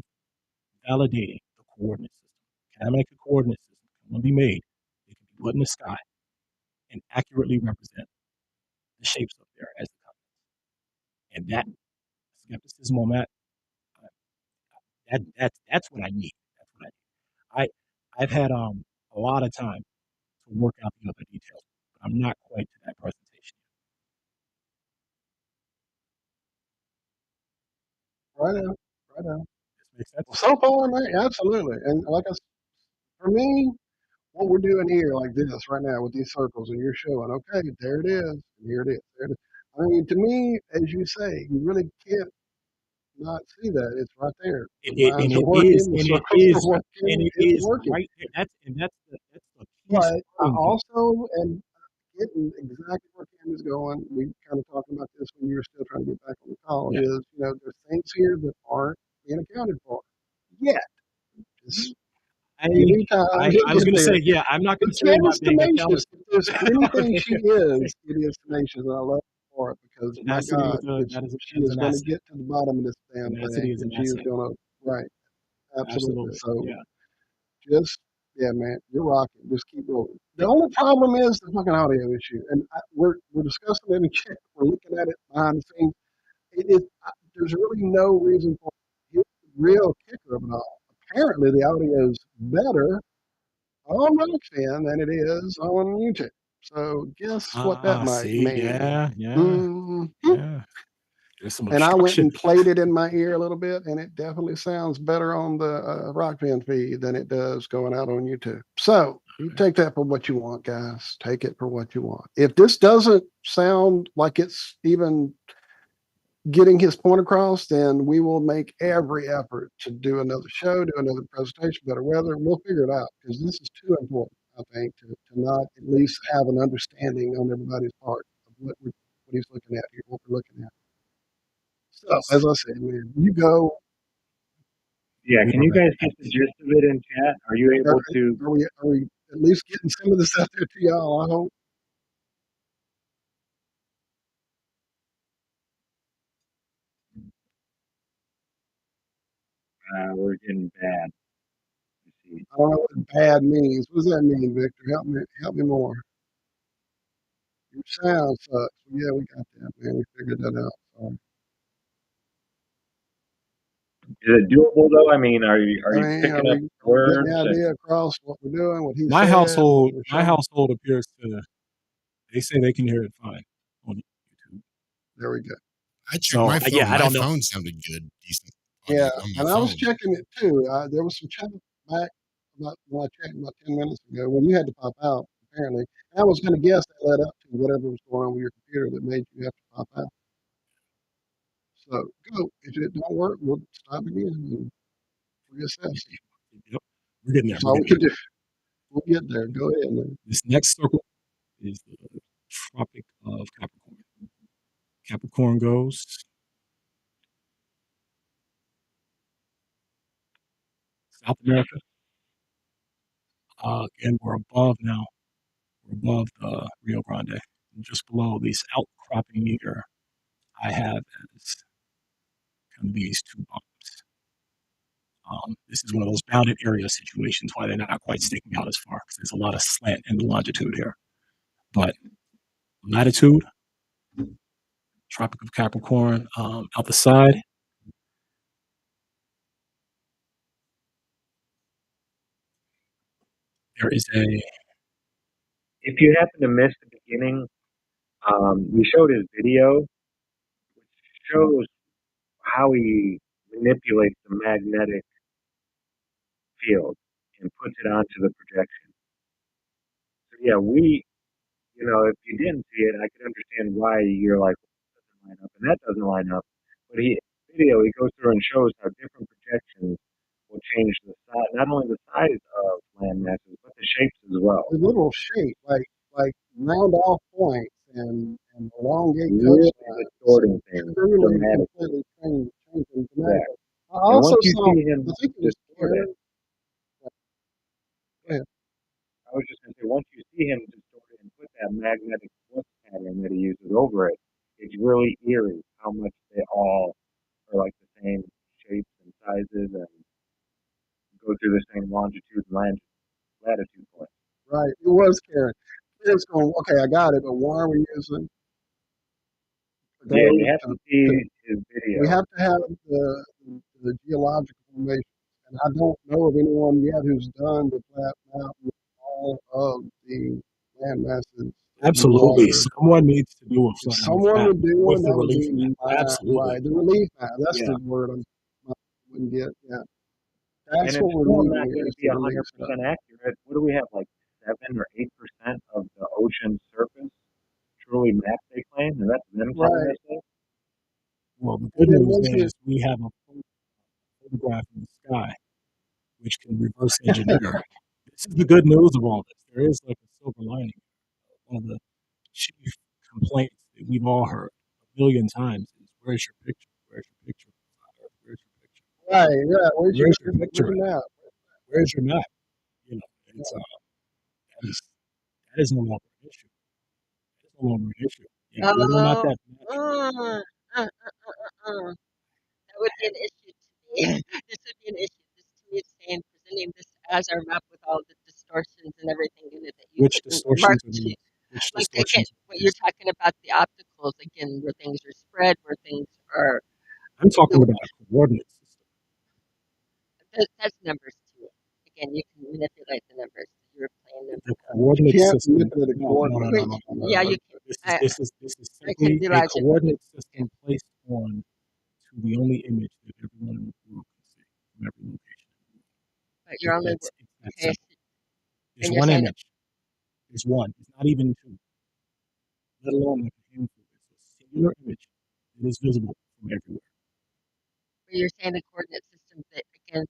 validating the coordinate system. Can I make a coordinate system? Can one be made? It can be put in the sky and accurately represent the shapes up there as the continents. And that skepticism on that, that's what I need. That's what I need. I've had a lot of time to work out the other details, but I'm not quite to that presentation. Right now, right now. This makes sense. Well, so far, man, absolutely. And like I said, for me, what we're doing here, like this right now with these circles, and you're showing, okay, there it is, and here it is, there it is. I mean, to me, as you say, you really can't not see that. It's right there. The lines are working, the circles are working, and it it's is working. right there. That's the key But I starting point. also, and getting exactly where Cami's going. We kind of talked about this when you were still trying to get back on the call. Yeah. Is there's things here that aren't being accounted for yet. Just every time I he'll was get going to say, there. yeah, I'm not But concerned Cam about is being accounted tenacious. If there's anything for. she is, it is tenacious, and I love her for it because my Tenacity God, is a, that is, she that is is an going to asset. get to the bottom of this damn Tenacity thing, is and an she is asset. going to right. Absolutely. Absolutely. So Yeah. just yeah, man, you're rocking. Just keep rolling. The only problem is the fucking audio issue, and we're discussing it in the chat. We're looking at it behind the scenes. It is there's really no reason for it. Here's the real kicker of it all. Apparently, the audio is better on Roxanne than it is on YouTube. So guess what that might See, mean? yeah. There's some And I went obstruction. and played it in my ear a little bit, and it definitely sounds better on the Rock Band feed than it does going out on YouTube. So you take that for what you want, guys. Take it for what you want. If this doesn't sound like it's even getting his point across, then we will make every effort to do another show, do another presentation, better weather. We'll figure it out because this is too important, I think, to not at least have an understanding on everybody's part of what he's looking at here, what we're looking at. So, as I said, man, you go. Yeah, can you guys get the gist of it in chat? Are you able to? Are we at least getting some of this out there to y'all? I hope. We're getting bad. I don't know what bad means. What does that mean, Victor? Help me more. Your sound sucks. Yeah, we got that, man. We figured that out. Sorry. Is it doable though? I mean, are you Are picking up we getting words? the idea across what we're doing, what he My said, household, what we're my showing? household appears to. They say they can hear it fine on YouTube. There we go. I checked So my phone. yeah, I My don't know. phone sounded good, decent Yeah, audio on my and I was phone. checking it too. There was some chat back about when I checked about 10 minutes ago when you had to pop out, apparently. And I was going to guess that led up to whatever was going on with your computer that made you have to pop out. So go. If it don't work, we'll stop again and reassess. Yep, we're getting there. That's all we can do. We'll get there. Go ahead, man. This next circle is the Tropic of Capricorn. Capricorn goes South America. And we're above now. We're above the Rio Grande. And just below these outcropping here, I have as kind of these two bumps. This is one of those bounded area situations why they're not quite sticking out as far because there's a lot of slant in the longitude here. But latitude, Tropic of Capricorn, out the side. There is a. If you happen to miss the beginning, we showed his video, which shows how he manipulates the magnetic field and puts it onto the projection. So yeah, if you didn't see it, I could understand why you're like, that doesn't line up, and that doesn't line up. But he goes through and shows how different projections will change the size, not only the size of land masses, but the shapes as well. The little shape, like round off points and elongate Really coastlines. distorting things Really dramatically. completely changing Yeah. dramatically. I And also once you saw, see him I think it was distort it, Go ahead. I was just going to say, once you see him distort it and put that magnetic flux pattern that he uses over it, it's really eerie how much they all are like the same shapes and sizes and go through the same longitude and latitude point. Right, it was Karen. It's going, okay, I got it, but why are we using Yeah, you have those to see his video. we have to have the geological formation. And I don't know of anyone yet who's done the flat map with all of the land masses. Absolutely. Water. Someone needs to do a If flat someone would do one, with the that would relief be map. Absolutely. right. The relief map. That's Yeah. the word I wouldn't get. Yeah. And That's it's what we're still needing not here going to is be the relief stuff. 100% accurate. What do we have, like 7 or 8% of the ocean surface truly mapped, they claim? And that's them telling us that? Well, the good news is we have a photograph in the sky, which can reverse engineer. This is the good news of all this. There is like a silver lining. One of the chief complaints that we've all heard a million times is, "Where's your picture? Where's your picture? Where's your picture? Right, yeah. Where's your picture where's your at? map? Where's your map?" You know, it's that is no longer an issue. That is no longer an issue. You know, whether or not Oh, that match, that would be an issue to me. This would be an issue. This to me is saying presenting this as our map with all the distortions and everything in it that you which couldn't mark distortions are to. these? Which Like again, distortions are what you're these? talking about the opticals again, where things are spread, where things are. I'm talking about a coordinate system. That's numbers to me. Again, you can manipulate the numbers. You were playing The numbers. You coordinate can't system. manipulate a coordinate. Yeah, you can. This is I can simply a realize it. coordinate system placed on to the only image that everyone in the world can see from every location. But you're only It's that okay. simple. There's And you're one saying that, image. There's one. It's not even two, let alone like a handful. It's a singular image that is visible from everywhere. but you're saying the coordinate system that again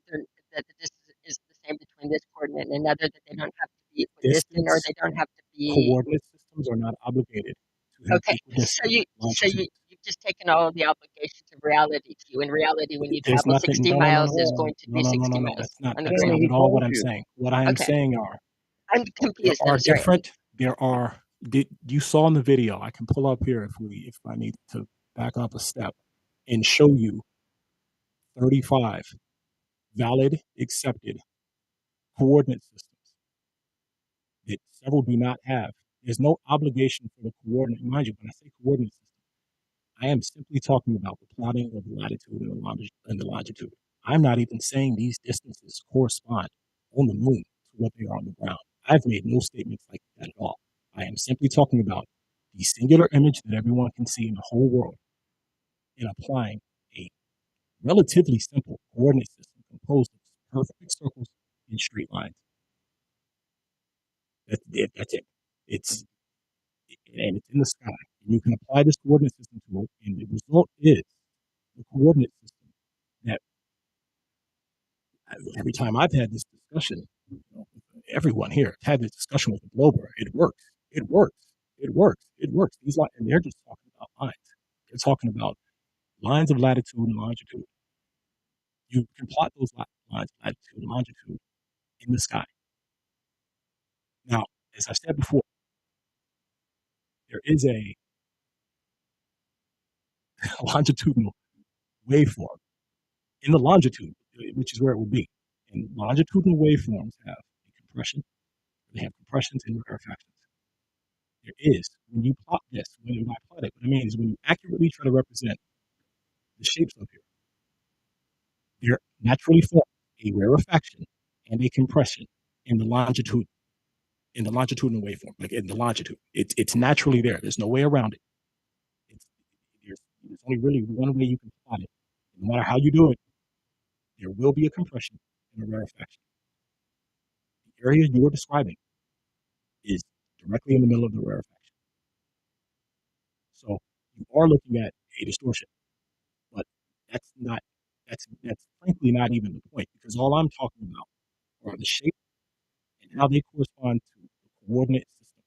that the distance is the same between this coordinate and another, that they don't have to be equidistant or Distance they don't have to be. coordinate systems are not obligated to have Okay, equidistant so longitudes. you've just taken all of the obligations of reality to you. In reality, when you There's travel nothing. 60 miles, is going to be 60 No. miles That's not. on the That's ground. not He at all what told I'm you. saying. What I am Okay, saying are I'm there confused. are I'm sorry. different. There are. You saw in the video? I can pull up here if I need to back up a step and show you 35 valid, accepted coordinate systems that several do not have. There's no obligation for the coordinate. Mind you, when I say coordinate system, I am simply talking about the plotting of the latitude and the longitude. I'm not even saying these distances correspond on the moon to what they are on the ground. I've made no statements like that at all. I am simply talking about the singular image that everyone can see in the whole world and applying a relatively simple coordinate system composed of perfect circles and straight lines. That's it. It's and it's in the sky. And you can apply this coordinate system to it, and the result is the coordinate system that every time I've had this discussion, everyone here had this discussion with the Glober. It works. It works. It works. It works. These lines, and they're just talking about lines. They're talking about lines of latitude and longitude. You can plot those lines of latitude and longitude in the sky. Now, as I said before, there is a longitudinal waveform in the longitude, which is where it would be. And longitudinal waveforms have a compression. They have compressions and rarefactions. There is, when you plot this, when I plot it, what I mean is when you accurately try to represent the shapes of here, there naturally forms a rarefaction and a compression in the longitude, in the longitudinal waveform, like in the longitude. It's naturally there. There's no way around it. There's only really one way you can plot it. No matter how you do it, there will be a compression and a rarefaction. The area you are describing is directly in the middle of the rarefaction. So you are looking at a distortion, but that's not that's frankly not even the point, because all I'm talking about are the shape and how they correspond to the coordinate system.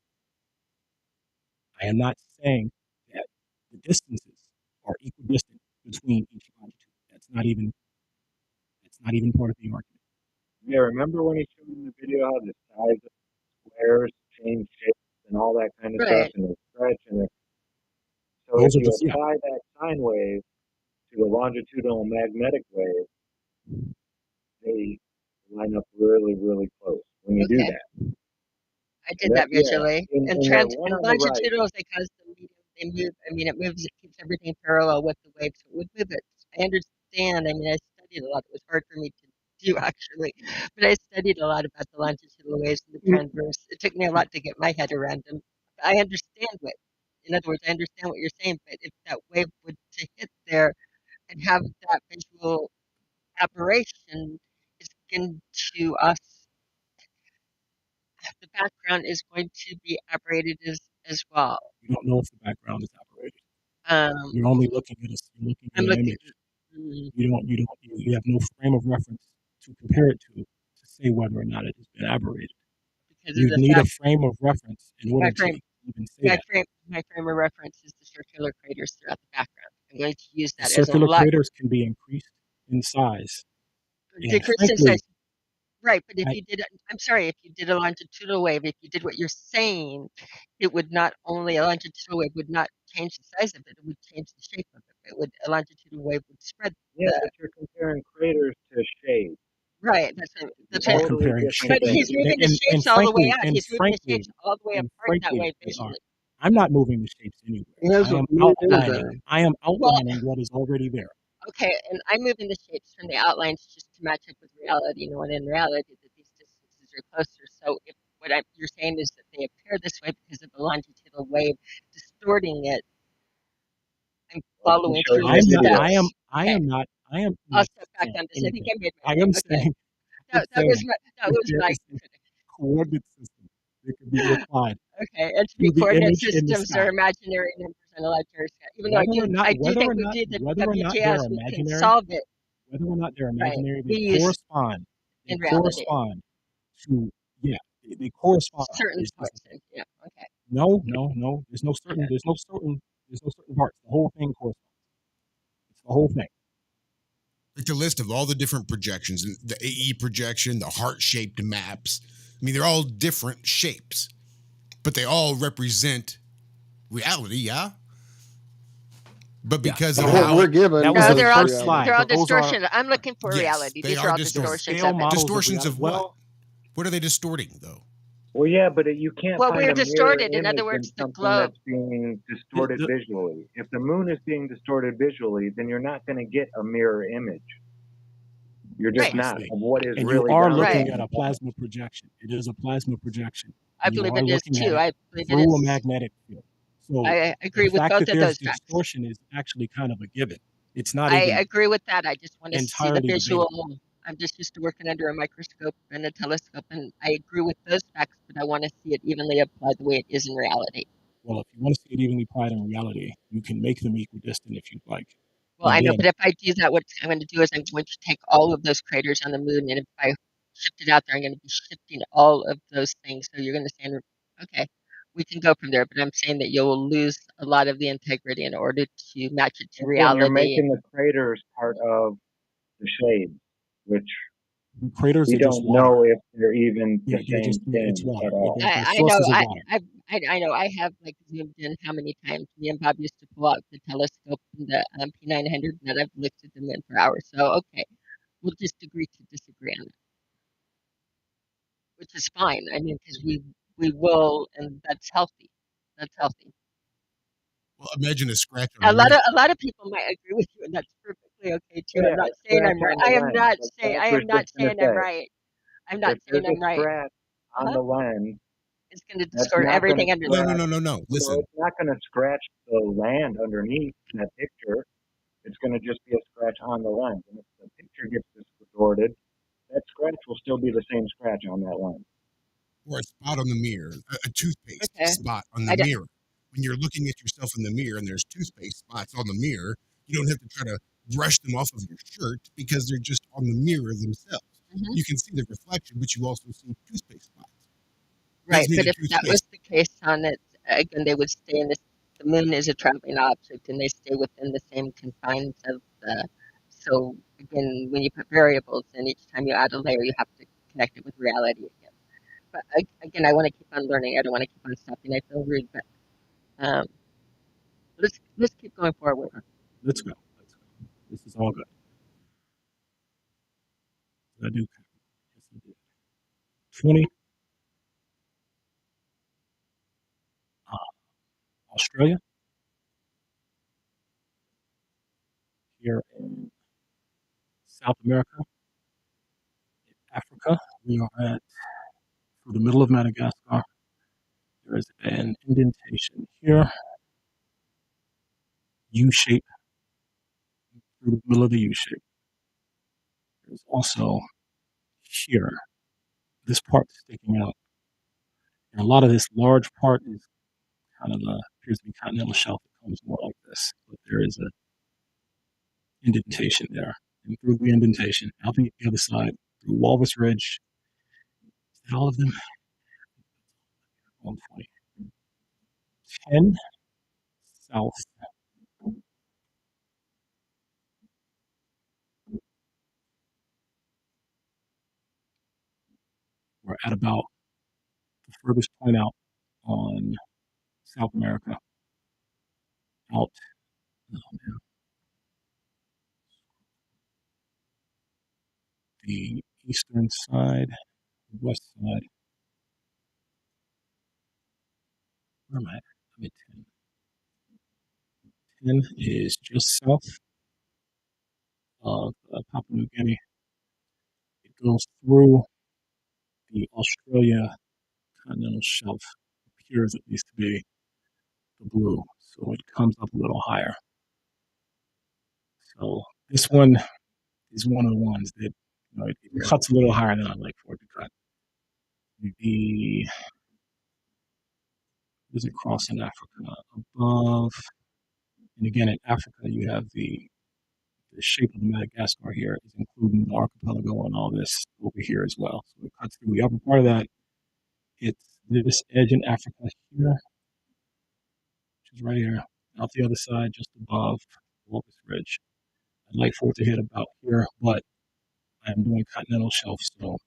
I am not saying that the distances are equidistant between each longitude. That's not even part of the argument. Yeah, remember when he showed in the video how the size of squares change shapes and all that kind of stuff, Right. and they stretch so if Those are you just apply that sine wave to the longitudinal magnetic wave, they line up really, really close when you do Okay. that. I did that visually. In And the one and on the right, longitudinals, they cause the medium, they move. I mean, it moves. It keeps everything parallel with the wave, so it would move it. I understand. I mean, I studied a lot. It was hard for me to do actually, but I studied a lot about the longitudinal waves and the transverse. It took me a lot to get my head around them. I understand what, in other words, I understand what you're saying. But if that wave would to hit there and have that visual aberration, is going to us the background is going to be aberrated as well. You don't know if the background is operated. Um, You're only looking at you're looking at I'm an looking. image. You have no frame of reference to compare it to say whether or not it has been aberrated. Because of You the need a fact frame of reference in order my to frame even say that. My frame of reference is the circular craters throughout the background. I'm going to use The that as a circular lot. craters can be increased in size. And Decrease in frankly, size. Right, but if I, you did, I'm sorry, if you did a longitudinal wave, if you did what you're saying, it would not only a longitudinal wave would not change the size of it, it would change the shape of it. It would a longitudinal wave would spread Yeah, the but you're comparing craters to shades. right. That's what, Totally comparing different shape. but he's things. moving the shapes all the way out. He's moving the Frankly, shapes all the way apart that way they are. visually. I'm not moving the shapes anywhere. There's I a am moon in Uh, there. well, what is already there. okay, and I'm moving the shapes from the outlines just to match up with reality, knowing in reality that these distances are closer. So if you're saying is that they appear this way because of the longitudinal wave distorting it, I'm Like he following showed through you the in steps. video. I Okay, am not I'll step back saying down. I think anything. I made my I point. am Okay, saying that that was there my is a coordinate system that can be applied okay. And to to be the coordinate image in the systems are sky. imaginary numbers on a ledger scale. Even though I do think we did the Whether or not WGS, they're we can imaginary, solve it whether or not they're right. imaginary, We use they in reality correspond to yeah, they correspond. certain There's parts. Yeah. Okay. no. There's no certain parts. The whole thing corresponds. It's the whole thing. Like the list of all the different projections, and the AE projection, the heart-shaped maps. I mean, they're all different shapes, but they all represent reality, yeah? But because Yeah. of What how we're given That was No, the is they're all first slide. they're all reality. Those are distortion. I'm looking for yes, reality. they These are are all distorted. distortions scale of it. models Distortions of what? well, What are they distorting, though? Well, yeah, but you can't Well, find we're a mirror distorted. In other image in words, the something globe. that's being distorted the, visually. If the moon is being distorted visually, then you're not going to get a mirror image. You're just Right. not of what is and you really are down looking there. at a plasma projection. It is a plasma projection. I And you believe are it is looking at too. it I believe it through a is. magnetic field. So I the agree with fact both that of there's those facts. distortion is actually kind of a given. It's not I even agree with that. I just want to see the entirely visual. debatable. I'm just used to working under a microscope and a telescope, and I agree with those facts, but I want to see it evenly applied the way it is in reality. Well, if you want to see it evenly applied in reality, you can make them equidistant if you'd like. Well, I know, Again, but if I do that, what I'm going to do is I'm going to take all of those craters on the moon, and if I shift it out there, I'm going to be shifting all of those things. So you're going to say, okay, we can go from there, but I'm saying that you'll lose a lot of the integrity in order to match it to Again, you're reality. making the craters part of the shade, which craters we are just don't water. know if they're even the They're same it's thing water. at all. They're I know, sources of water. I know. I have like zoomed in how many times me and Bob used to pull out the telescope and the P900, and I've looked at them in for hours. So okay, we'll just agree to disagree on it, which is fine. I mean, because we will, and that's healthy. That's healthy. Well, imagine a scratch on a mirror. A lot of people might agree with you, and that's perfectly okay too. I'm Yeah, not a saying scratch I'm right. on the lens. Like I am Walter's not just going saying to I'm say, right. I'm not if saying there's a I'm right. scratch on the lens, It's going to that's distort not going to everything under No, there. no, scratch. no, no, no. No, Listen, it's not going to scratch the land underneath in that picture. It's going to just be a scratch on the lens. And if the picture gets distorted, that scratch will still be the same scratch on that lens. or a spot on the mirror, a toothpaste Okay. spot on the I don't, mirror. When you're looking at yourself in the mirror and there's toothpaste spots on the mirror, you don't have to try to brush them off of your shirt because they're just on the mirror themselves. Mhm. You can see the reflection, but you also see toothpaste spots. Right, Doesn't mean but the if that was toothpaste. the case on it, again, they would stay in the moon is a traveling object, and they stay within the same confines of the. So again, when you put variables in, each time you add a layer, you have to connect it with reality again. But again, I want to keep on learning. I don't want to keep on stopping. I feel rude, but um, let's keep going forward. Let's go. Let's go. This is all good. I do. Yes, I did. 20. Australia. Here in South America, in Africa, we are at through the middle of Madagascar. There is an indentation here, U shape through the middle of the U shape. There's also here this part sticking out, and a lot of this large part is kind of appears to be continental shelf. It comes more like this, but there is a indentation there, and through the indentation, out the other side through Walrus Ridge. Is that all of them? 120. 10 south. We're at about the furthest point out on South America. Out. Oh, man. The eastern side, the west side. Where am I? I'm at 10. 10 is just south of Papua New Guinea. It goes through the Australia continental shelf, appears at least to be the blue, so it comes up a little higher. So this one is one of the ones that it cuts a little higher than I'd like for it to cut. The is it crossing Africa above? And again, in Africa, you have the shape of the Madagascar here is including the archipelago and all this over here as well. So it cuts through the upper part of that. It's this edge in Africa here, which is right here, out the other side, just above Locust Ridge. I'd like for it to hit about here, but I'm doing continental shelf, so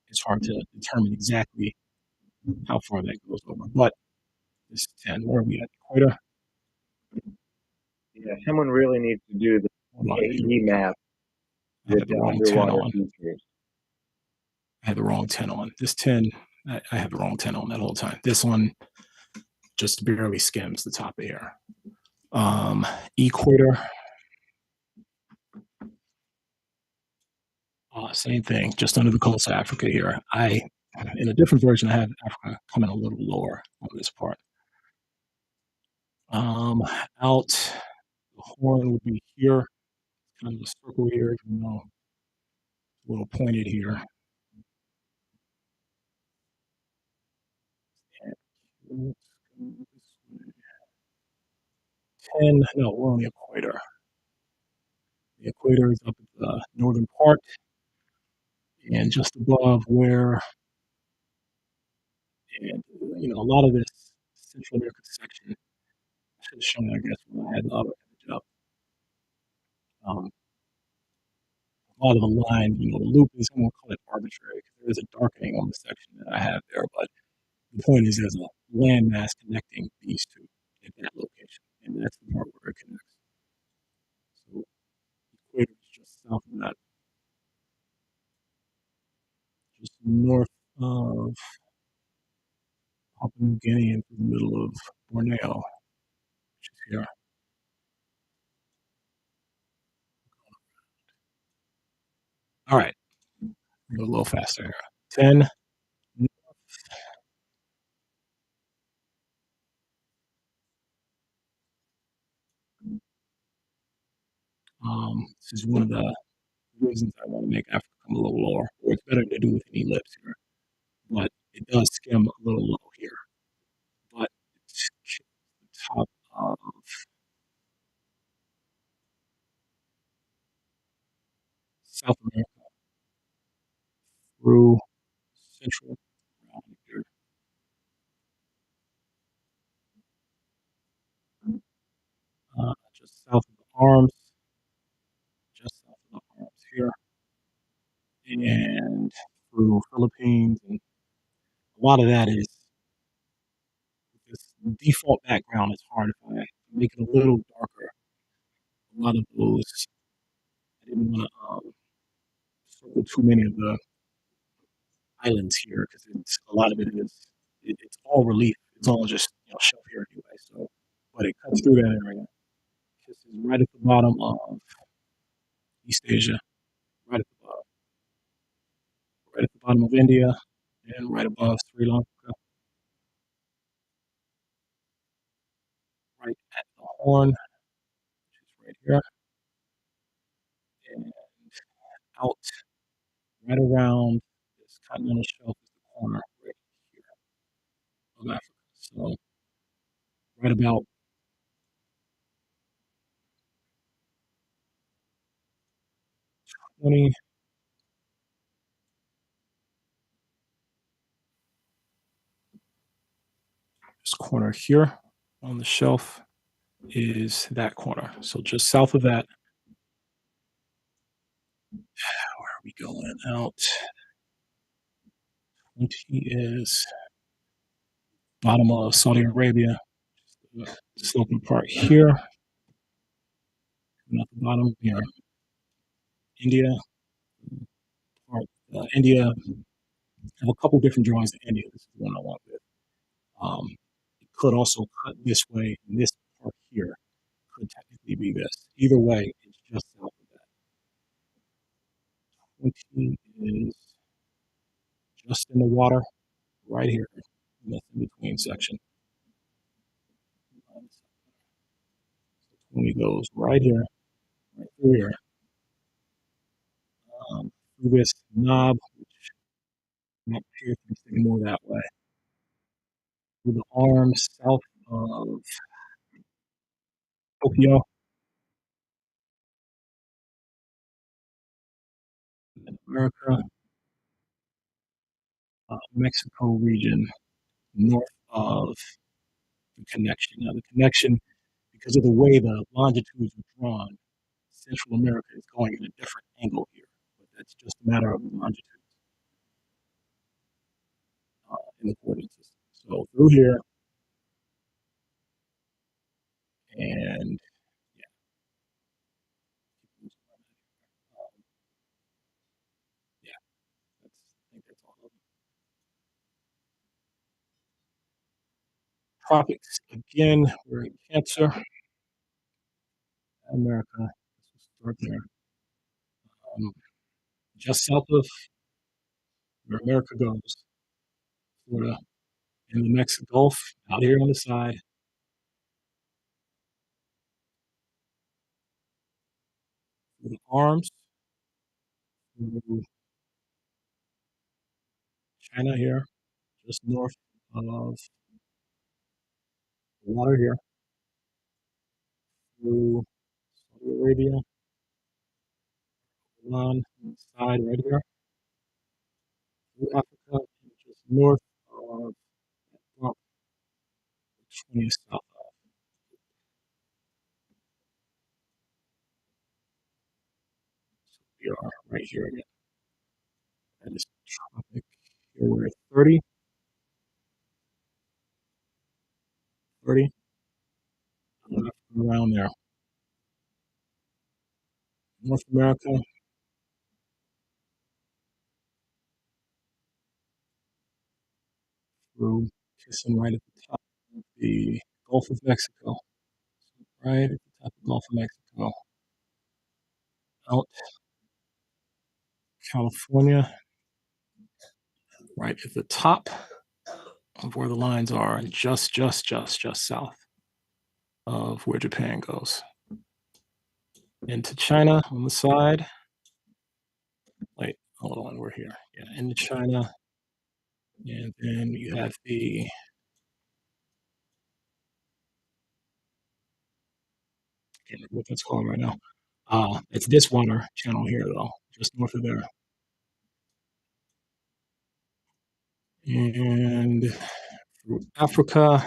it's hard to determine exactly how far that goes over. But this is 10. Where are we at? Equator? Yeah, someone really needs to do the Hold on, here AE we go. map I with had the the wrong 10 underwater on. features. I had the wrong 10 on. This 10, I had the wrong 10 on that whole time. This one just barely skims the top of here. Equator. Same thing, just under the coast of Africa here. In a different version, I have Africa coming a little lower on this part. Out the horn would be here, kind of a circle here, even though it's a little pointed here. And let's go this way. 10, no, we're on the equator. The equator is up at the northern part, and just above where, and a lot of this Central American section, I should have shown, I guess, when I had the other image up. A lot of the line, the loop is, I'm going to call it arbitrary, because there is a darkening on the section that I have there, but the point is there's a landmass connecting these two at that location, and that's the part where it connects. So the equator is just south of that, just north of Papua New Guinea into the middle of Borneo, which is here. All right, go a little faster here. 10. This is one of the reasons I want to make Africa come a little lower, or it's better to do with an ellipse here, but it does skim a little low here. But it's the top of South America through Central around here. Just south of the arms, just south of the arms here, and through Philippines, and a lot of that is this default background. It's hard if I make it a little darker. A lot of those, I didn't want to circle too many of the islands here because a lot of it is it's all relief. It's all just shelf here anyway. So, but it cuts through that area. This is right at the bottom of East Asia, right at the bottom, right at the bottom of India, and right above Sri Lanka, right at the Horn, which is right here, and out right around this continental shelf is the corner right here of Africa. So right about 20. Just corner here on the shelf is that corner. So just south of that, where are we going out? 20 is bottom of Saudi Arabia, the sloping part here, and at the bottom here, India. India, I have a couple different drawings in India. This is the one I want with. It could also cut this way, and this part here could technically be this. Either way, it's just south of that. 20 is just in the water right here in this in between section. 20 goes right here, right through here, through this knob, which not here, thinking more that way. Through the arms south of Tokyo, America, Mexico region, north of the connection. Now, the connection, because of the way the longitudes are drawn, Central America is going in a different angle here, but that's just a matter of longitude in the coordinate system. So through here, and yeah, yeah, I think that's all of them. Tropics again, we're in Cancer, America. Let's start there. Just south of where America goes, Florida, in the Mexican Gulf, out here on the side. Through the arms, through China here, just north of the water here, through Saudi Arabia, Iran, on the side right here, through Africa, and just north of Trump, which one is south of. So we are right here again. That is tropic. Here we're at 30, 30, around there. North America, through kissing right at the top of the Gulf of Mexico. Right at the top of the Gulf of Mexico. Out California, right at the top of where the lines are, and just south of where Japan goes. Into China on the side. Wait, hold on, we're here. Yeah, into China. And then you have the I can't remember what that's called right now. It's this water channel here though, just north of there. And through Africa,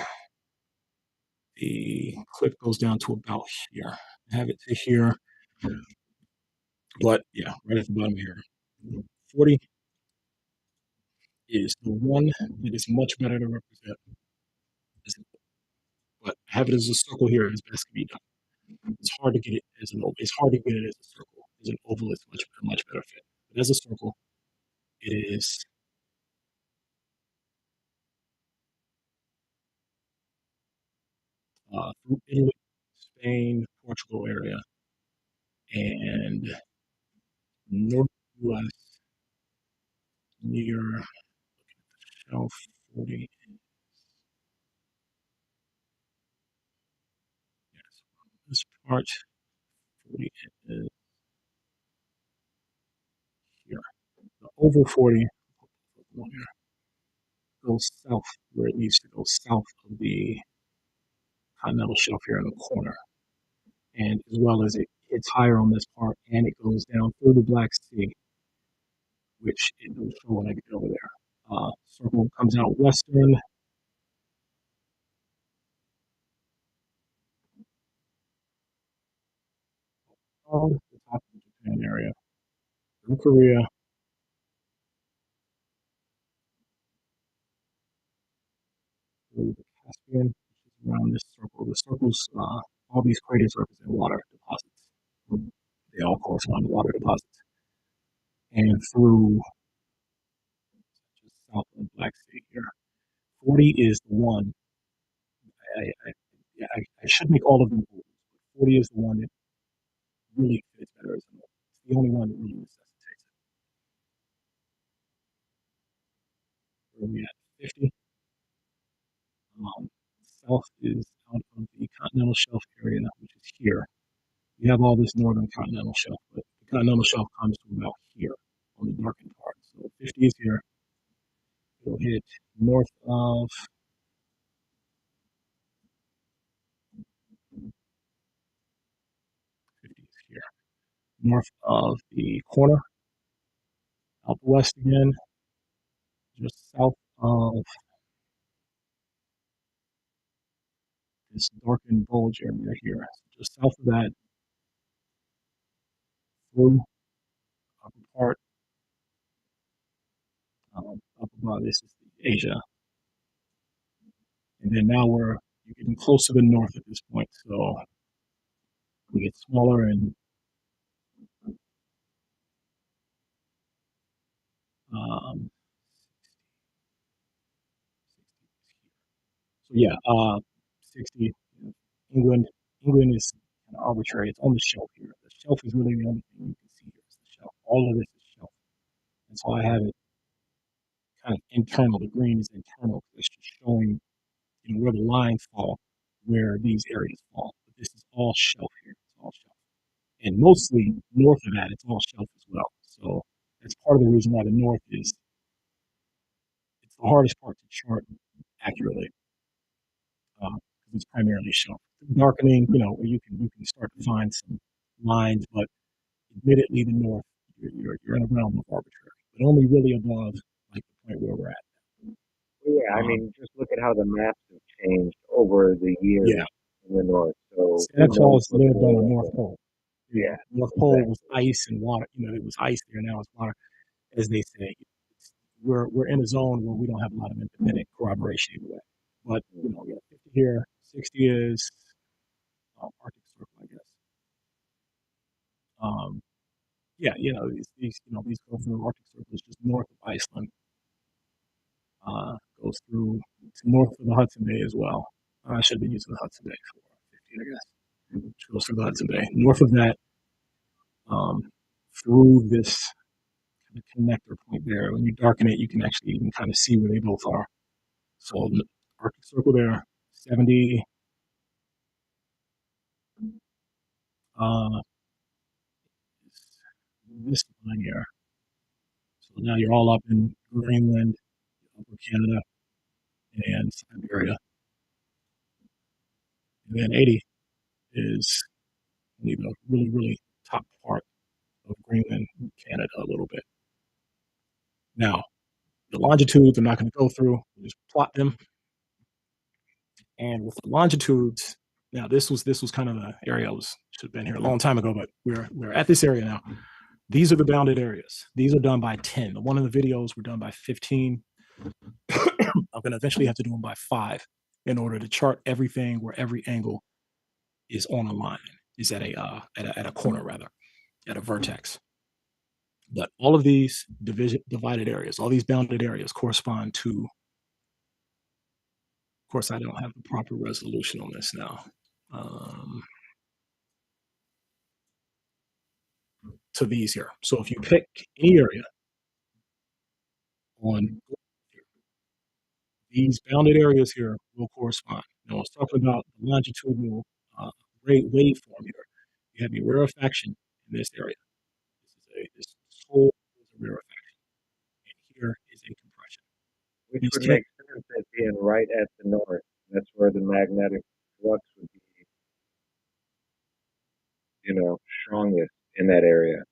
the clip goes down to about here. I have it to here, but yeah, right at the bottom here. 40 is the one that is much better to represent. But I have it as a circle here as best can be done. It's hard to get it as an oval. It's hard to get it as a circle. As an oval, it's much better fit. But as a circle, it is through Italy, Spain, Portugal area, and north U.S. near shelf 40. Yes, this part 40 is here. The oval 40 goes south where it needs to go south of the continental shelf here in the corner. And as well as it hits higher on this part and it goes down through the Black Sea, which it will show when I get over there. Circle comes out western, around the top of the Japan area, through Korea, through the Caspian, which is around this circle. The circles, all these craters represent water deposits. They all correspond to water deposits. And through just south of the Black Sea here. 40 is the one. I should make all of them blue, but 40 is the one that really fits better as a north. It's the only one that really necessitates it. Where we at 50. South is out of the continental shelf area, which is here. We have all this northern continental shelf, but the continental shelf comes to about here on the darkened part. So 50 is here. It'll hit north of 50 is here. North of the corner, out west again, just south of this darkened bulge area here. So just south of that, through upper part, up above this is Asia. And then now we're getting close to the north at this point. So we get smaller and so yeah, 60. England is kind of arbitrary. It's on the shelf here. The shelf is really the only thing you can see here is the shelf. All of this is shelf. And so I have it kind of internal. The green is internal. It's just showing, where the lines fall, where these areas fall. But this is all shelf here. It's all shelf. And mostly north of that, it's all shelf as well. So that's part of the reason why the north it's the hardest part to chart accurately. Because it's primarily shelf. Darkening, you can start to find some lines, but admittedly the north, you're in a realm of arbitrary, but only really above like the point where we're at. Yeah, I mean, just look at how the maps have changed over the years in the north. So Santa Claus lived on the North Pole. Yeah, North Pole was ice and water. It was ice there. Now it's water, as they say. We're in a zone where we don't have a lot of independent corroboration either way. But 50 here, 60 is Arctic Circle, I guess. These go through Arctic Circle is just north of Iceland. Goes through north of the Hudson Bay as well. I should have been using the Hudson Bay for 50, I guess. Which goes through the Hudson Bay. North of that, through this kind of connector point there, when you darken it, you can actually even kind of see where they both are. So the Arctic Circle there, 70. This line here. So now you're all up in Greenland, Upper Canada, and Siberia. And then 80 is the really, really top part of Greenland, Canada a little bit. Now, the longitudes I'm not going to go through. We'll just plot them. And with the longitudes, now this was kind of the area should have been here a long time ago, but we're at this area now. These are the bounded areas. These are done by 10. One of the videos were done by 15. I'm going to eventually have to do them by 5 in order to chart everything where every angle is on a line, is at a corner rather, at a vertex. But all of these divided areas, all these bounded areas correspond to, of course, I don't have the proper resolution on this now. To these here. So if you pick any area on these bounded areas here will correspond. Now, I was talking about the longitudinal waveform here. You have a rarefaction in this area. This whole is a rarefaction. And here is a compression. Which would make sense as being right at the north. That's where the magnetic flux would be, strongest in that area.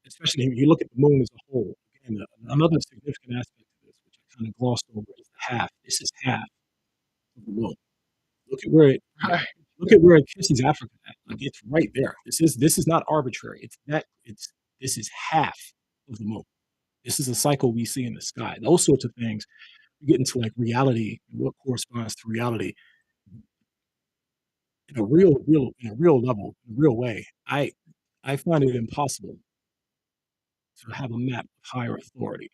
Especially if you look at the moon as a whole. Again, another significant aspect of this, which I kind of glossed over, is the half. This is half of the moon. Look Look at where it kisses Africa at. Like it's right there. This is not arbitrary. This is half of the moon. This is a cycle we see in the sky. Those sorts of things. You get into like reality and what corresponds to reality in a real level, in a real way. I find it impossible to have a map with higher authority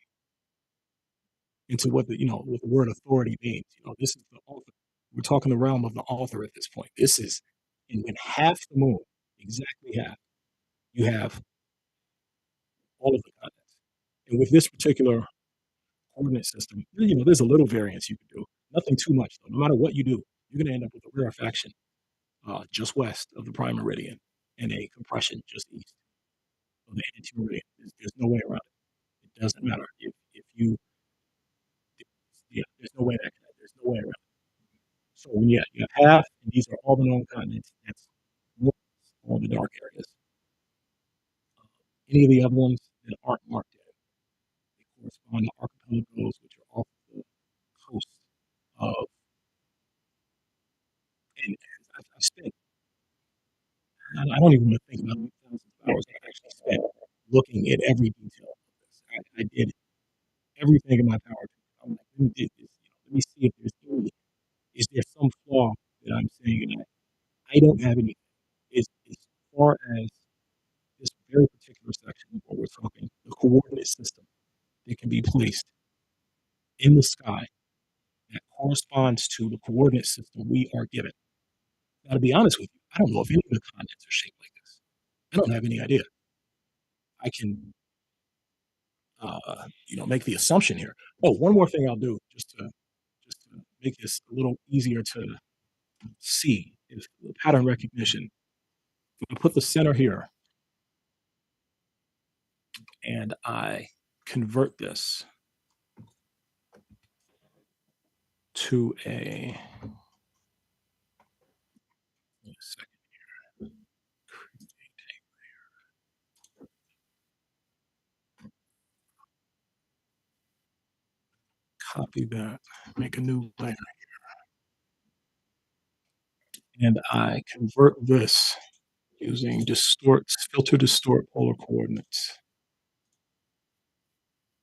into what the word authority means. This is the author. We're talking the realm of the author at this point. This is in half the moon, exactly half, you have all of the continents. And with this particular coordinate system, there's a little variance you can do. Nothing too much though. No matter what you do, you're gonna end up with a rarefaction just west of the prime meridian and a compression just east of the anti-meridian. There's no way around it. It doesn't matter if you yeah, there's no way that can there's no way around it. So yeah, you have half, and these are all the known continents. That's north, all the dark areas. Any of the other ones that aren't marked yet, they correspond to archipelagos, which are off the coast of. And I've spent, I don't even want to think about the thousands of hours I actually spent looking at every detail of this. I did everything in my power. I'm like, let me do this. Let me see if is there some flaw that I'm saying, and I don't have any. As far as this very particular section of what we're talking, the coordinate system that can be placed in the sky that corresponds to the coordinate system we are given. Now, to be honest with you, I don't know if any of the continents are shaped like this. I don't have any idea. I can, make the assumption here. Oh, one more thing I'll do just to make this a little easier to see is the pattern recognition. If I put the center here and I convert this to a second here. Copy that, make a new layer, and I convert this using filter distort polar coordinates.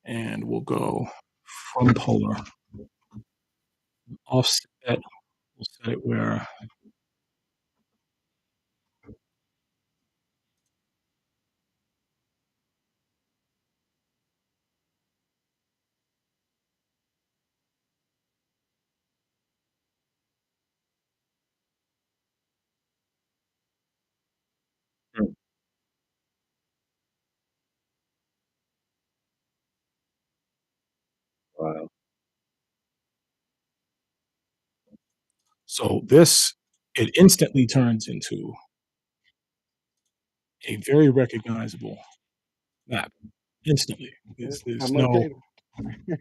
And we'll go from polar, offset, we'll set it where Hmm. Wow. so it instantly turns into a very recognizable map. Instantly. How There's much no data?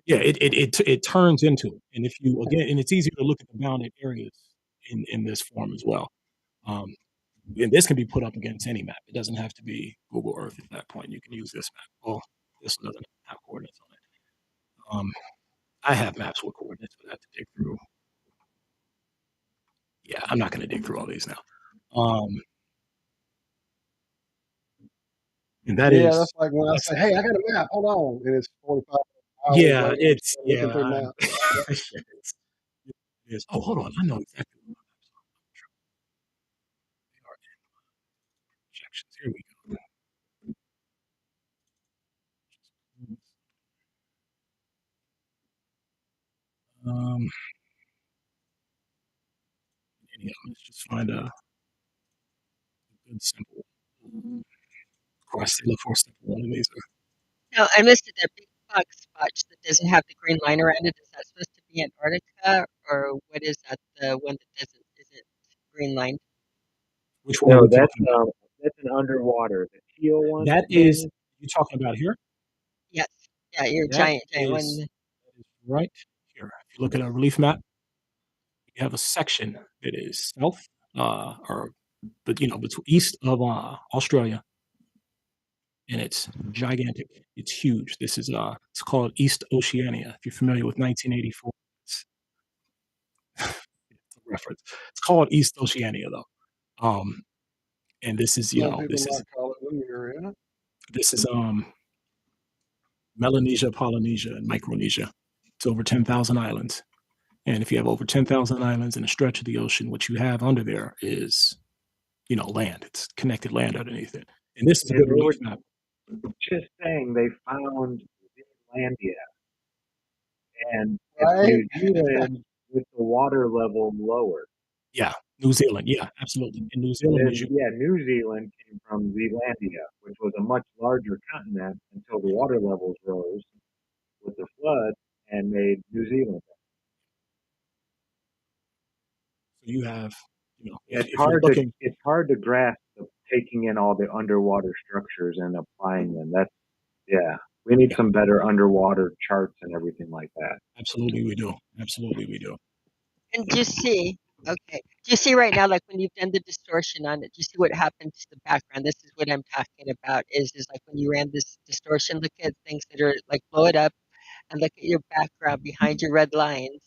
yeah, it turns into it. And if you again, and it's easier to look at the bounded areas in this form as well. Um, and this can be put up against any map. It doesn't have to be Google Earth at that point. You can use this map. Well, this doesn't have coordinates on it. I have maps with coordinates, but I have to dig through. Yeah, I'm not going to dig through all these now. And that Yeah, is that's like when I say, "Hey, I got a map. Hold on," and it's 45 hours yeah, later. I'm it's still looking yeah, through maps. Yep. it is. Oh, hold on, I know exactly what maps are. They are in projections. Here we go. Um, anyhow, let's just find a good simple. Of course, they look for a simple one of these. No, I missed it. That big box spot that doesn't have the green line around it. Is that supposed to be Antarctica, or what is that? The one that doesn't isn't green lined? Which one are No, we talking about? that's an underwater. The teal one That is again. you talking about here? Yes. Yeah, your That giant one. is right here. If you look at a relief map, you have a section that is south, between east of Australia, and it's gigantic. It's huge. This is it's called East Oceania. If you're familiar with 1984, it's a reference. It's called East Oceania though. And this is, Some people might call it Lemuria. this is Melanesia, Polynesia, and Micronesia. It's over 10,000 islands. And if you have over 10,000 islands and a stretch of the ocean, what you have under there is, land. It's connected land underneath it. And this is a And good they were relief map. just saying they found Zealandia and Right? New Zealand with the water level lower. Yeah, New Zealand. Yeah, absolutely. In New Zealand, Then, New Zealand came from Zealandia, which was a much larger continent until the water levels rose with the flood and made New Zealand. so you have, It's if you're hard looking, it's hard to grasp taking in all the underwater structures and applying them. We need some better underwater charts and everything like that. absolutely we do. Absolutely we do. And do you see? Okay. Do you see right now, like when you've done the distortion on it? Do you see what happened to the background? This is what I'm talking about. Is like when you ran this distortion, look at things that are like blow it up, and look at your background behind your red lines.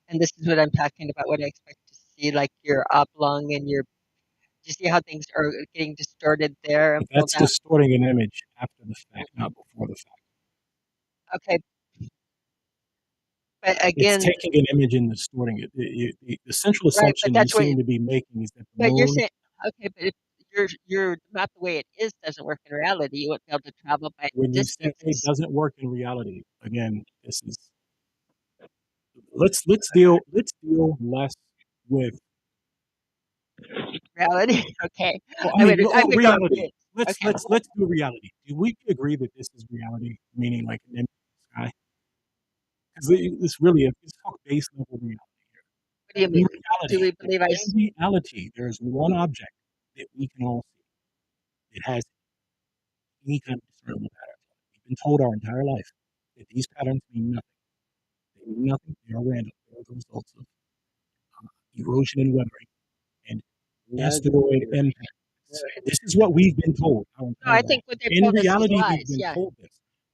And this is what I'm talking about. What I expect to see, like your oblong and your. Do you see how things are getting distorted there and But pulled that's out? distorting an image after the fact, not before the fact. Okay. But It's again, taking an image and distorting it. The central right? But assumption you that's what. seem to be making is that the But you're moon, saying, okay, but if your not the way it is doesn't work in reality, you won't be able to travel by when you say it distances. doesn't work in reality, again, this is let's deal less with Reality, okay. well, I would go reality. with okay. Let's do reality. Do we agree that this is reality, meaning like an image in the sky? Because it's really it's called base level reality. What do you In mean? Do reality, we believe in reality, there's one object that we can all see. It has any kind of discernible pattern. We've been told our entire life that these patterns mean nothing. They mean nothing. They are random. They are the results of erosion and weathering and asteroid impact. This is what we've been told our No, entire I life. think what they've In told us is reality, we've lies. been Yeah. told this.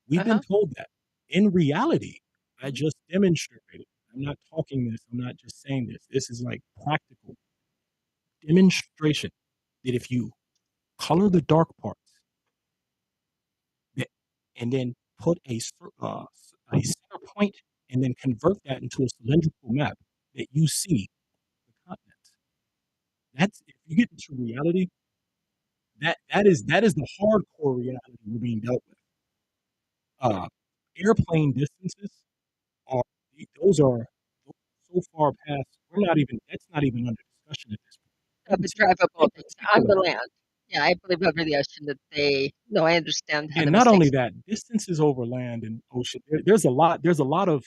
We've been told that. In reality, I just demonstrated. I'm not talking this. I'm not just saying this. This is like practical demonstration that if you color the dark parts and then put a center point and then convert that into a cylindrical map, that you see the continents. That's if you get into reality, that is the hardcore reality we're being dealt with. Airplane distances are those are so far past. We're not even that's not even under discussion at this point. Of the drivable In things on the particular, land. Yeah, I believe over the ocean that they. No, I understand how the and not only mistakes. that, distances over land and ocean. There's a lot. There's a lot of.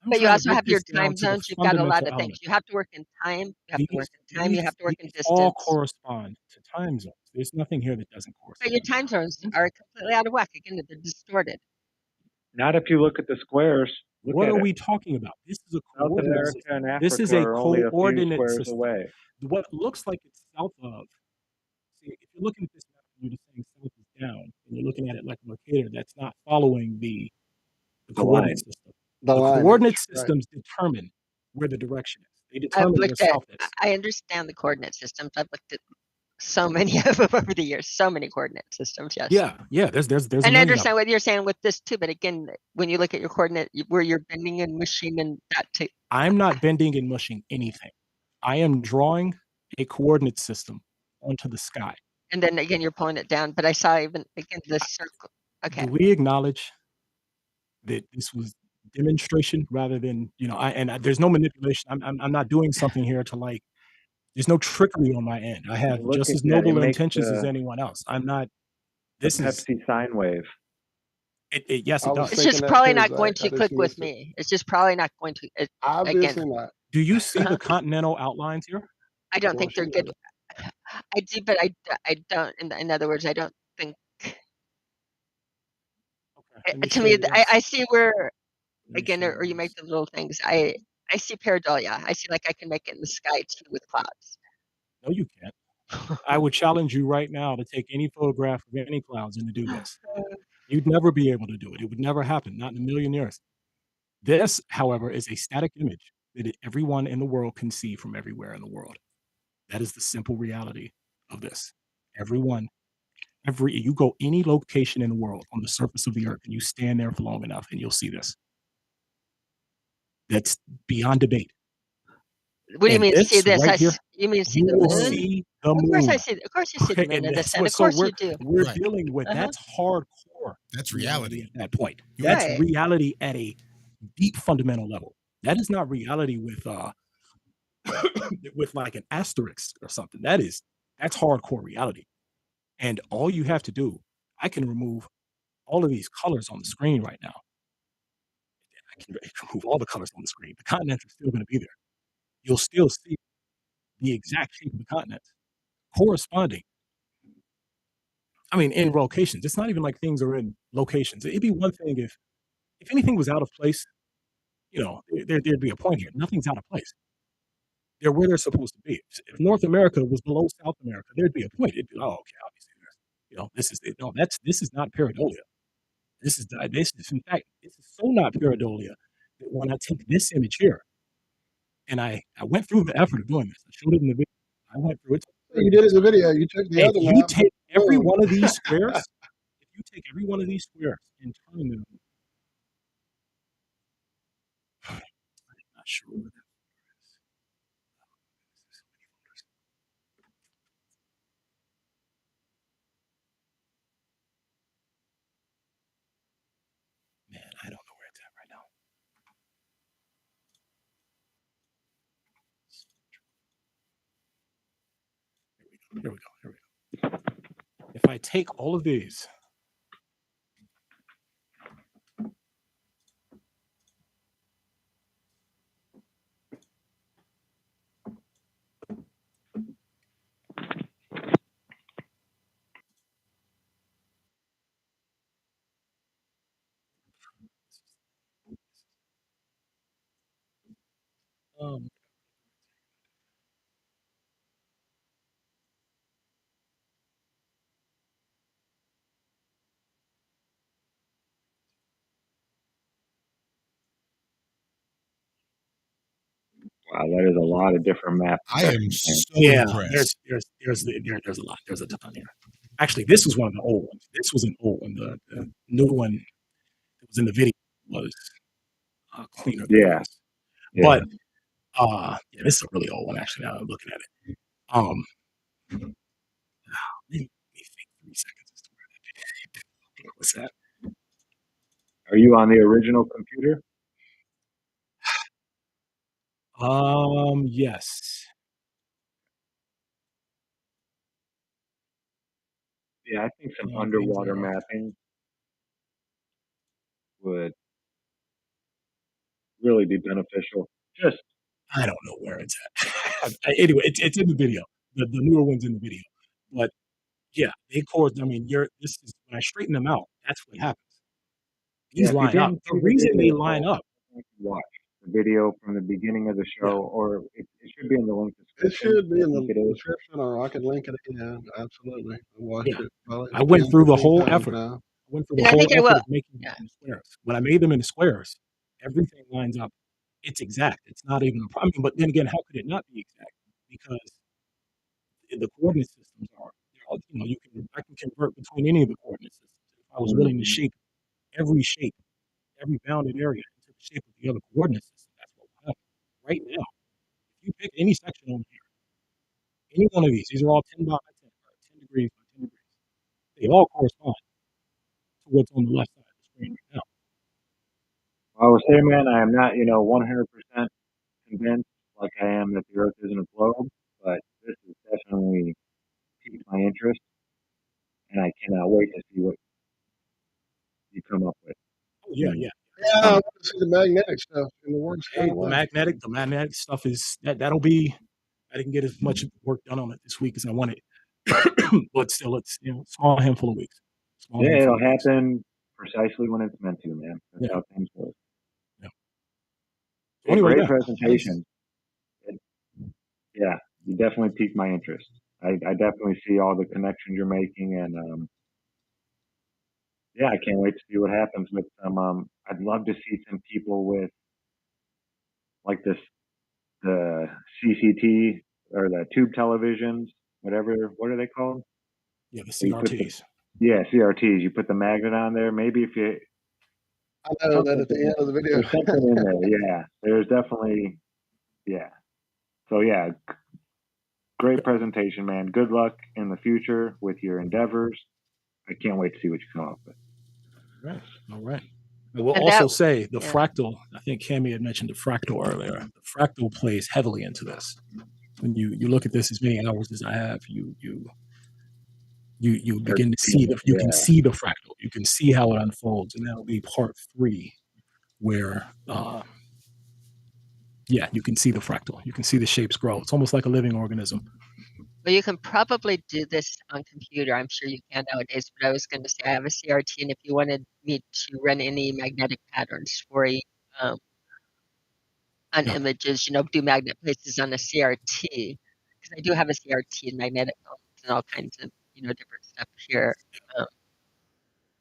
I'm But you trying to also break have your this down time to the zones. You've got a lot fundamental of things. element. You have to work in time. You have to work in time. You have to work in These all distance. correspond to time zones. There's nothing here that doesn't But correspond. your time zones are completely out of whack. Again, they're distorted. Not if you look at the squares. What are we talking about? This is a South coordinate America system. and This Africa is a are only a few coordinate squares system. away. What looks like it's south of. See, if you're looking at this map and you're just saying south is down, and you're looking at it like a Mercator, that's not following the coordinate system. The lineage, coordinate right. systems determine where the direction is. They I've determine where looked at. south is. I understand the coordinate systems. I've looked at so many of them over the years. So many coordinate systems. Yes. Yeah. There's a And I million of understand what you're saying with this too. But again, when you look at your coordinate, where you're bending and mushing and that too. I'm not bending and mushing anything. I am drawing a coordinate system onto the sky. And then again, you're pulling it down. But I saw even again the circle. Okay. Do we acknowledge that this was demonstration rather than there's no manipulation. I'm not doing something here to like. There's no trickery on my end. I have Look just at as that. noble It makes intentions as the anyone else. I'm not. the This is Pepsi sine wave. yes, I it was does. It's thinking just that probably too, not Zach. going I to just click with missed it. me. It's just probably not going to. Again, Obviously not. Do you see the continental outlines here? I don't Of think course they're you good. I do, but I don't. In other words, I don't think. Okay, let me To show me, you this. I see where Let me again, show or you this. make the little things. I see pareidolia. I see like I can make it in the sky too with clouds. No, you can't. I would challenge you right now to take any photograph of any clouds and to do this. You'd never be able to do it. It would never happen. Not in a million years. This, however, is a static image that everyone in the world can see from everywhere in the world. That is the simple reality of this. You go any location in the world on the surface of the earth and you stand there for long enough and you'll see this. That's beyond debate. What do you And mean? See this this? right here, You mean see you the will moon? see the Of course I moon. see. Of course you see the Okay, moon and in the that's sun. what Of so course you do. we're Right. dealing with. Uh-huh. That's hardcore That's reality. at that point. That's Right. reality at a deep fundamental level. That is not reality with with like an asterisk or something. That's hardcore reality. And all you have to do, I can remove all of these colors on the screen right now. I can remove all the colors on the screen. The continents are still going to be there. You'll still see the exact shape of the continents corresponding. I mean, in locations. It's not even like things are in locations. It'd be one thing if anything was out of place, there'd be a point here. Nothing's out of place. They're where they're supposed to be. If North America was below South America, there'd be a point. It'd be, oh, okay, obviously, this is not pareidolia. This is in fact, this is so not pareidolia that when I take this image here, and I went through the effort of doing this, I showed it in the video. I went through it. You did as a video. You took the If other you map. take every Boom. one of these squares, if you take every one of these squares and turn them, I'm not sure what that is. Man, I don't know where it's at right now. Here we go. If I take all of these, um, Wow, that is a lot of different maps. I am so yeah, impressed. there's a lot. There's a ton here. Actually, this was one of the old ones. This was an old one. The new one that was in the video was cleaner than Yeah, this. yeah. But yeah, this is a really old one. Actually, now I'm looking at it. Let me think 3 seconds as to where that was that. Are you on the original computer? Yes. Yeah, I think some Things underwater are. mapping would really be beneficial. Just I don't know where it's at. Anyway, it's in the video. The newer one's in the video. But yeah, they chords. I mean, this is when I straighten them out. That's what happens. yeah, These if you line up. didn't The see the reason they video, line up. watch the video from the beginning of the show, Yeah. or it should be in the link It description. should be in I the think it is. description, or I can link it. Yeah, absolutely. I watched Yeah. it probably I went 10, through the 15 whole times effort. now. And I think I Effort will. of making Yeah. them in squares. When I made them into squares, everything lines up. It's exact. It's not even a problem. But then again, how could it not be exact? Because the coordinate systems are, I can convert between any of the coordinate systems. If I was willing to shape, every bounded area into the shape of the other coordinate system, that's what will happen. Right now, if you pick any section over here, any one of these are all 10 by 10, or 10 degrees by 10 degrees. They all correspond to what's on the left side of the screen right now. I will say, man, I am not, 100% convinced like I am that the Earth isn't a globe, but this has definitely piqued my interest, and I cannot wait to see what you come up with. Oh, yeah, yeah. Yeah, I want to see the magnetic stuff in the works Hey, kind of way. the magnetic stuff is that'll be. I didn't get as much work done on it this week as I wanted, but still, it's small handful of weeks. Yeah, it'll happen precisely when it's meant to, man. That's Yeah. how things work. Yeah. Hey, Anyway, great yeah. presentation. Yeah, you definitely piqued my interest. I definitely see all the connections you're making, and yeah, I can't wait to see what happens with some. I'd love to see some people with like the CCT or the tube televisions, whatever. What are they called? Yeah, the You put the CRTs. yeah CRTs. You put the magnet on there. Maybe if you I know that something at the end of the video. there's something in there. Yeah, there's definitely yeah. So yeah, great presentation, man. Good luck in the future with your endeavors. I can't wait to see what you come up with. Right. All right. I will And also that, say the yeah. fractal. I think Cami had mentioned the fractal earlier. The fractal plays heavily into this. When you look at this as many hours as I have, you Start begin to see seeing the it. you can Yeah. see the fractal. You can see how it unfolds, and that'll be part 3, where yeah, you can see the fractal. You can see the shapes grow. It's almost like a living organism. Well, you can probably do this on computer. I'm sure you can nowadays, but I was going to say I have a CRT, and if you wanted me to run any magnetic patterns for you um, on Yeah. images, do magnet places on a CRT, because I do have a CRT and magnetic elements and all kinds of different stuff here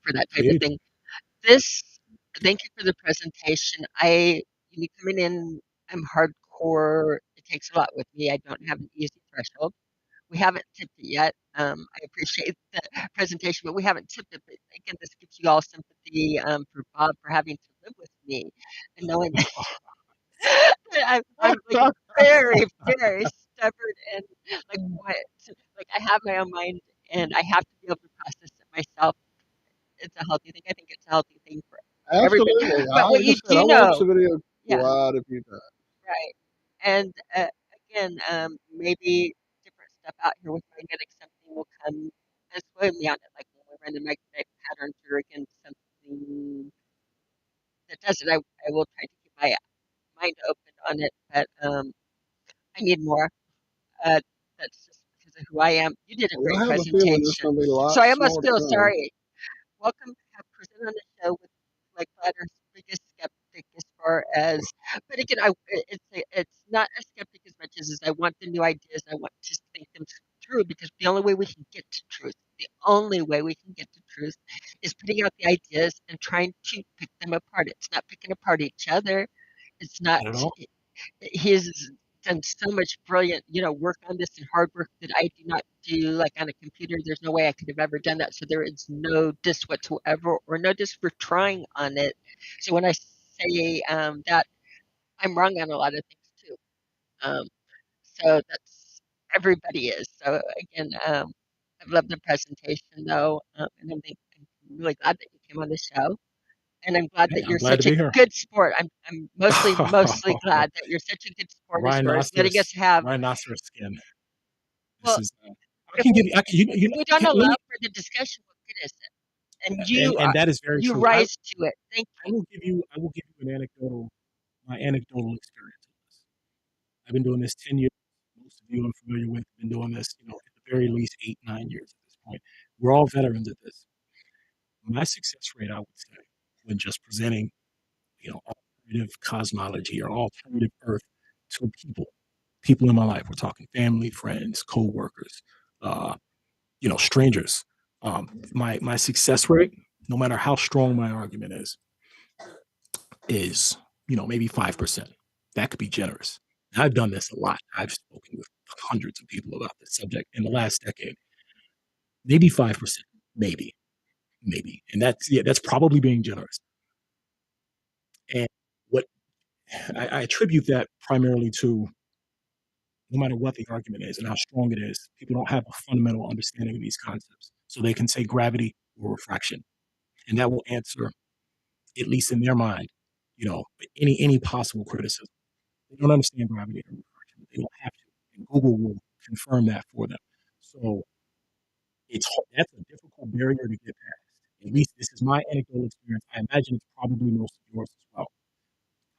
for that type of Indeed. thing. Thank you for the presentation. Coming in, I'm hardcore. It takes a lot with me. I don't have an easy threshold. We haven't tipped it yet. I appreciate the presentation, but we haven't tipped it. But again, this gives you all sympathy for Bob for having to live with me and knowing that I'm like very, very stubborn and like what? Like I have my own mind and I have to be able to process it myself. It's a healthy thing. I think it's a healthy thing for everybody. Absolutely. But what Like I you said, I do watched know, the video yeah, quite a few times. right. And again, maybe different stuff out here with magnetic something will come and sway me on it. Like when we run the magnetic patterns or again something that does it, I will try to keep my mind open on it. But I need more. That's just because of who I am. You did a Well, great I have a feeling it's presentation. going to be So I lots almost more to feel come. sorry. Welcome to have presented on the show with like Flatter's biggest skeptic as far as, but again, it's not a skeptic as much as I want the new ideas. I want to think them through because the only way we can get to truth, the only way we can get to truth is putting out the ideas and trying to pick them apart. It's not picking apart each other. It's not, Not at all. he's done so much brilliant, work on this and hard work that I do not do like on a computer. There's no way I could have ever done that. So there is no diss whatsoever or no diss for trying on it. So when I say that, I'm wrong on a lot of things too. Um, so that's everybody is. So again, I've loved the presentation though, and I'm really glad that you came on the show. And I'm glad Hey, that I'm you're glad to such a be here. good sport. I'm mostly glad that you're such a good sport as far as letting us have. Rhinoceros skin. This Well, is. I if can give we you. I can. if we don't Let allow me. for the discussion, what good is it? And And that is very you true. rise to it. Thank I will give you. I will give you my anecdotal experience on this. I've been doing this 10 years. Most of you I'm familiar with have been doing this. At the very least 8, 9 years at this point. We're all veterans at this. My success rate, I would say, when just presenting, alternative cosmology or alternative Earth to people in my life. We're talking family, friends, coworkers, uh, strangers. My success rate, no matter how strong my argument is maybe 5%. That could be generous. I've done this a lot. I've spoken with hundreds of people about this subject in the last decade. Maybe 5%, maybe, and that's probably being generous. And what I attribute that primarily to, no matter what the argument is and how strong it is, people don't have a fundamental understanding of these concepts. So they can say gravity or refraction, and that will answer, at least in their mind, any possible criticism. They don't understand gravity or refraction. But they don't have to, and Google will confirm that for them. So that's a difficult barrier to get past. At least this is my anecdotal experience. I imagine it's probably most of yours as well.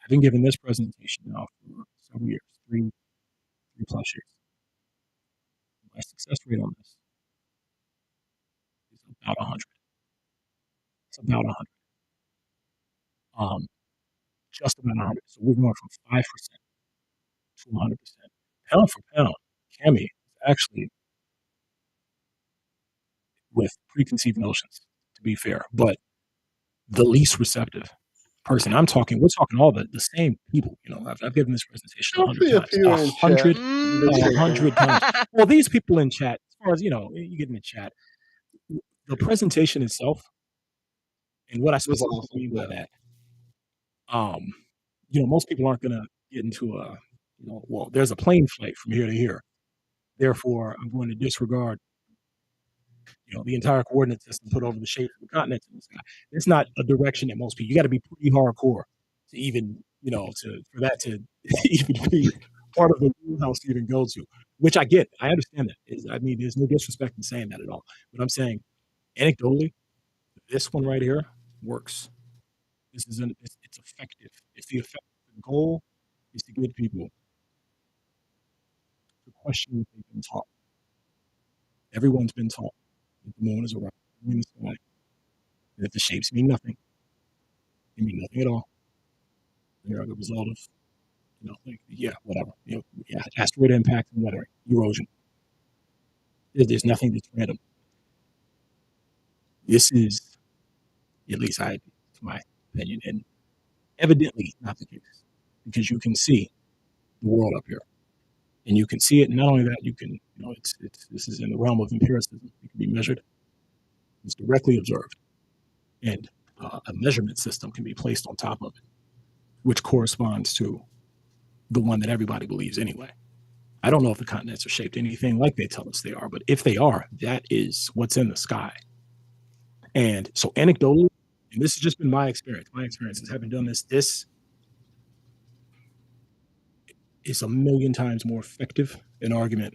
I've been giving this presentation now for several years, three plus years. My success rate on this is about 100. It's about 100. Um, just about 100. So we're going from 5% to 100%. Pound for pound, Cami is actually, with preconceived notions, to be fair, but the least receptive. person. We're talking all the same people. I've given this presentation I 100 see a times. few in chat. 100 times. Well, these people in chat, as far as you get in the chat, the presentation itself and what I specifically mean by that. Most people aren't gonna get into well, there's a plane flight from here to here. Therefore, I'm going to disregard the entire coordinate system put over the shape of the continents in the sky. It's not a direction that most people. You got to be pretty hardcore to even for that to even be part of the wheelhouse to even go to. Which I get. I understand that. I mean, there's no disrespect in saying that at all. But I'm saying, anecdotally, this one right here works. It's effective. It's the effective. The goal is to get people to question what they've been taught. Everyone's been taught that the moon is around in the sky, that the shapes mean nothing. They mean nothing at all. They are the result of, whatever. Asteroid impact and whatever, erosion. There's nothing that's random. This is, at least to my opinion, and evidently not the case, because you can see the world up here, and you can see it. And not only that, you can, this is in the realm of empiricism. It can be measured. It's directly observed, and a measurement system can be placed on top of it, which corresponds to the one that everybody believes anyway. I don't know if the continents are shaped anything like they tell us they are, but if they are, that is what's in the sky. And so anecdotally, and this has just been my experience is having done this is a million times more effective an argument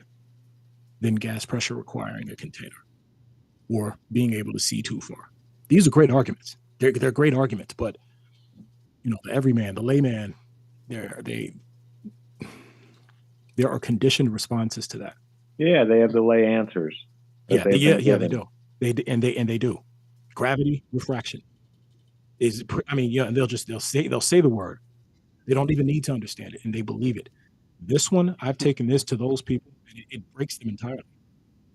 than gas pressure requiring a container or being able to see too far. These are great arguments. They're great arguments, but the everyman, the layman, there are conditioned responses to that. Yeah, they have the lay answers. They do. They do. Gravity, refraction and they'll say the word. They don't even need to understand it, and they believe it. This one, I've taken this to those people, and it breaks them entirely.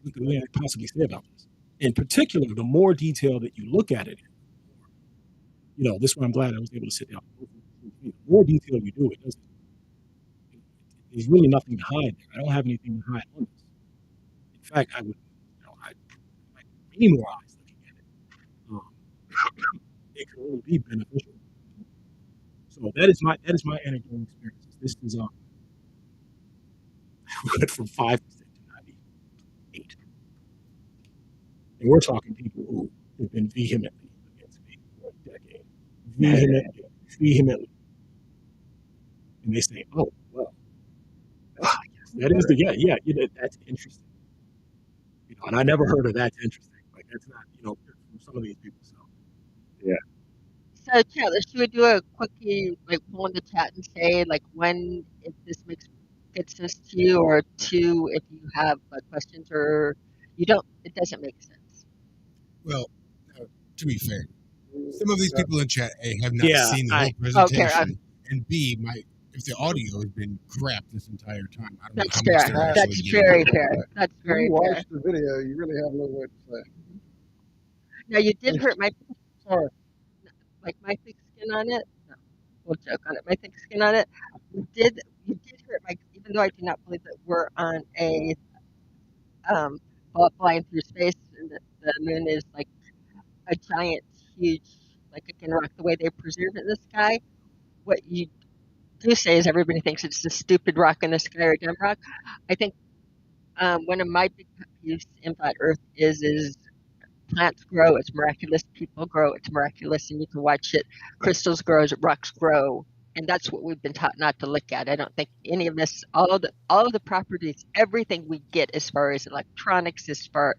What can I possibly say about this? In particular, the more detail that you look at it, this one I'm glad I was able to sit down. The more detail you do, there's really nothing to hide there. I don't have anything to hide on this. In fact, I would, I many more eyes looking at it. It could really be beneficial. So that is my anecdotal experience. This is we went from 5% to 98, and we're talking people who have been vehemently against me for a decade, vehemently, and they say, "Oh, well, that is that's interesting." And I never heard of that's interesting. Like that's not from some of these people. So yeah. So, chat, should we do a quickie, pull in the chat and say, one, if this makes good sense to you, or two, if you have questions or you don't, it doesn't make sense. Well, to be fair, some of these people in chat A have not seen the whole presentation, and B, if the audio has been crap this entire time, I don't know how much they're actually That's very fair. That's very you fair. watch the video, you really have no way to say. Now, you did hurt my my thick skin on it. No, we'll joke on it. My thick skin on it. You did hurt my. Even though I do not believe that we're on a ball flying through space, and the moon is like a giant, huge, it can rock the way they preserve it in the sky. What you do say is everybody thinks it's a stupid rock in the sky or dumb rock. I think one of my big pet peeves in flat Earth is plants grow, it's miraculous. People grow, it's miraculous. And you can watch it. Crystals grow, rocks grow. And that's what we've been taught not to look at. I don't think any of this, all of the properties, everything we get as far as electronics, as far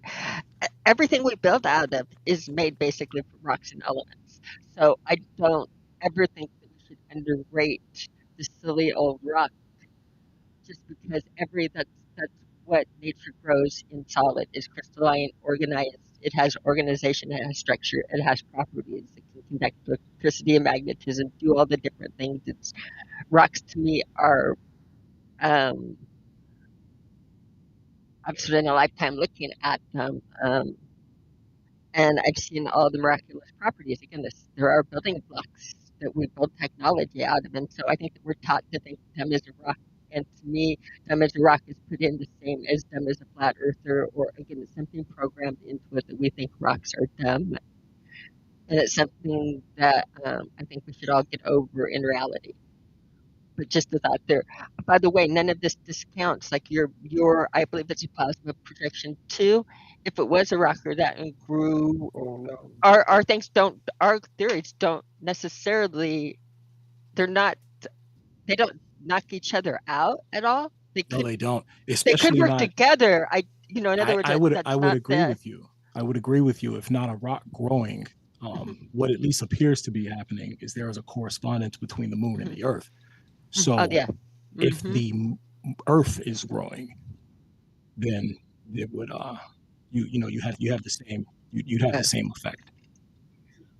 everything we build out of is made basically from rocks and elements. So I don't ever think that we should underrate the silly old rock just because that's what nature grows in solid is crystalline, organized. It has organization, it has structure, it has properties. It can conduct electricity and magnetism, do all the different things. Rocks to me are I've spent a lifetime looking at them, and I've seen all the miraculous properties. Again, there are building blocks that we build technology out of. And so I think that we're taught to think dumb as a rock. And to me, dumb as a rock is put in the same as dumb as a flat earther, or again, it's something programmed into it that we think rocks are dumb. And it's something that I think we should all get over in reality. But just a thought there. By the way, none of this discounts like your I believe it's a plasma projection too. If it was a rocker that grew, Oh, no. our theories don't necessarily, they don't knock each other out at all. No, they don't. They Especially could work not. together. In other words, I would that's agree not with you. I would agree with you. If not a rock growing, what at least appears to be happening is there is a correspondence between the moon and the Earth. So Oh yeah. if the Earth is growing, then it would you have the same you'd have the same effect.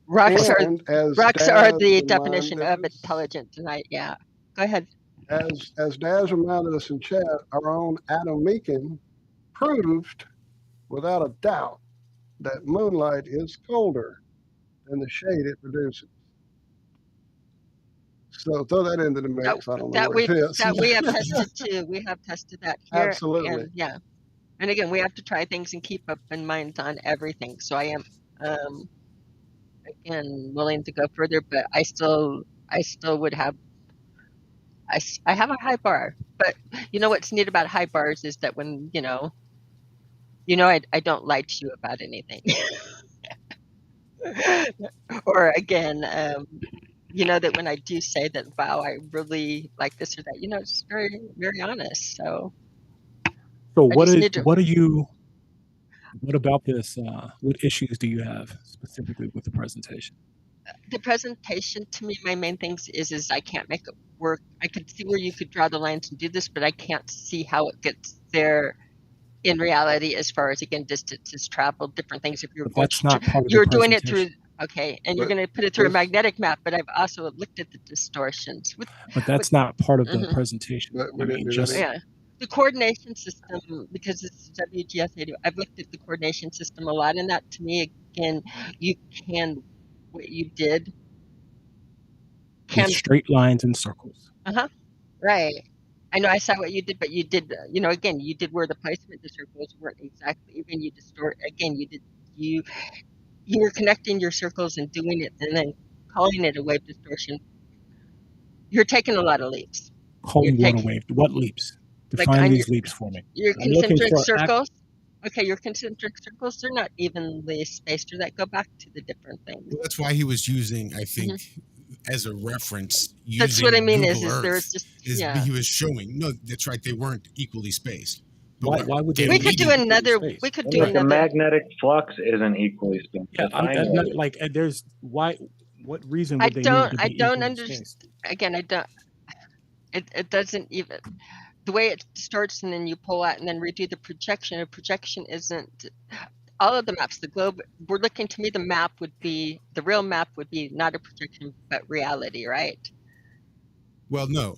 Rocks And as are Daz the definition of reminded us- intelligent tonight. Yeah. Go ahead. As Daz reminded us in chat, our own Adam Meakin proved without a doubt that moonlight is colder than the shade it produces. So throw that into the mix. I don't know where it is. That we have tested too. We have tested that here. Absolutely. And yeah. And again, we have to try things and keep open minds on everything. So I am again willing to go further, but I still would have I have a high bar. But you know what's neat about high bars is that when I don't lie to you about anything. Or again, that when I do say that, wow, I really like this or that, it's very, very honest. So what about this? What issues do you have specifically with the presentation? The presentation, to me, my main things is I can't make it work. I could see where you could draw the lines and do this, but I can't see how it gets there in reality as far as, again, distances traveled, different things. If That's not part of you're the doing it presentation. through, okay, and you're going to put it through a magnetic map, but I've also looked at the distortions. But that's not part of the presentation. We didn't do that. Yeah. The coordination system, because it's WGS82, I've looked at the coordination system a lot, and that to me, again, what you did With straight lines and circles. Right. I know I saw what you did, but you did, again, you did where the placement the circles weren't exactly even. You distort, again, you were connecting your circles and doing it and then calling it a wave distortion. You're taking a lot of leaps. Calling what a wave? What leaps? Define these leaps for me. Your concentric circles. Okay, your concentric circles, they're not evenly spaced, or that go back to the different things. Well, that's why he was using, I think, as a reference. That's what I mean. Google Is Earth, there's just he was showing. No, that's right. They weren't equally spaced. Why would they? We could do another. We could do The another. magnetic flux isn't equally spaced. Yeah, I'm not, like there's why. What reason would they need to be I don't equally understand. spaced? Again, I don't. It doesn't even. The way it starts and then you pull out and then redo the projection. A projection isn't. All of the maps, the globe, we're looking, to me, the real map would be not a projection, but reality, right? Well, no.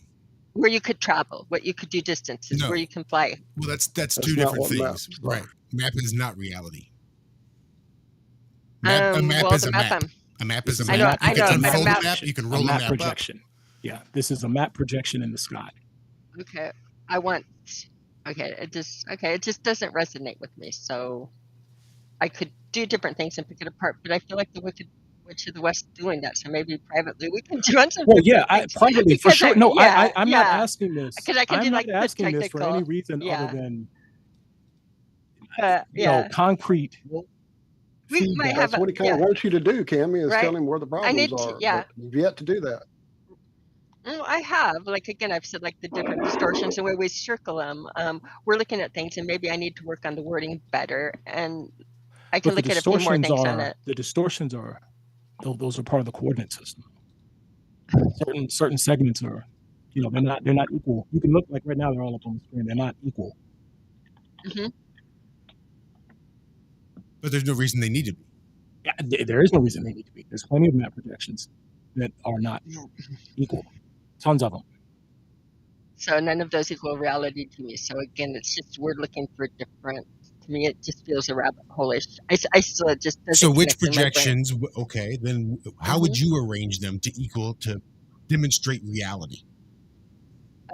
Where you could travel, what you could do distances, No. where you can fly. Well, that's two not different what things. maps are. Right. Map is not reality. A Well, map is the a map map. I'm- A map is a I know, map. I You know, can but a unfold map- a map. You can A roll a map map projection. Yeah, this is a map projection in the sky. Okay, it just doesn't resonate with me. So I could do different things and pick it apart, but I feel like the Wicked Witch of the West doing that. So maybe privately we can do on some. Well, different yeah, things. privately for Because sure. No, I'm not yeah. asking this. 'Cause I can do, I'm like, not the asking this for any technical- reason yeah. other than Yeah. concrete. We might feedback. have That's what he kind of wants you to do, Cami, is Right. tell him where the problems need to- are. yeah. But you've yet to do that. I have, like, again, I've said, like, the different distortions and where we circle them. We're looking at things, and maybe I need to work on the wording better, and I can But look at a few more things on it. the distortions are those are part of the coordinate system. Certain segments are, they're not equal. You can look, like right now they're all up on the screen. They're not equal. Mhm. But there's no reason they need to be. Yeah, there is no reason they need to be. There's plenty of map projections that are not equal. Tons of them. So none of those equal reality to me. So again, it's just we're looking for different to me, it just feels a rabbit hole-ish. I still, it just doesn't So which connect in my brain. projections? Okay, then how would you arrange them to demonstrate reality?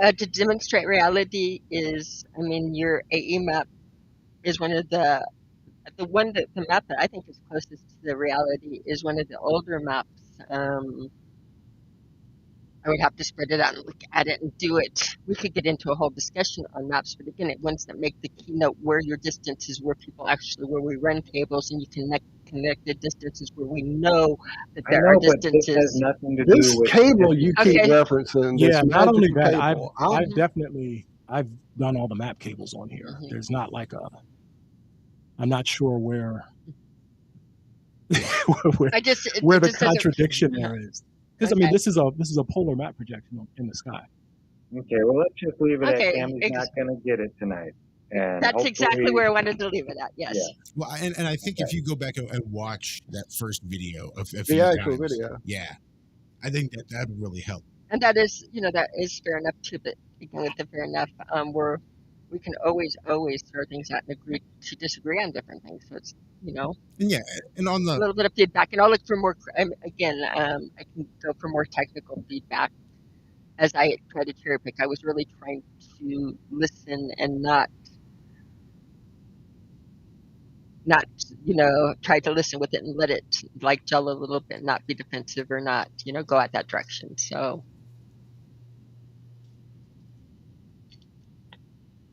To demonstrate reality is, I mean, your AE map is one of the map that I think is closest to the reality is one of the older maps. I would have to spread it out and look at it and do it. We could get into a whole discussion on maps, but again, ones that make the keynote where your distances, where we run cables and you connect the distances where we know that I there know, are but this has distances. nothing to do This with cable you keep Okay. referencing, this Yeah, not only magical that, cable. I've definitely done all the map cables on here. There's not like I'm not sure where where, I just where it the just doesn't. contradiction there is. Because I mean, this is a polar map projection in the sky. Okay, well, let's just leave it Okay, at Cami's not going to get it tonight. And That's exactly hopefully- where I wanted to leave it at. Yes. Yeah. Well, and I think if you go back and watch that first video of The actual video, yeah, I think that would really help. And that is, that is fair enough too. But again, with the fair enough, we can always throw things out and agree to disagree on different things. So it's, And yeah, and on a the little bit of feedback, and I'll look for more. Again, I can go for more technical feedback as I try to cherry pick. I was really trying to listen and not try to listen with it and let it like gel a little bit, not be defensive or not go out that direction. So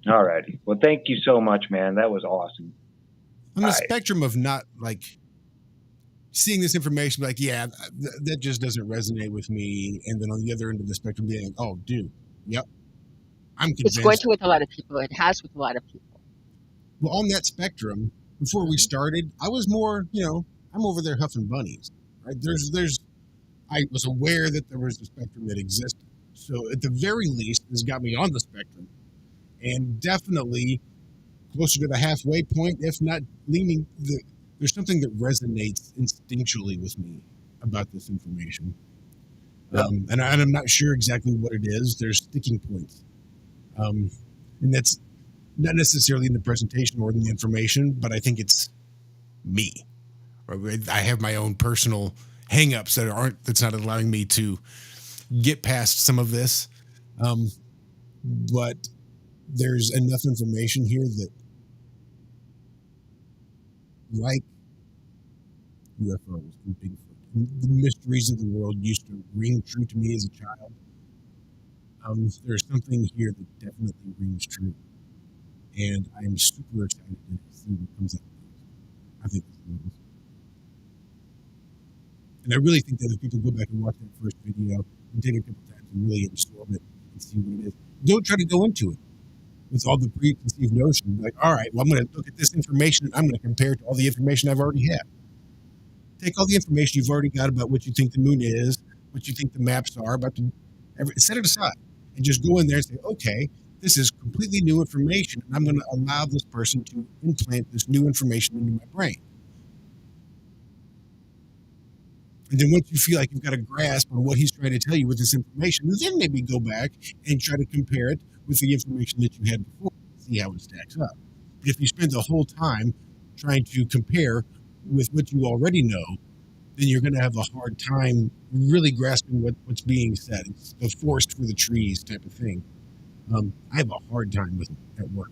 all righty. Well, thank you so much, man. That was awesome. on the spectrum of not like seeing this information, like, yeah, that just doesn't resonate with me, and then on the other end of the spectrum, being like, oh, dude, yep, I'm convinced. it's going to with a lot of people. It has with a lot of people. Well, on that spectrum, before we started, I was more, I'm over there huffing bunnies, right? I was aware that there was a spectrum that existed. So at the very least, this got me on the spectrum, and definitely closer to the halfway point, if not leaning. There's something that resonates instinctually with me about this information, and I'm not sure exactly what it is. There's sticking points, and that's not necessarily in the presentation or in the information, but I think it's me. I have my own personal hangups that's not allowing me to get past some of this. But there's enough information here that, like UFOs and Bigfoot, the mysteries of the world used to ring true to me as a child. There's something here that definitely rings true. And I'm super excited to see what comes out of this. I think this is. And I really think that if people go back and watch that first video and take it a couple times and really absorb it and see what it is, don't try to go into it with all the preconceived notions. Like, all right, well, I'm going to look at this information and I'm going to compare it to all the information I've already had. Take all the information you've already got about what you think the moon is, what you think the maps are, set it aside and just go in there and say, okay, this is completely new information, and I'm going to allow this person to implant this new information into my brain. And then once you feel like you've got a grasp on what he's trying to tell you with this information, then maybe go back and try to compare it with the information that you had before, see how it stacks up. But if you spend the whole time trying to compare with what you already know, then you're going to have a hard time really grasping what's being said. It's the forest for the trees type of thing. I have a hard time with it at work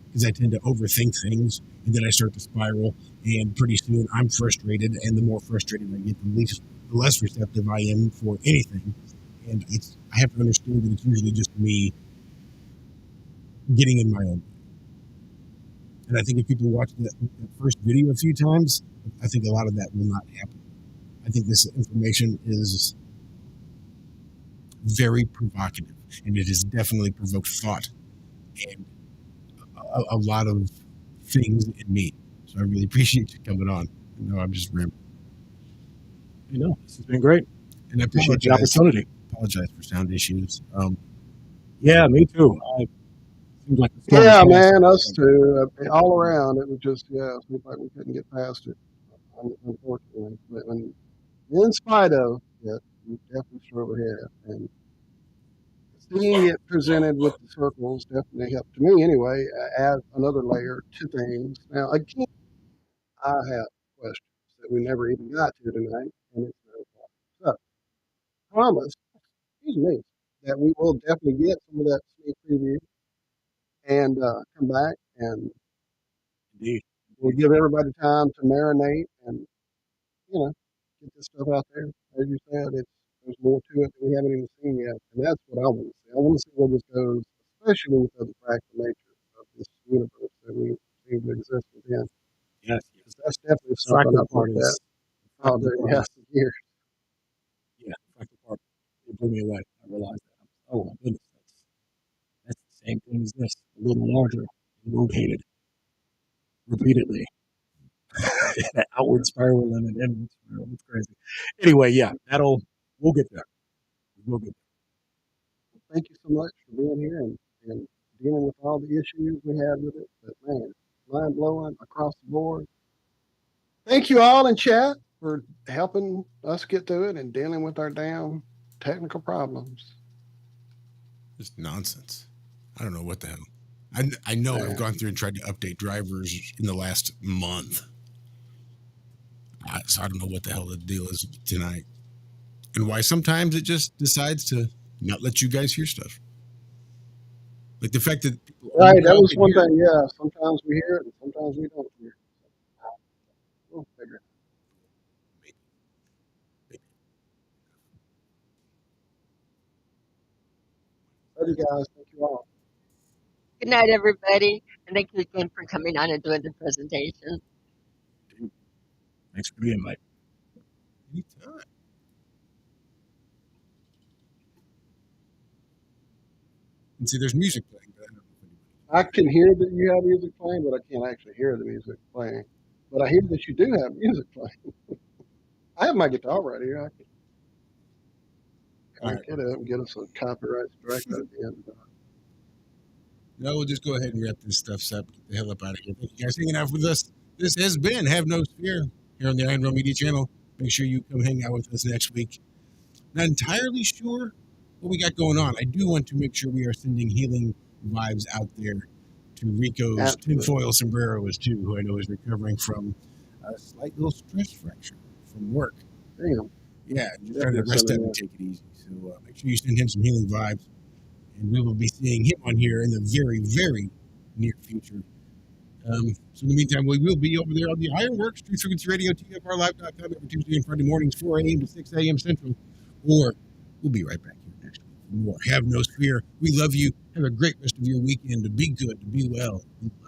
because I tend to overthink things, and then I start to spiral, and pretty soon I'm frustrated, and the more frustrated I get, the less receptive I am for anything. And I have to understand that it's usually just me getting in my own way. And I think if people watch that first video a few times, I think a lot of that will not happen. I think this information is very provocative, and it has definitely provoked thought and a lot of things in me. So I really appreciate you coming on. I'm just rambling. This has been great. And I appreciate the opportunity. Apologize for sound issues. Yeah, me too. Seems like yeah, man, us too. All around, it was just it seemed like we couldn't get past it, unfortunately. But in spite of it, we definitely strove ahead, and seeing it presented with the circles definitely helped to me anyway, add another layer to things. Now, again, I have questions that we never even got to tonight, and it's no problem. So, promise, excuse me, that we will definitely get some of that sneak preview and come back and Indeed. we'll give everybody time to marinate and, you know, get this stuff out there. As you said, there's more to it that we haven't even seen yet, and that's what I want to see. I want to see where this goes, especially with the fractal nature of this universe that we seem to exist within. Yes, yes. 'Cause that's definitely The something fractal I've part looked at is all fractal day, part yeah, is for years. yeah, the fractal part. It blew me away. I realized that. Oh my goodness, that's the same thing as this, a little larger, rotated repeatedly. That outward spiral and an inward spiral. It's crazy. Anyway, yeah, we'll get there. We'll get Thank you so much for being here and dealing with all the issues we had with it. But man, mind blowing across the board. Thank you all in chat for helping us get through it and dealing with our damn technical problems. Just nonsense. I don't know what the hell. I know I've gone through and tried to update drivers in the last month. So I don't know what the hell the deal is tonight. And why sometimes it just decides to not let you guys hear stuff. Like the fact that people Right, that was can one hear thing. Yeah, sometimes we hear it and sometimes we don't hear it. We'll figure it out. Love you guys. Thank you all. Good night, everybody, and thank you again for coming on and doing the presentation. Thanks for the invite. Anytime. And see, there's music playing, but I don't know if anybody I can hear that you have music playing, but I can't actually hear the music playing. But I hear that you do have music playing. I have my guitar right here. I can crank it up and get us a copyright strike at the end. No, we'll just go ahead and wrap this stuff up. Get the hell up out of here. Thank you guys for hanging out with us. This has been Have No Fear here on the wRonG Media channel. Make sure you come hang out with us next week. Not entirely sure what we got going on. I do want to make sure we are sending healing vibes out there to Rico's tinfoil sombreros too, who I know is recovering from a slight little stress fracture from work. Damn. Yeah, just trying to rest up and take it easy. So make sure you send him some healing vibes. And we will be seeing him on here in the very, very near future. So in the meantime, we will be over there on the Ironworks, Truth Frequency Radio, TFRLive.com every Tuesday and Friday mornings, 4 a.m. to 6 a.m. Central. Or we'll be right back here next week for more. Have no fear. We love you. Have a great rest of your weekend. To be good, to be well. We love you.